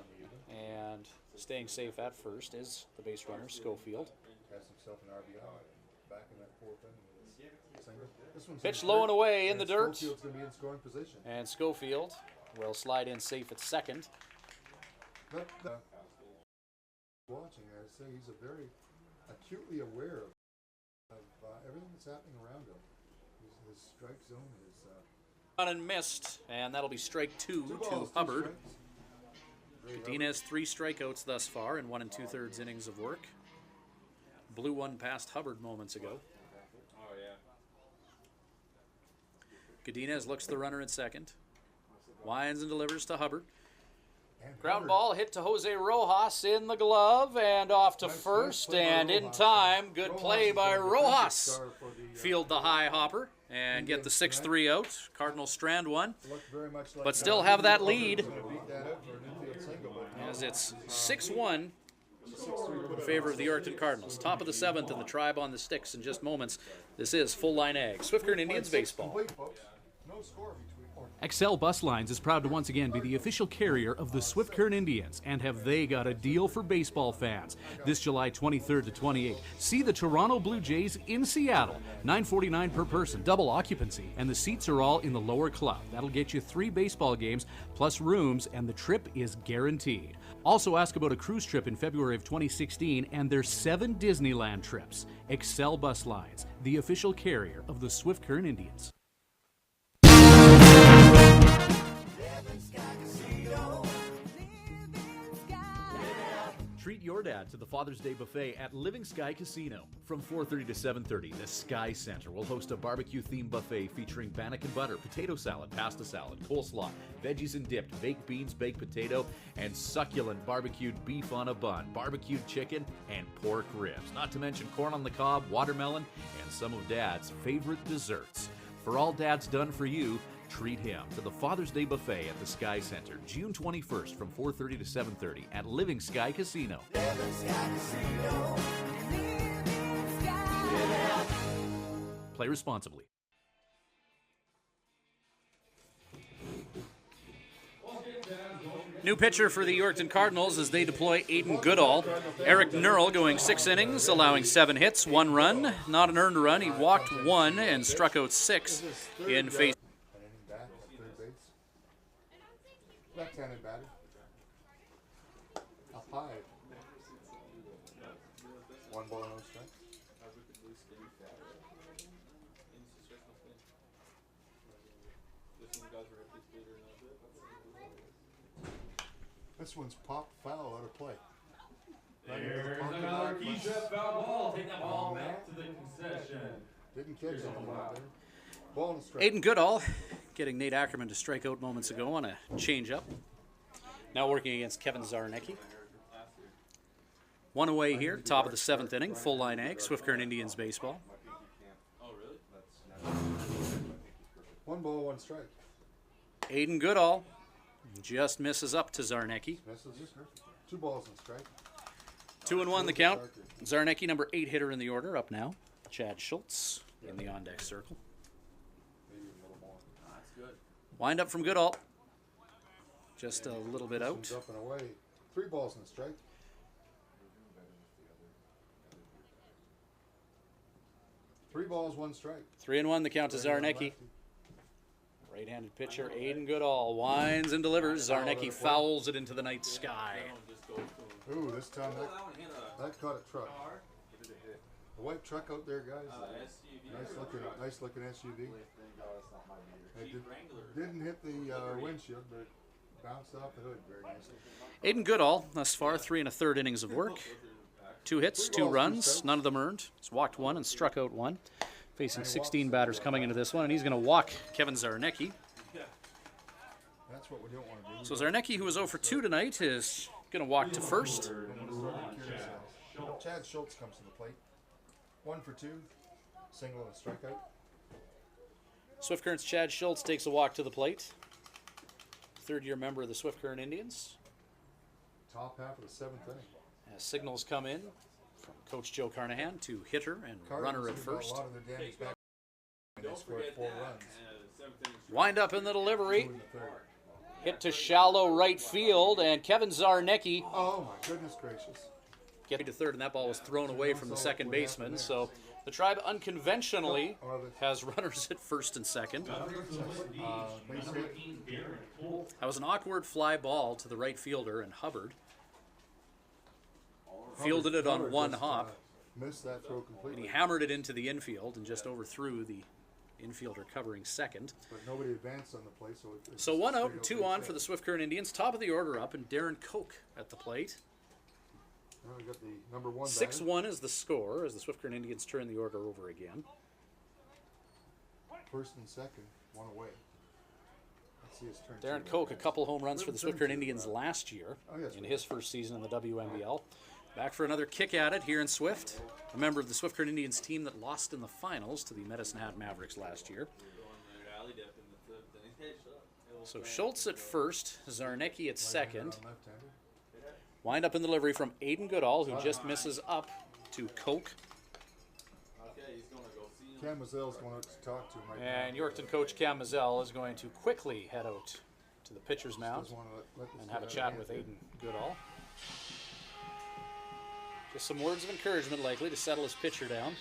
And staying safe at first is the base runner, Schofield. Has himself an RBI back in that 4th inning with a single. This one's Pitch in low third, and away in the dirt. Schofield's going to be in scoring position. And Schofield will slide in safe at second. But watching, I say he's a very acutely aware of everything that's happening around him. His strike zone is On and missed, and that'll be strike 2 2 to balls, 2 Hubbard. strikes. Godinez 3 strikeouts thus far in 1 2/3 innings of work. Blew one past Hubbard moments ago. Oh, yeah. Godinez looks the runner at second. Winds and delivers to Hubbard. And Ground Hubbard, ball hit to Jose Rojas in the glove and off to nice first, play by and in Rojas. time, good Rojas play is by the defensive Rojas. star for the, Field the high hopper and get the 6-3 out. Cardinals strand one, looked very much like but still have that Hubbard lead was gonna beat that out for an infield single, but no. as it's 6-1 in favor of the Yorkton Cardinals. Top of the 7th, and the Tribe on the sticks in just moments. This is Full Line Ag, Swift Current Indians baseball. Complete, folks. No score between. Excel Bus Lines is proud to once again be the official carrier of the Swift Current Indians, and have they got a deal for baseball fans. This July 23rd to 28th, see the Toronto Blue Jays in Seattle. $9.49 per person, double occupancy, and the seats are all in the lower club. That'll get you 3 baseball games plus rooms, and the trip is guaranteed. Also ask about a cruise trip in February of 2016 and their 7 Disneyland trips. Excel Bus Lines, the official carrier of the Swift Current Indians. Treat your dad to the Father's Day buffet at Living Sky Casino. From 4:30 to 7:30, the Sky Center will host a barbecue-themed buffet featuring bannock and butter, potato salad, pasta salad, coleslaw, veggies and dipped, baked beans, baked potato, and succulent barbecued beef on a bun, barbecued chicken, and pork ribs. Not to mention corn on the cob, watermelon, and some of Dad's favorite desserts. For all Dad's done for you, treat him to the Father's Day buffet at the Sky Center, June 21st from 4:30 to 7:30 at Living Sky Casino. Play responsibly. New pitcher for the Yorkton Cardinals as they deploy Aiden Goodall. Eric Nurl going 6 innings, allowing 7 hits, 1 run, not an earned run. He walked 1 and struck out 6 in face. An inning back at third base. Left-handed batter. Up high. 1 ball, no strike. This one's popped foul out of play. There's another key shot foul ball. Take that ball back to the concession. Didn't catch anything out there. Ball and a strike. Aiden Goodall getting Nate Ackerman to strike out moments ago on a changeup. Now working against Kevin Zarnecki. 1 away here, top of the 7th inning. Full Line Ag, Swift Current Indians baseball. 1 ball, 1 strike. Aiden Goodall just misses up to Zarnecki. Misses this one. 2 balls and strike. 2-1 the count. Zarnecki, number 8 hitter in the order, up now. Chad Schultz in the on-deck circle. Maybe a little more. Wind up from Goodall. Just a little bit out. This one's up and away. 3 balls and a strike. Three balls, 1 strike. 3-1 the count to Zarnecki. Right-handed pitcher Aiden Goodall winds and delivers. Zarnecki fouls it into the night sky. Ooh, this time that caught a truck. The white truck out there, guys. Nice looking SUV. It didn't hit the windshield, but it bounced off the hood very nicely. Aiden Goodall, thus far, 3 1/3 innings of work. 2 hits, 2 runs, none of them earned. He's walked 1 and struck out 1. Facing 16 batters coming into this one, and he's going to walk Kevin Zarnecki. That's what we don't want to do. So Zarnecki, who was 0 for 2 tonight, is going to walk to first. Chad Schultz comes to the plate. 1 for 2, single and a strikeout. Swift Current's Chad Schultz takes a walk to the plate. Third-year member of the Swift Current Indians. Top half of the 7th inning. As signals come in from Coach Joe Carnahan to hitter and runner at first. A lot of their damage back. They scored 4 runs. Wind up in the delivery. 2 in the 3rd. Hit to shallow right field, and Kevin Zarnecki Oh my goodness gracious! gets to third, and that ball was thrown away from the second baseman. So the Tribe unconventionally has runners at first and second. Base hit. That was an awkward fly ball to the right fielder, and Hubbard fielded it on one hop, Missed that throw and completely. he hammered it into the infield and just overthrew the infielder covering second. But nobody advanced on the play, so it's So 1 out straight and up 2 base on hit. for the Swift Current Indians. Top of the order up, and Darren Koch at the plate. Now we got the number 1 batter. 6-1 is the score as the Swift Current Indians turn the order over again. First and second, 1 away. Let's see his turn. Darren Koch, a couple home runs for the Swift Current Indians last year in his first season in the WNBL. Back for another kick at it here in Swift. A member of the Swift Current Indians team that lost in the finals to the Medicine Hat Mavericks last year. So Schultz at first, Zarnecki at second. Left-handed. Wind up in the delivery from Aiden Goodall, who just misses up to Koch. Cam Mazelle's going out to talk to him right now. And Yorkton coach Cam Mazzell is going to quickly head out to the pitcher's mound Doesn't wanna let this and get have a out of chat hand. with Aiden Goodall. Just some words of encouragement likely to settle his pitcher down.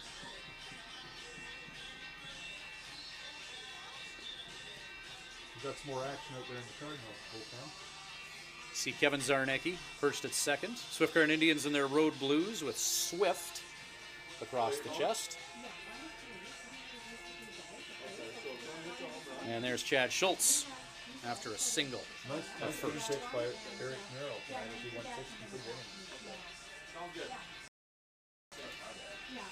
We've got some more action out there in the Cardinals bullpen. See Kevin Zarnecki first at second. Swift Current Indians in their road blues with Swift across the chest. And there's Chad Schultz after a single. Nice first pitch by Eric Merrill tonight as he went 6 complete innings.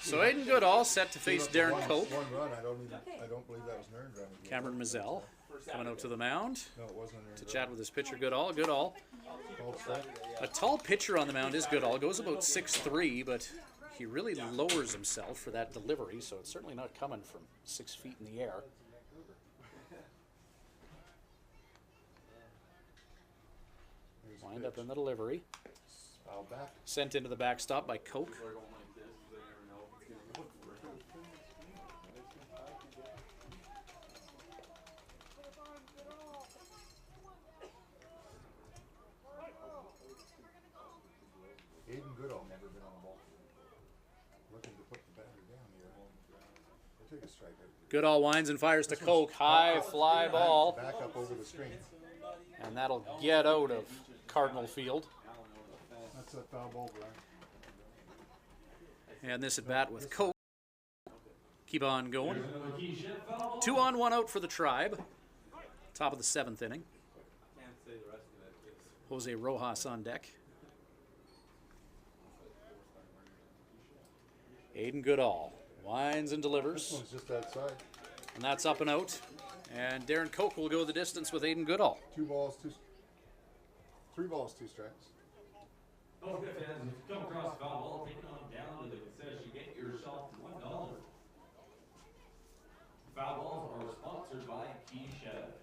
So Aiden Goodall set to face Darren Koch. 1 run. I don't believe that was an earned run. Cameron Mazzell coming out to the mound No, it wasn't an earned to run. chat with his pitcher Goodall. Goodall, Called strike. a tall pitcher on the mound is Goodall. Goes about 6'3", but he really lowers himself for that delivery, so it's certainly not coming from 6 feet in the air. There's a Wind pitch. up in the delivery. Foul back. Sent into the backstop by Koch. Aiden Goodall never been on the ball. Looking to put the batter down here. We'll take a strikeout. Goodall winds and fires to Koch. High fly ball. Back up over the screen. And that'll get out of Cardinal Field. That's a foul ball, Brian. And this at bat with Koch. Keep on going. 2 on, 1 out for the Tribe. Top of the 7th inning. Jose Rojas on deck. Aiden Goodall winds and This delivers. one's just outside. And that's up and out. And Darren Koch will go the distance with Aiden Goodall. 3 balls, 2 strikes. Okay, fans, if you come across a foul ball, take it on down to the concession, get yourself $1. Foul balls are sponsored by Keyshed.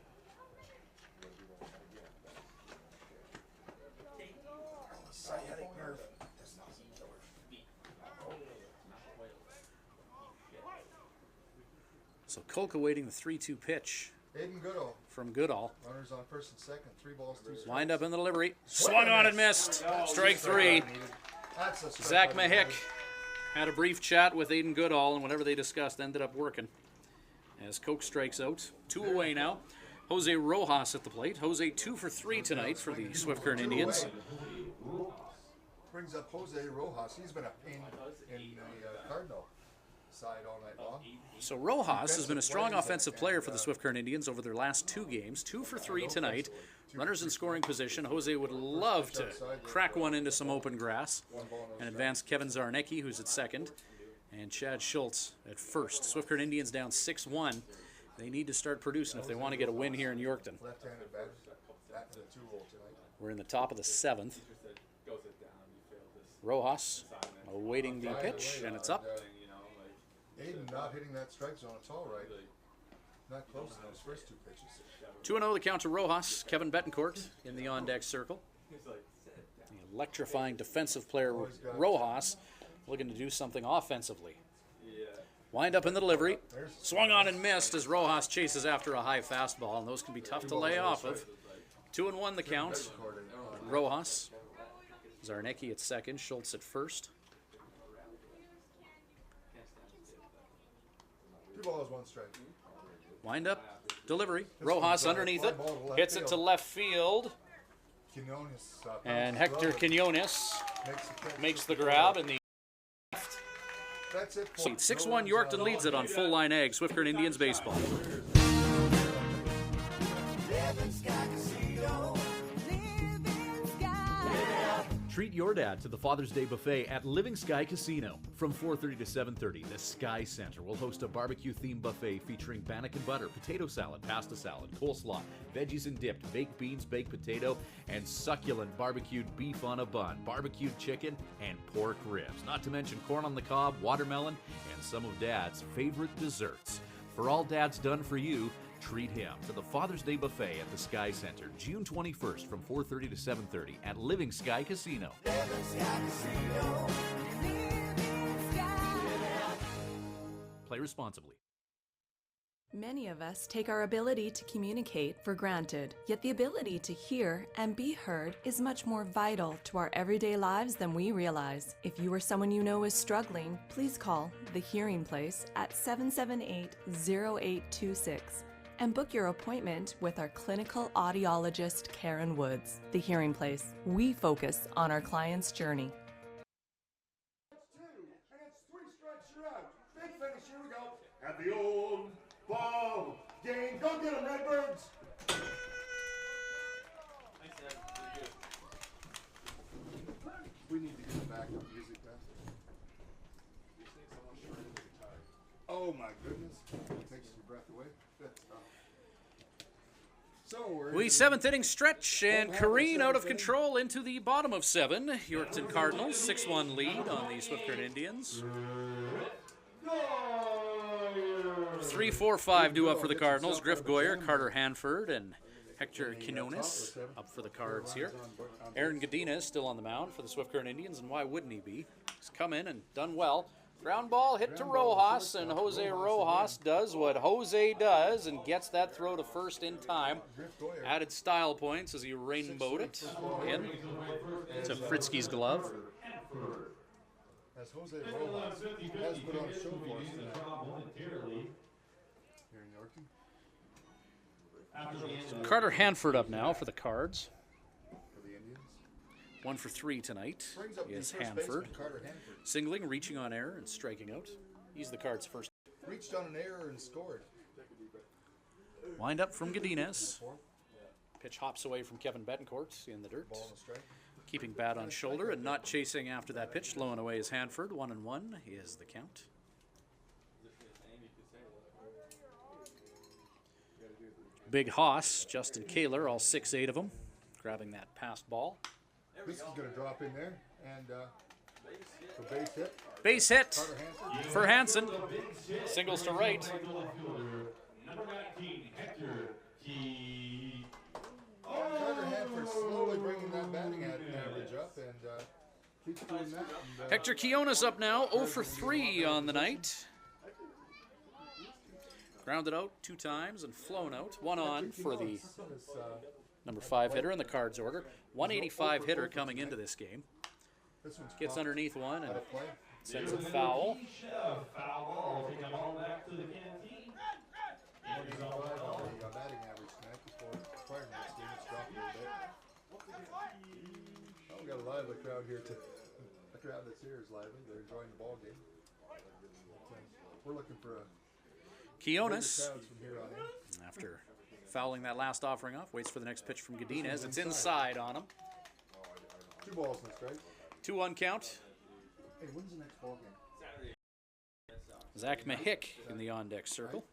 Sciatic nerve. So Koch awaiting the 3-2 pitch Aiden Goodall. from Goodall. Runners on first and second. 3 balls, 2 strikes. Wind up in the delivery. Swung on and missed. Strike 3. That's a strike Zach by the Mahick boys. had a brief chat with Aiden Goodall, and whatever they discussed ended up working. As Koch strikes out. 2 away now. Jose Rojas at the plate. Jose 2 for 3 tonight for the Swift Current Indians. Brings up Jose Rojas. He's been a pain in the Cardinal side all night long. So Rojas has been a strong offensive player for the Swift Current Indians over their last 2 games. 2 for 3 tonight. Runners in scoring position. Jose would love to crack one into some open grass and advance Kevin Zarnecki, who's at second, and Chad Schultz at first. Swift Current Indians down 6-1. They need to start producing if they want to get a win here in Yorkton. Left-handed batter. Back to the 2-hole tonight. We're in the top of the 7th. Rojas awaiting the pitch, and it's up. Aiden not hitting that strike zone at all right. Not close in those first 2 pitches. 2-0 the count to Rojas. Kevin Betancourt in the on-deck circle. The electrifying defensive player Rojas looking to do something offensively. Wind up in the delivery. Swung on and missed as Rojas chases after a high fastball, and those can be tough to lay off of. 2-1 the count. Rojas. Zarnecki at second. Schultz at first. 2 balls, 1 strike. Wind up. Delivery. Rojas underneath it. Hits it to left field. Quinones, And Hector Quinones makes the grab in the left. That's it. So 6-1 Yorkton leads it on Full Line Ag, Swift Current Indians baseball. Treat your dad to the Father's Day buffet at Living Sky Casino. From 4:30 to 7:30, the Sky Center will host a barbecue-themed buffet featuring bannock and butter, potato salad, pasta salad, coleslaw, veggies and dipped, baked beans, baked potato, and succulent barbecued beef on a bun, barbecued chicken, and pork ribs. Not to mention corn on the cob, watermelon, and some of Dad's favorite desserts. For all Dad's done for you, treat him to the Father's Day buffet at the Sky Center, June 21st from 4:30 to 7:30 at Living Sky Casino. Play responsibly. Many of us take our ability to communicate for granted, yet the ability to hear and be heard is much more vital to our everyday lives than we realize. If you or someone you know is struggling, please call The Hearing Place at 778-0826 and book your appointment with our clinical audiologist, Karen Woods. The Hearing Place. We focus on our client's journey. 2, and it's 3 strikes, you're out. Big finish, here we go. At the old ball game. Go get them, Redbirds. We need to get back on music, man. Oh my goodness. It takes your breath away. That's tough. So we're 7th inning stretch, and Kareen out of control into the bottom of 7. Yorkton Cardinals 6-1 lead on the Swift Current Indians. 3-4-5 due up for the Cardinals. Griff Goyer, Carter Hanford, and Hector Quinones up for the Cards here. Aaron Godinez still on the mound for the Swift Current Indians, and why wouldn't he be? He's come in and done well. Ground ball hit to Rojas, and Jose Rojas does what Jose does and gets that throw to first in time. Added style points as he rainbowed it in to Fritzky's glove. as Jose Rojas has put on a show for us tonight. Here in Yorkton. Carter Hanford up now for the Cards. For the Indians. 1 for 3 tonight Brings up the is first Hanford. baseman, Carter Hanford. Singling, reaching on error, and striking out. He's the Cards' first. Reached on an error and scored. Wind up from Godinez. Pitch hops away from Kevin Betancourt in the dirt. Ball and strike. Keeping bat on shoulder and not chasing after that pitch. Low and away is Hanford. 1-1 is the count. Big Hoss, Justin Kaler, all 6'8" of them, grabbing that passed ball. This is going to drop in there and for base hit. Base hit Carter Hanford. for Hansen. Singles to right. Number 19, Hector Key. Carter Hanford slowly bringing that batting average up and keeps doing that. And, Hector Quinones up now, 0 for 3 on the night. Grounded out 2 times and flown out. 1 on for the number 5 hitter in the Cards order. 185 hitter coming into this game. Gets underneath one and sends it foul. Foul ball, take the ball back to the canteen. Batting average tonight before prior to next game. It's dropped a little bit. Oh, we got a lively crowd here too. The crowd that's here is lively. They're enjoying the ball game. We're looking for a Quiones, crowds from here on in. after fouling that last offering off, waits for the next pitch from Godinez. It's inside on him. 2 balls and a strike. 2-1 count. Hey, when's the next ball game? Zach Mahick in the on-deck circle.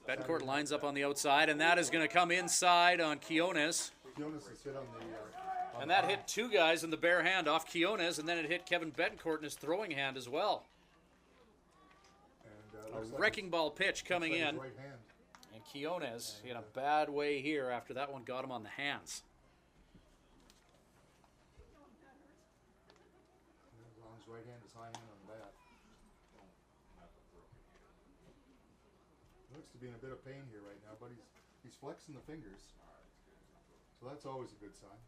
Betancourt lines up on the outside, and that is going to come inside on Quiones. Jonas has hit on the. And that hit 2 guys in the bare hand off Quiones, and then it hit Kevin Betancourt in his throwing hand as well. And, A wrecking ball pitch coming in. Right hand. And Quiones in a bad way here after that one got him on the hands. As long as right hand is high hand on the bat. Looks to be in a bit of pain here right now, but he's flexing the fingers. So that's always a good sign.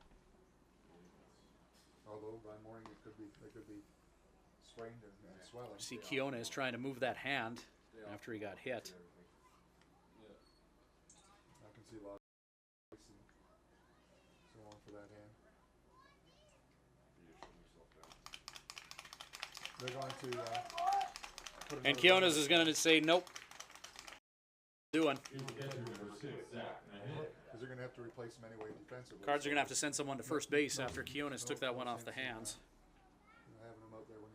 Although by morning they could be sprained and swelling. See Quiones trying to move that hand after he got hit. I can see a lot of ice and so on for that hand. They're going to put And another Quiones is going to say nope. Doing. Catcher number 6, Zach Mahick. because they're going to have to replace him anyway defensively. Cards are going to have to send someone to first base after Quiones took that one off the hands. Having him out there when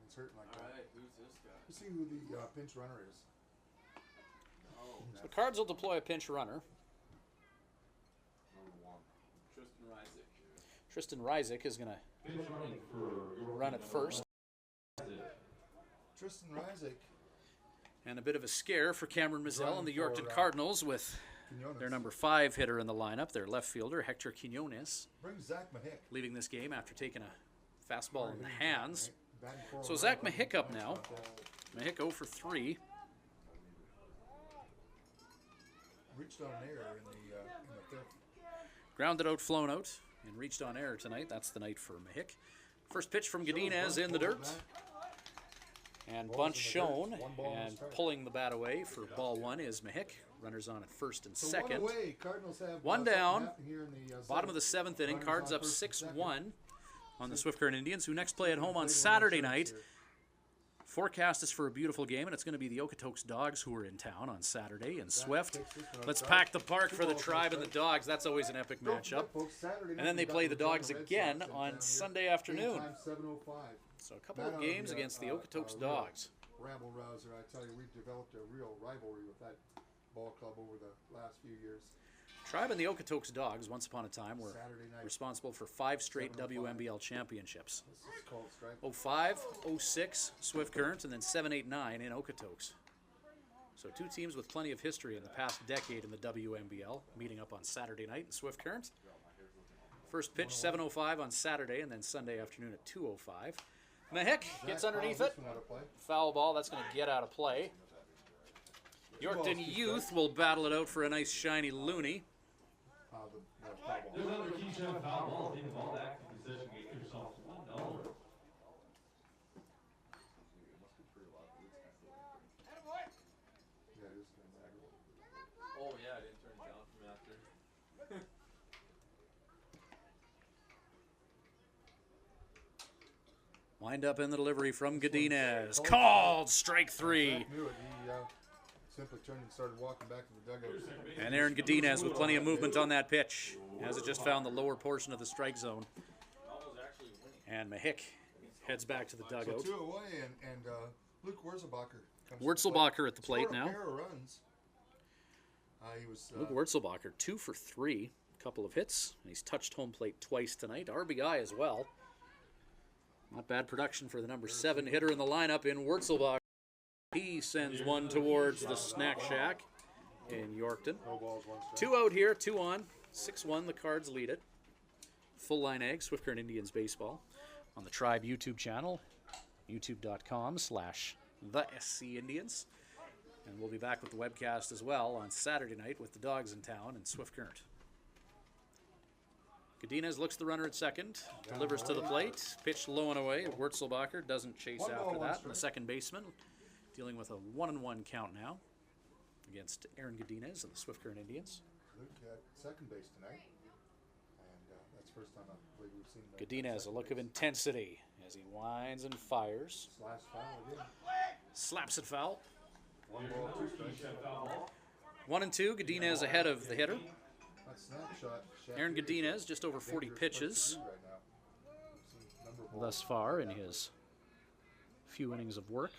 he's hurting like that. Alright, who's this guy? You see who the pinch runner is? Oh, The Cards will deploy a pinch runner. number 1. Tristan Reisick. Tristan Reisick is going to Pitch running for run at first. Tristan Reisick. And a bit of a scare for Cameron Mizell and the Yorkton for, Cardinals with Quinones. their number 5 hitter in the lineup, their left fielder, Hector Quinones, Brings Zach Mahick. leaving this game after taking a fastball in the hands. Batting for So him Zach right Mahick up now. now. Mahick 0 for 3. Reached on an error in the 5th. Grounded out, flown out, and reached on air tonight. That's the night for Mahick. First pitch from Godinez in the dirt. And bunt shown, and pulling the bat away for ball 1 is Mahick. Runners on at first and second. So one away. Cardinals have One something down. happening here in the, Bottom of the 7th inning. Runners Cards on up first and second. 6-1 on the Swift Current Indians, who next play at home on Saturday night. Forecast is for a beautiful game, and it's going to be the Okotoks Dogs who are in town on Saturday in Swift. Let's pack the park for the Tribe and the Dogs. That's always an epic matchup. And then they play the Dogs again on Sunday afternoon. 7:05. So a couple of games against the Okotoks Dogs. Rabble rouser, I tell you, we've developed a real rivalry with that ball club over the last few years. Tribe and the Okotoks Dogs, once upon a time, were Saturday night. responsible for 5 straight WMBL championships. This is called strike. 05, 06, Swift Current, and then 7, 8, 9 in Okotoks. So 2 teams with plenty of history in the past decade in the WMBL, meeting up on Saturday night in Swift Current. First pitch, 7:05 on Saturday, and then Sunday afternoon at 2:05. Mahick gets underneath it. Foul ball, that's going to get out of play. Yorkton Youth will battle it out for a nice shiny loony. There's another key shot foul ball. Take the ball back to position. Get yourself $1. Oh, yeah, I didn't turn it down from after. Wind up in the delivery from Godinez. Called strike 3. Zach knew it. He simply turned and started walking back to the dugout. And Aaron Godinez with plenty of movement on that pitch, as it just found the lower portion of the strike zone. And Mahick heads back to the So dugout. 2 away, and Luke Wurzelbacher comes to Wurzelbacher at the plate Scored a now. pair of runs. He was Luke Wurzelbacher, 2 for 3, couple of hits, and he's touched home plate twice tonight. RBI as well. Not bad production for the number 7 hitter in the lineup in Wurzelbacher. He sends one towards the snack shack in Yorkton. no balls, 1 strike. 2 out here, 2 on. 6-1, the Cards lead it. Full line egg, Swift Current Indians baseball on the Tribe YouTube channel, youtube.com/LiveSky the SC Indians. And we'll be back with the webcast as well on Saturday night with the Dogs in town and Swift Current. Godinez looks the runner at second, delivers to the plate, pitched low and away. Wurzelbacher doesn't chase after that. And the second baseman dealing with a 1-1 count now against Aaron Godinez of the Swift Current Indians. Luke at second base tonight, and that's the first time I believe we've seen him. Godinez, a look of intensity as he winds and fires. Slash foul again. Slaps it foul. 1 ball, 2 strikes. 1 and 2. Godinez ahead of the hitter. That snapshot. Aaron Godinez, just over 40 pitches thus far in his few innings of work.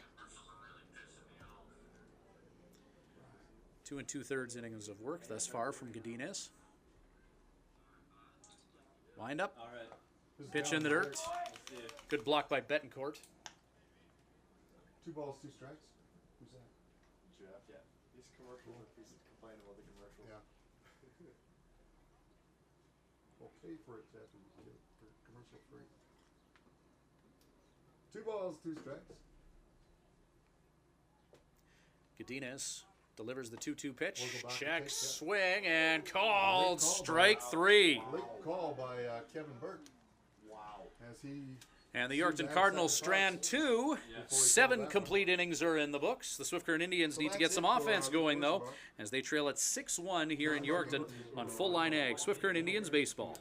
2 2/3 innings of work thus far from Godinez. Wind up. All right. Pitch in the dirt. Good block by Betancourt. 2 balls, 2 strikes. Who's that? Jeff. Yeah. He's commercial. He's complaining about the commercial. Yeah. We'll pay for it, Jeff. For commercial free. 2 balls, 2 strikes. Godinez delivers the 2-2 pitch. Wurzelbacher Check, takes it. swing, and called. Strike 3. Late call by Kevin Burke. Wow. As he And the Yorkton Cardinals strand 2. 7 complete innings are in the books. The Swift Current Indians need to get some offense going, though, as they trail at 6-1 here in Yorkton on Full Line Ag. Swift Current Indians baseball.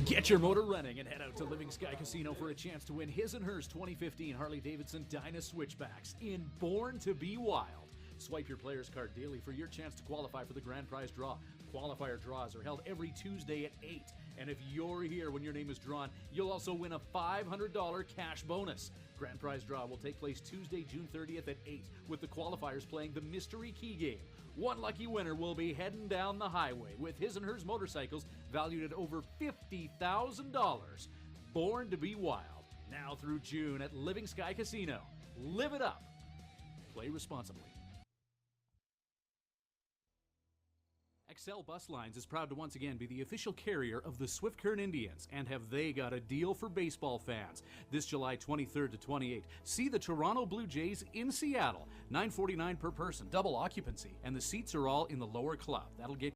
Get your motor running and head out to Living Sky Casino for a chance to win his and hers 2015 Harley-Davidson Dyna Switchbacks in Born to Be Wild. Swipe your player's card daily for your chance to qualify for the grand prize draw. Qualifier draws are held every Tuesday at 8. And if you're here when your name is drawn, you'll also win a $500 cash bonus. Grand prize draw will take place Tuesday, June 30th at 8, with the qualifiers playing the Mystery Key Game. One lucky winner will be heading down the highway with his and hers motorcycles valued at over $50,000. Born to Be Wild. Now through June at Living Sky Casino. Live it up. Play responsibly. Excel Bus Lines is proud to once again be the official carrier of the Swift Current Indians, and have they got a deal for baseball fans. This July 23rd to 28th, see the Toronto Blue Jays in Seattle, $9.49 per person, double occupancy, and the seats are all in the lower club. That'll get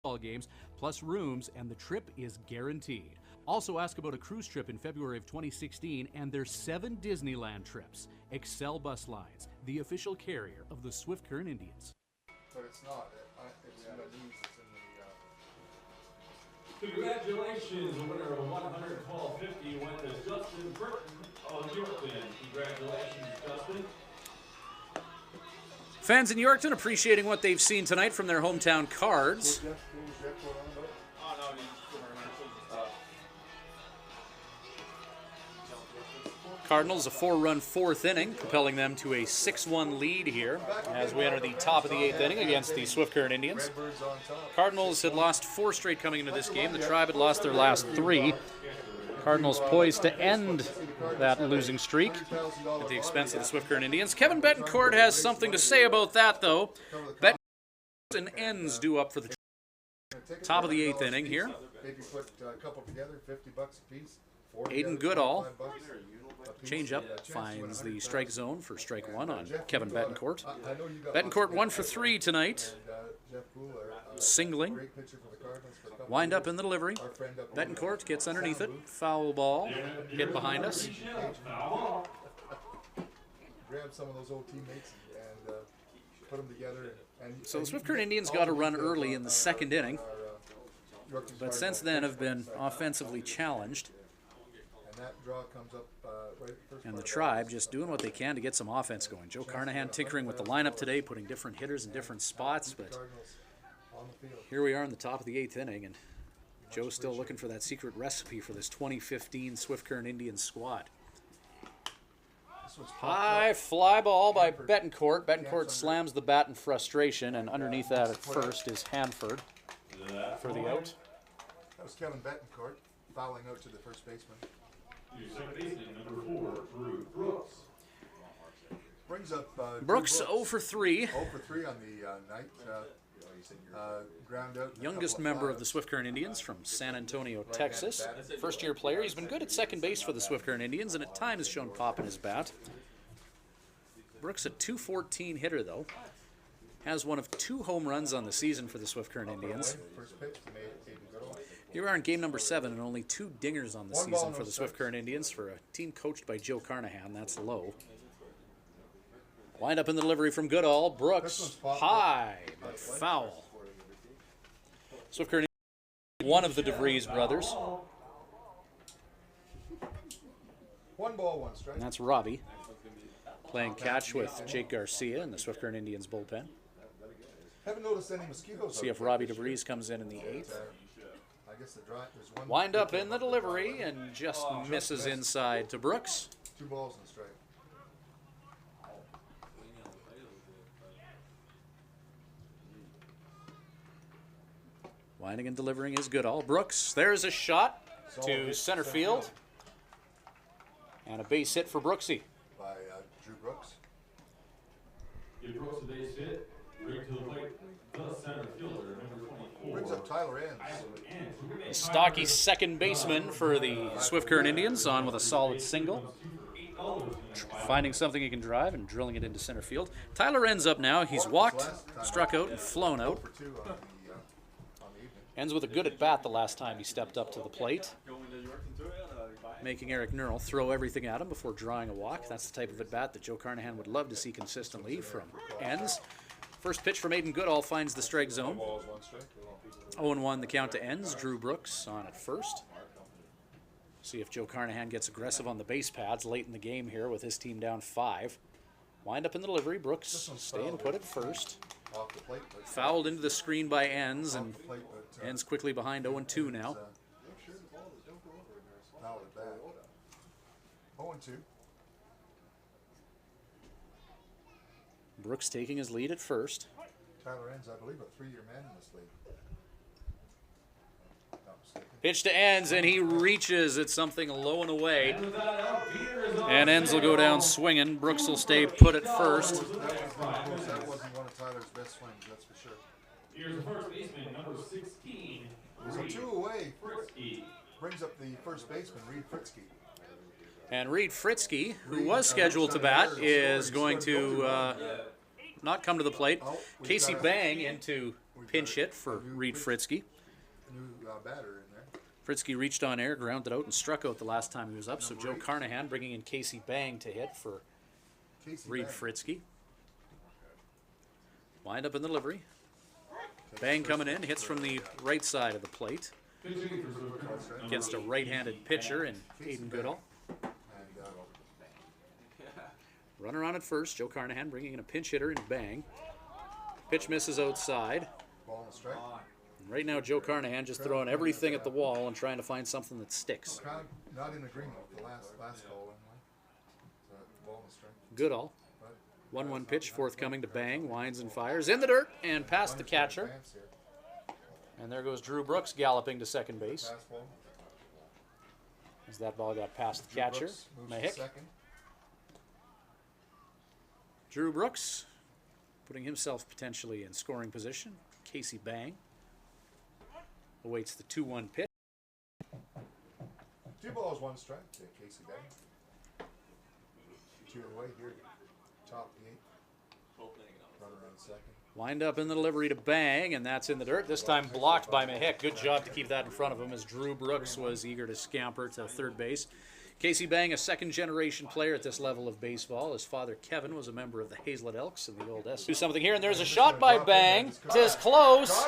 ball games plus rooms, and the trip is guaranteed. Also ask about a cruise trip in February of 2016 and their 7 Disneyland trips. Excel Bus Lines, the official carrier of the Swift Current Indians. But it's not. It's in the news. It's in the. Congratulations, the winner of 112.50 went to Justin Burton of Yorkton. Congratulations, Justin. Fans in Yorkton appreciating what they've seen tonight from their hometown Cards. What was Jeff going on about? Oh, no, he's commercials and stuff. Cardinals a 4-run 4th inning, propelling them to a 6-1 lead here as we enter the top of the 8th inning against the Swift Current Indians. Redbirds on top. Cardinals had lost 4 straight coming into this game. The Tribe had lost their last 3. Cardinals poised to end that losing streak at the expense of the Swift Current Indians. Kevin Betancourt has something to say about that, though. Betancourt and ends due up for the top of the 8th inning here. Maybe put a couple together, $50 a piece. Aiden Goodall. Changeup finds the strike zone for strike 1 on Kevin Betancourt. Betancourt 1 for 3 tonight. Singling. Wind up in the delivery. Betancourt gets underneath it. Foul ball. Hit behind us. Grab some of those old teammates and put them together. So the Swift Current Indians got a run early in the 2nd inning, but since then have been offensively challenged. And that draw comes up right first. And the Tribe just doing what they can to get some offense going. Joe Carnahan tinkering with the lineup today, putting different hitters in different spots, but here we are in the top of the 8th inning, and Joe's still looking for that secret recipe for this 2015 Swift Current Indians squad. High fly ball by Betancourt. Betancourt slams the bat in frustration, and underneath that at first is Hanford for the out. That was Kevin Betancourt fouling out to the first baseman. Second baseman, number 4, Drew Brooks. Brings up Brooks Drew 0 for 3. 0 for 3 on the night. Ground out. Youngest member of the Swift Current Indians from San Antonio, Texas. First-year player. He's been good at second base for the Swift Current Indians, and at times shown pop in his bat. Brooks, a .214 hitter, though. Has one of 2 home runs on the season for the Swift Current Indians. First pitch to Aiden Goodall. Here we are in game number 7 and only 2 dingers on the season for the Swift Current Indians for a team coached by Joe Carnahan. That's low. Wind up in the delivery from Goodall. Brooks, high, but foul. Swift Current Indians, one of the DeVries brothers. 1 ball, 1 strike. And that's Robbie playing catch with Jake Garcia in the Swift Current Indians bullpen. Haven't noticed any mosquitoes. See if Robbie DeVries comes in the 8th. I guess the drive, there's 1. Wind up in the delivery and just misses inside to Brooks. 2 balls and a strike. Winding and delivering is Goodall. Brooks, there's a shot to center field. And a base hit for Brooksy. By Drew Brooks. Give Brooks a base hit. Bring to the plate the center fielder, number 24. Brings up Tyler Enns. A stocky second baseman for the Swift Current Indians on with a solid single. Finding something he can drive and drilling it into center field. Tyler ends up now. He's walked, struck out, and flown out. For 2 on the evening. Ends with a good at bat the last time he stepped up to the plate. Going to Yorkton too, Making Eric Nurl throw everything at him before drawing a walk. That's the type of at bat that Joe Carnahan would love to see consistently from Enns. First pitch from Aiden Goodall finds the strike zone. 0-1 the count to Enns. Drew Brooks on at first. See if Joe Carnahan gets aggressive on the base pads late in the game here with his team down 5. Wind up in the delivery. Brooks staying put at first. Off the plate, but Fouled into the screen by Enns, and off the plate, but, Enns quickly behind 0-2 now. Foul at bat. 0-2. Brooks taking his lead at first. Tyler Enns, I believe, a 3-year man in this league. Not mistaken. Pitch to Enns, and he reaches at something low and away. And Enns will go down swinging. Brooks will stay put at first. That wasn't one of Tyler's best swings, that's for sure. Here's the first baseman, number 16. So 2 away. Fritzky. Brings up the first baseman, Reed Fritzky. And Reed Fritzky, who was scheduled to bat, is going to not come to the plate. Casey Bang into pinch hit for Reed Fritzky. New batter in there. Fritzky reached on air, grounded out, and struck out the last time he was up. So Joe Carnahan bringing in Casey Bang to hit for Reed Fritzky. Wind up in the delivery. Bang coming in, hits from the right side of the plate. Against a right-handed pitcher in Aiden Goodall. And Runner on at first. Joe Carnahan bringing in a pinch hitter in Bang. Pitch misses outside. ball and a strike. And right now, Joe Carnahan just throwing everything at the wall and trying to find something that sticks. Crowd not in agreement with the last call anyway. So ball and a strike. Goodall. 1-1 pitch forthcoming to Bang. Winds and fires in the dirt and past the catcher. And there goes Drew Brooks galloping to second base. Fastball. As that ball got past the catcher. Brooks moves to Mahik. second. Drew Brooks putting himself potentially in scoring position. Casey Bang awaits the 2-1 pitch. 2 balls, 1 strike to Casey Bang. 2 away here. Top the 8th. Runner on second. Wind up in the delivery to Bang, and that's in the dirt. This time blocked by Mahik. Good job to keep that in front of him as Drew Brooks was eager to scamper to third base. Casey Bang, a second-generation player at this level of baseball. His father, Kevin, was a member of the Hazlet Elks in the old S. Do something here, and there's a shot by Bang. It is close,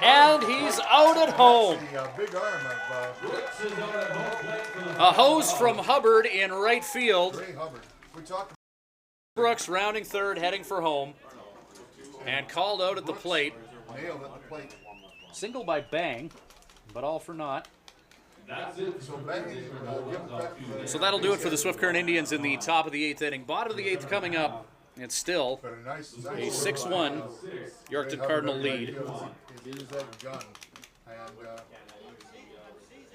and he's out at home. The big arm of A hose from Hubbard in right field. Ray Hubbard. We talked about Brooks rounding third, heading for home, and called out at the plate. nailed at the plate. Single by Bang, but all for naught. That's it. So Bang, give him credit for the- So that'll do it for the Swift Current Indians in the top of the 8th inning. Bottom of the 8th coming up. It's still but a nice a 6-1 Yorkton Cardinal lead. Use that gun and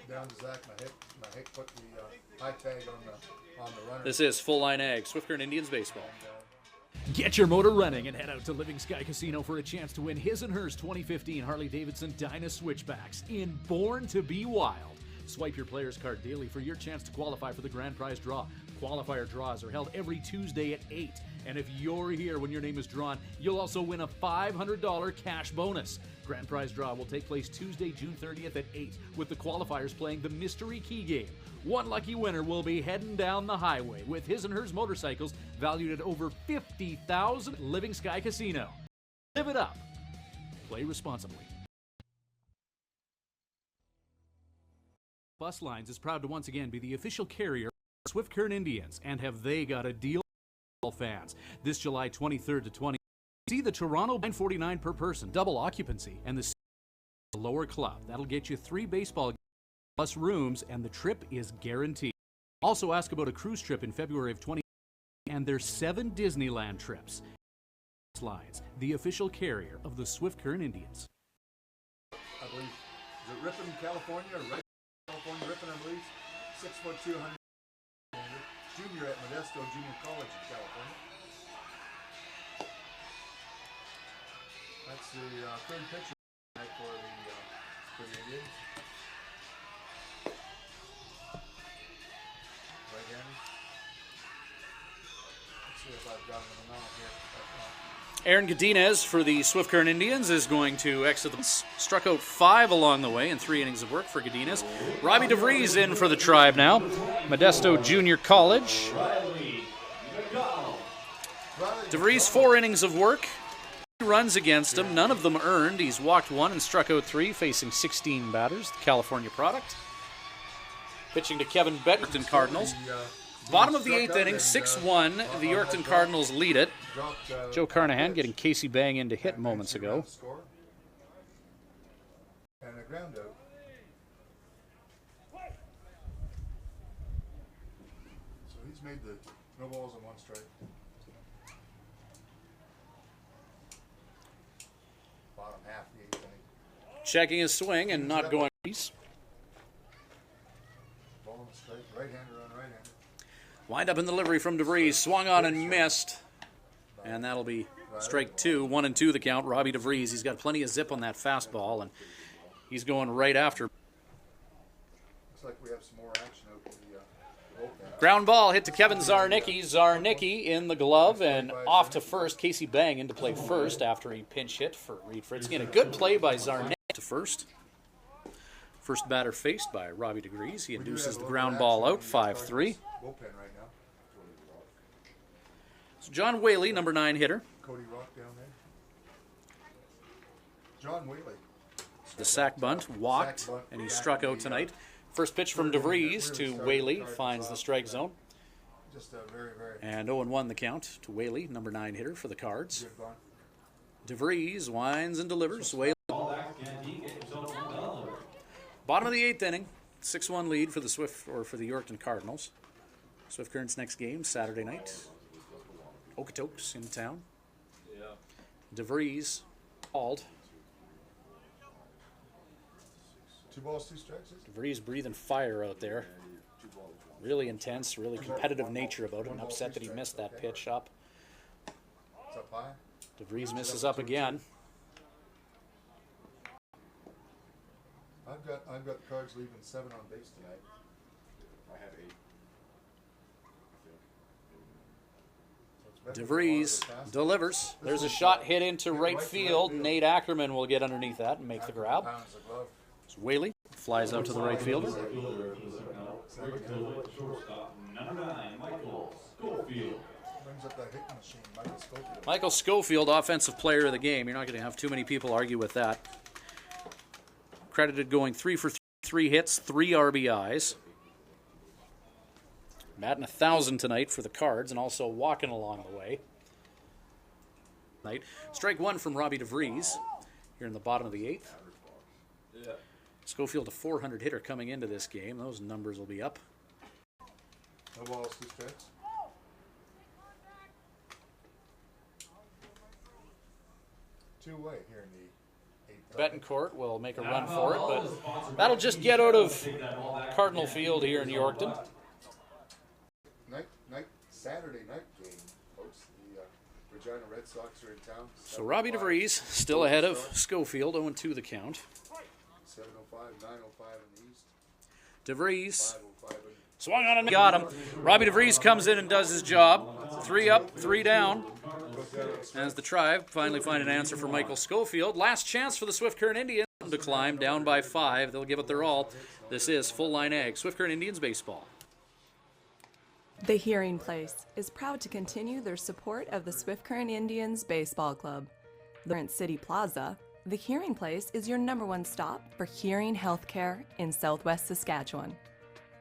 down to Zach Mahik. Mahik put the high tag on the runner. This is Full Line Ag, Swift Current Indians baseball. Get your motor running and head out to Living Sky Casino for a chance to win his and hers 2015 Harley-Davidson Dyna Switchbacks in Born to Be Wild. Swipe your player's card daily for your chance to qualify for the grand prize draw. Qualifier draws are held every Tuesday at 8. And if you're here when your name is drawn, you'll also win a $500 cash bonus. Grand prize draw will take place Tuesday, June 30th at 8, with the qualifiers playing the Mystery Key game. One lucky winner will be heading down the highway with his and hers motorcycles valued at over $50,000. Living Sky Casino. Live it up. Play responsibly. Bus Lines is proud to once again be the official carrier of Swift Current Indians, and have they got a deal for fans. This July 23rd to 20th, see the Toronto $9.49 per person, double occupancy, and the lower club. That'll get you 3 baseball games plus rooms, and the trip is guaranteed. Also ask about a cruise trip in February of 2020 and their 7 Disneyland trips. Bus Lines, the official carrier of the Swift Current Indians. I believe, is it Ripon, California, or right? California, Ripon, I believe. 6'2", 100. Junior at Modesto Junior College in California. That's the third pitcher tonight for the Indians. Right-handed. Let's see if I've got him in the mouth here. Aaron Godinez for the Swift Current Indians is going to exit the... Struck out 5 along the way in 3 innings of work for Godinez. Robbie DeVries in for the Tribe now. Modesto Junior College. DeVries 4 innings of work. 2 runs against him, none of them earned. He's walked 1 and struck out 3, facing 16 batters, the California product. Pitching to Kevin Bedington Cardinals. Bottom of the 8th inning, 6-1. The Yorkton Cardinals lead it. Joe Carnahan getting Casey Bang in to hit moments ago. And a ground out. So he's made the no balls and 1 strike. Bottom half the 8th inning. Checking his swing and not going. Ball and strike. Right-hander on right-hander. Wind up in the delivery from DeVries. Swung on and missed. And that'll be strike 2. 1-2 the count. Robbie DeVries. He's got plenty of zip on that fastball, and he's going right after. Looks like we have some more action out in the bullpen. Ground ball hit to Kevin Zarnicki. Zarnicki in the glove and off to first. Casey Bang in to play first after he pinch hit for Reed Fritzky. And a good play by Zarnicki to first. First batter faced by Robbie DeVries. He induces the ground ball out, 5-3. Bullpen right now. So John Whaley, number 9 hitter. Cody Rock down there. John Whaley. The sack bunt walked, and he struck out tonight. First pitch from DeVries to Whaley, finds the strike zone. Just a very, very And 0-1 the count to Whaley, number 9 hitter for the Cards. good bunt. DeVries winds and delivers. Whaley. Bottom of the 8th inning, 6-1 lead for the Yorkton Cardinals. Swift Current's next game Saturday night. Okotoks in town. Yeah. DeVries called. 2 balls, 2 strikes. DeVries breathing fire out there. Really intense, really competitive nature about it. And upset that he missed that pitch up. It's up high. DeVries misses up again. I've got the Cards leaving 7 on base tonight. I have 8. DeVries delivers. There's a shot hit into right field. Nate Ackerman will get underneath that and make the grab. So Whaley flies out to the right fielder. Michael Schofield, offensive player of the game. You're not going to have too many people argue with that. Credited going 3 for 3 hits, 3 RBIs. Batting 1,000 tonight for the Cards, and also walking along the way. Strike 1 from Robbie DeVries here in the bottom of the 8th. Yeah. Schofield, a 400 hitter coming into this game. Those numbers will be up. No balls, 2 strikes. Two away here in the 8th. Betancourt will make a run for it, but that'll just get out of Cardinal Field here in Yorkton. Saturday night game, folks. The Regina Red Sox are in town. So Robbie DeVries still ahead of Schofield, 0-2 the count. 7:05, 9:05 in the East. DeVries swung on and got him. Robbie DeVries comes in and does his job. 3 up, 3 down. As the Tribe finally find an answer for Michael Schofield. Last chance for the Swift Current Indians to climb, down by 5. They'll give it their all. This is Full Line Ag, Swift Current Indians baseball. The Hearing Place is proud to continue their support of the Swift Current Indians Baseball Club. The Current City Plaza, the Hearing Place is your #1 stop for hearing healthcare in Southwest Saskatchewan.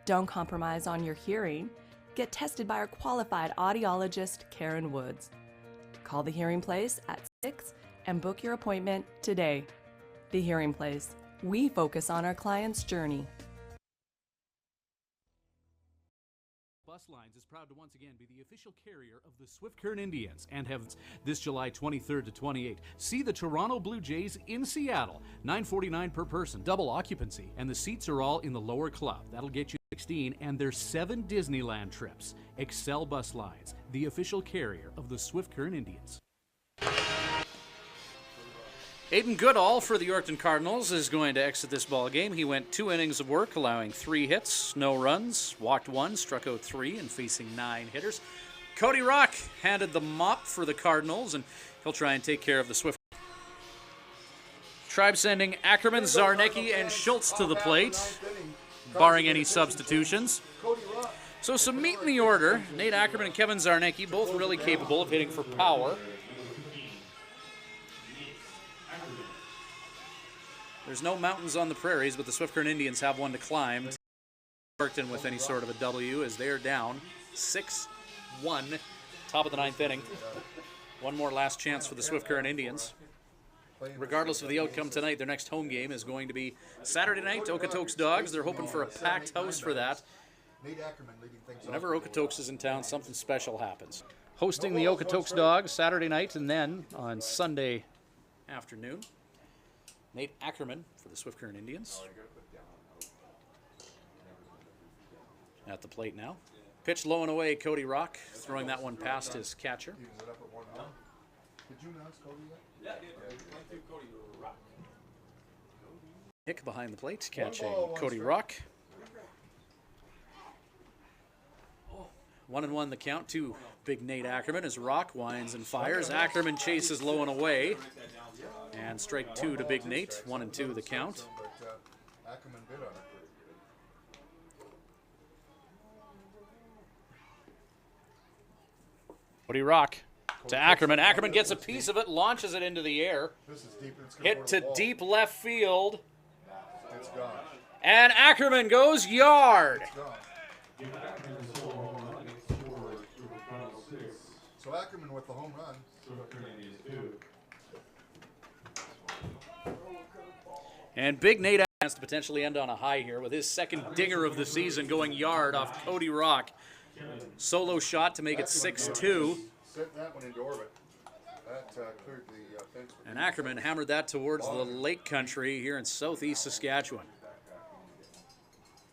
Don't compromise on your hearing. Get tested by our qualified audiologist, Karen Woods. Call the Hearing Place at 6 and book your appointment today. The Hearing Place. We focus on our client's journey. Bus Lines is proud to once again be the official carrier of the Swift Current Indians and have this July 23rd to 28th. See the Toronto Blue Jays in Seattle, $9.49 per person, double occupancy, and the seats are all in the lower club. That'll get you 16, and there's 7 Disneyland trips. Excel Bus Lines, the official carrier of the Swift Current Indians. Aiden Goodall for the Yorkton Cardinals is going to exit this ball game. He went 2 innings of work, allowing 3 hits, no runs, walked 1, struck out 3, and facing 9 hitters. Cody Rock handed the mop for the Cardinals, and he'll try and take care of the Swift. Tribe sending Ackerman, Zarnicki, and Schultz to the plate, barring any substitutions. So some meat in the order. Nate Ackerman and Kevin Zarnicki, both really capable of hitting for power. There's no mountains on the prairies, but the Swift Current Indians have one to climb. Yorkton with any sort of a W as they're down 6-1, top of the 9th inning. One more last chance for the Swift Current Indians. Regardless of the outcome tonight, their next home game is going to be Saturday night, Okotoks Dogs. They're hoping for a packed house for that. Whenever Okotoks is in town, something special happens. Hosting the Okotoks Dogs Saturday night and then on Sunday afternoon. Nate Ackerman for the Swift Current Indians. At the plate now. Pitch low and away, Cody Rock, throwing that one past his catcher. Hick behind the plate, catching Cody Rock. 1-1 the count to big Nate Ackerman as Rock winds and fires. Ackerman chases low and away. And strike 2 to big Nate. 1-2 the count. Cody Rock to Ackerman. Ackerman gets a piece of it, launches it into the air. Hit to deep left field. And Ackerman goes yard. So Ackerman with the home run. And big Nate has to potentially end on a high here with his second dinger of the season going yard off Cody Rock. Solo shot to make it 6-2. Set that one into orbit. That cleared the fence. And Ackerman hammered that towards the lake country here in southeast Saskatchewan.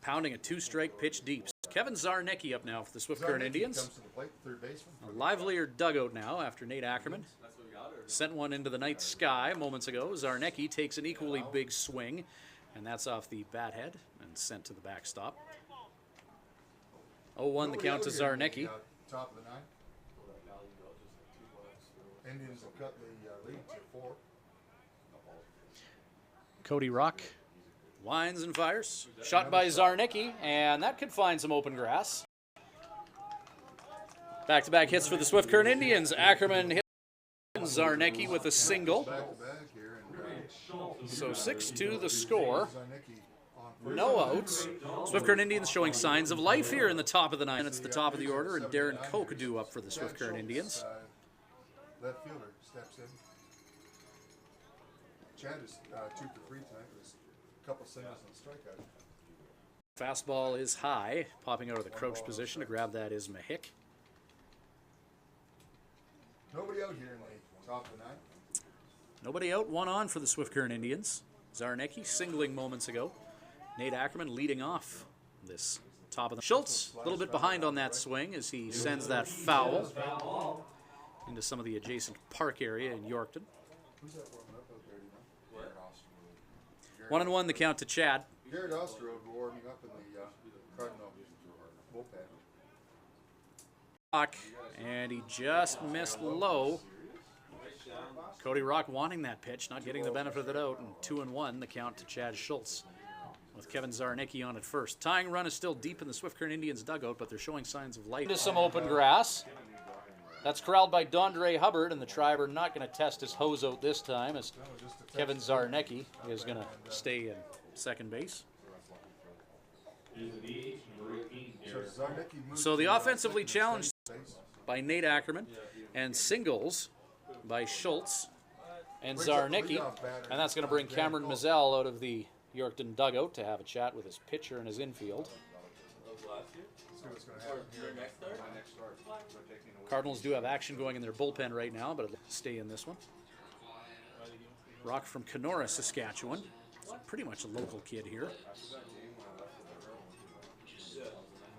Pounding a 2-strike pitch deep. Kevin Zarnicki up now for the Swift Current Indians. A livelier dugout now after Nate Ackerman sent one into the night sky moments ago. Zarnicki takes an equally big swing, and that's off the bat head and sent to the backstop. 0-1 the count to Zarnicki. Top of the 9th. Indians will cut the lead to 4. Cody Rock winds and fires. Shot by Zarnicki, and that could find some open grass. Back-to-back hits for the Swift Current Indians. Ackerman hit Zarnicki with a single. So 6-2 the score. No outs. Swift Current Indians showing signs of life here in the top of the 9th. It's the top of the order, and Darren Kokadu up for the Swift Current Indians. Left fielder steps in. Chad is 2 for 3 tonight with a couple singles and a strikeout. Fastball is high. Popping out of the crouch position to grab that is Mahick. Nobody out here in the top of the 9th. Nobody out, 1 on for the Swift Current Indians. Zarnicki singling moments ago. Nate Ackerman leading off this top of the... Schultz a little bit behind on that swing as he sends that foul into some of the adjacent park area in Yorkton. 1-1 the count to Chad. Garrett Osterode warming up in the Cardinal bullpen. And he just missed low. Cody Rock wanting that pitch, not getting the benefit of the doubt, and 2-1 the count to Chad Schultz with Kevin Zarnicki on at first. Tying run is still deep in the Swift Current Indians dugout, but they're showing signs of life. Into some open grass. That's corralled by Dondre Hubbard, and the Tribe are not going to test his hose out this time, as Kevin Zarnicki is going to stay in second base. So the offensively challenged by Nate Ackerman, and singles by Schultz and Zarnicki, and that's going to bring Cameron Mazzell out of the Yorkton dugout to have a chat with his pitcher and his infield. Cardinals do have action going in their bullpen right now, but it'll stay in this one. Rock from Kenora, Saskatchewan. Pretty much a local kid here.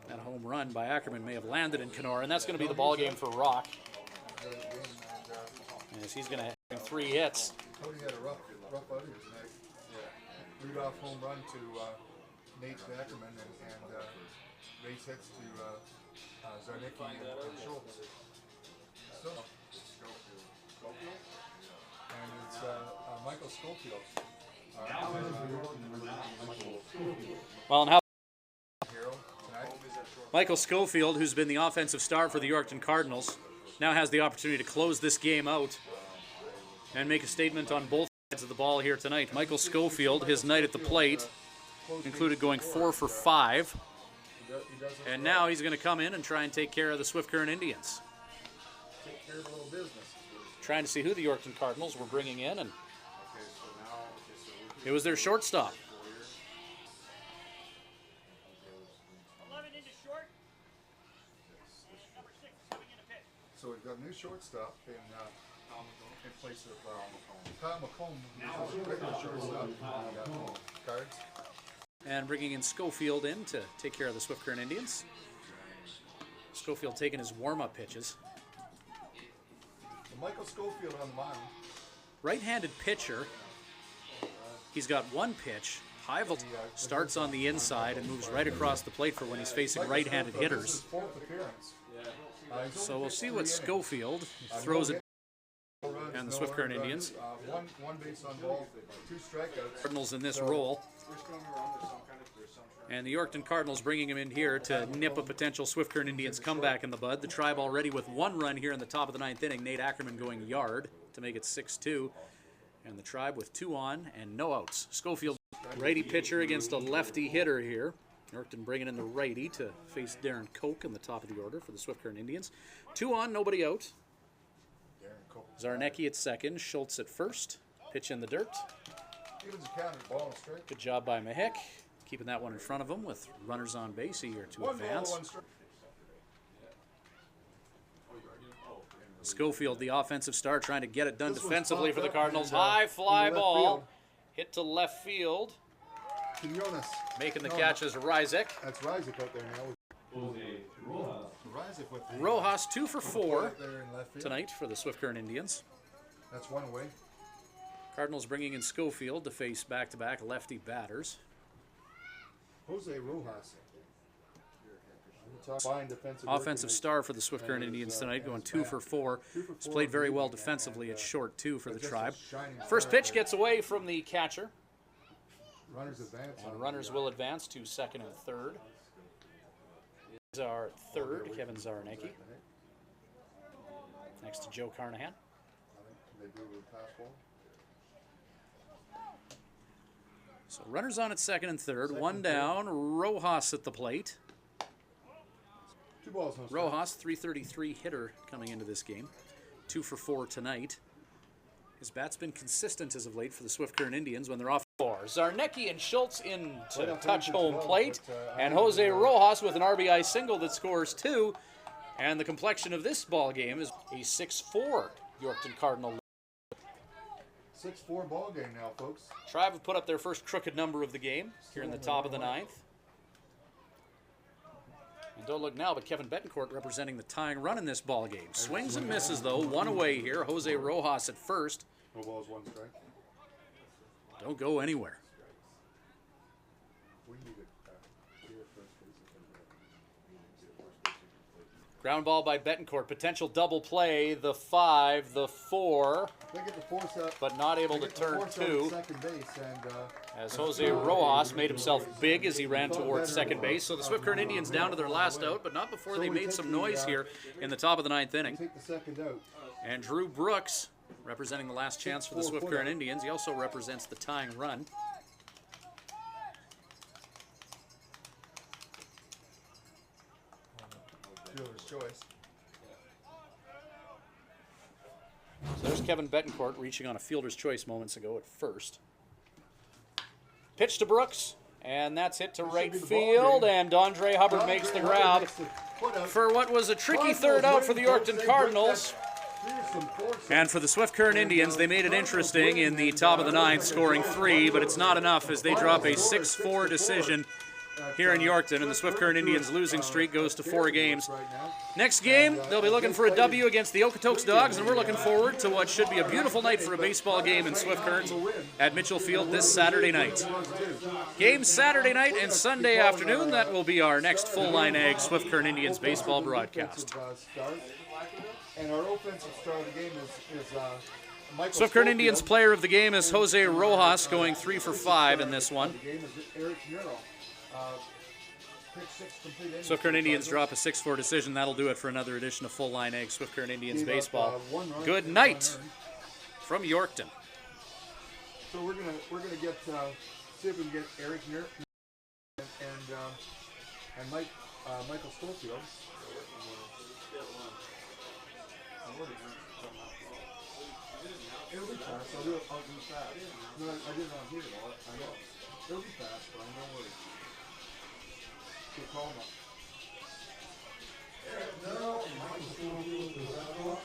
That home run by Ackerman may have landed in Kenora, and that's going to be the ball game for Rock. As he's going to have 3 hits. Cody had a rough outing tonight. Lead-off home run to Nate Ackerman and base hits to Zarnicki and Schultz. So, and it's Michael Schofield. Well, and how Hero tonight. Michael Schofield, who's been the offensive star for the Yorkton Cardinals, now has the opportunity to close this game out and make a statement on both sides of the ball here tonight. Michael Schofield, his night at the plate included going 4 for 5, and now he's going to come in and try and take care of the Swift Current Indians. Take care of a little business. Trying to see who the Yorkton Cardinals were bringing in, and it was their shortstop. So we've got a new shortstop in place of Kyle McComb, who's a regular shortstop Cards. And bringing in Schofield in to take care of the Swift Current Indians. Schofield taking his warm-up pitches. So Michael Schofield on the mound. Right-handed pitcher. He's got one pitch. High voltage, starts on the inside and moves right across the plate for when he's facing right-handed This is hitters. his 4th appearance. So we'll see what Schofield throws it. And the Swift Current Indians. One base on ball, 2 strikeouts. Cardinals in this role. And the Yorkton Cardinals bringing him in here to nip a potential Swift Current Indians comeback in the bud. The Tribe already with 1 run here in the top of the 9th inning. Nate Ackerman going yard to make it 6-2. And the Tribe with 2 on and no outs. Schofield, righty pitcher against a lefty hitter here. Yorkton bringing in the righty to face Darren Koch in the top of the order for the Swift Current Indians. 2 on, nobody out. Zarnicki at second, Schultz at first. Pitch in the dirt. Good job by Mahek, keeping that one in front of him with runners on base, eager to advance. Schofield, the offensive star, trying to get it done defensively for the Cardinals. High fly ball, hit to left field. Making the catch is Ryzik. That's Ryzik out there now. Rojas 2 for 4 tonight for the Swift Current Indians. That's one away. Cardinals bringing in Schofield to face back-to-back lefty batters. Jose Rojas. Offensive star for the Swift Current Indians tonight, going 2 for 4. He's played very well defensively at short, too, for the Tribe. First pitch gets away from the catcher. And runners will advance to second and third. Our third, Kevin Zarnicki. Next to Joe Carnahan. So runners on at second and third. 1 down. Rojas at the plate. 2 balls, no strikes. Rojas, 333 hitter coming into this game. 2 for 4 tonight. His bat's been consistent as of late for the Swift Current Indians when they're off. Zarnicki and Schultz in to touch home plate, and Jose Rojas with an RBI single that scores 2. And the complexion of this ball game is a 6-4 Yorkton Cardinal. 6-4 ball game now, folks. Tribe have put up their first crooked number of the game here in the top of the 9th. And don't look now, but Kevin Betancourt representing the tying run in this ball game. Swings and misses though. 1 away here. Jose Rojas at first. No balls, 1 strike. Don't go anywhere. We need it. Here at first base. Ground ball by Betancourt. Potential double play. The 5, the 4, They get the force out. but not able They to get the turn force out at 2. second base, and As Jose Rojas made himself big as he ran towards second base. So the Swift Current Indians down to their last out, but not before they made some noise here in the top of the 9th inning. take the second out. And Drew Brooks, representing the last chance for the Swift Current Indians. He also represents the tying run. Fielder's choice. So there's Kevin Betancourt reaching on a fielder's choice moments ago at first. Pitch to Brooks, and that's hit to right field, and Andre Hubbard makes the grab for what was a tricky third out for the Yorkton Cardinals. And for the Swift Current Indians, they made it interesting in the top of the 9th, scoring 3, but it's not enough as they drop a 6-4 decision here in Yorkton, and the Swift Current Indians' losing streak goes to 4 games. Next game, they'll be looking for a W against the Okotoks Dogs, and we're looking forward to what should be a beautiful night for a baseball game in Swift Current at Mitchell Field this Saturday night. Game Saturday night and Sunday afternoon. That will be our next full-line Ag Swift Current Indians baseball broadcast. And our offensive star of the game is Michael Swift Current Schofield. Indians player of the game is Jose Rojas, going 3 for 5 in this one. The game is Eric Nero. Pick 6 complete innings. Swift Current Indians drop a 6-4 decision. That'll do it for another edition of Full Line Ag Swift Current Indians Gave up, baseball. 1 run, Good 1 night earned. from Yorkton. So we're gonna get see if we can get Eric Nero and Michael Schofield. It'll be fast. I'll do it fast. No, I didn't want to hear it all. I know. It'll be fast, but don't worry. Good call, Mark. No, Michael Schofield, is that what?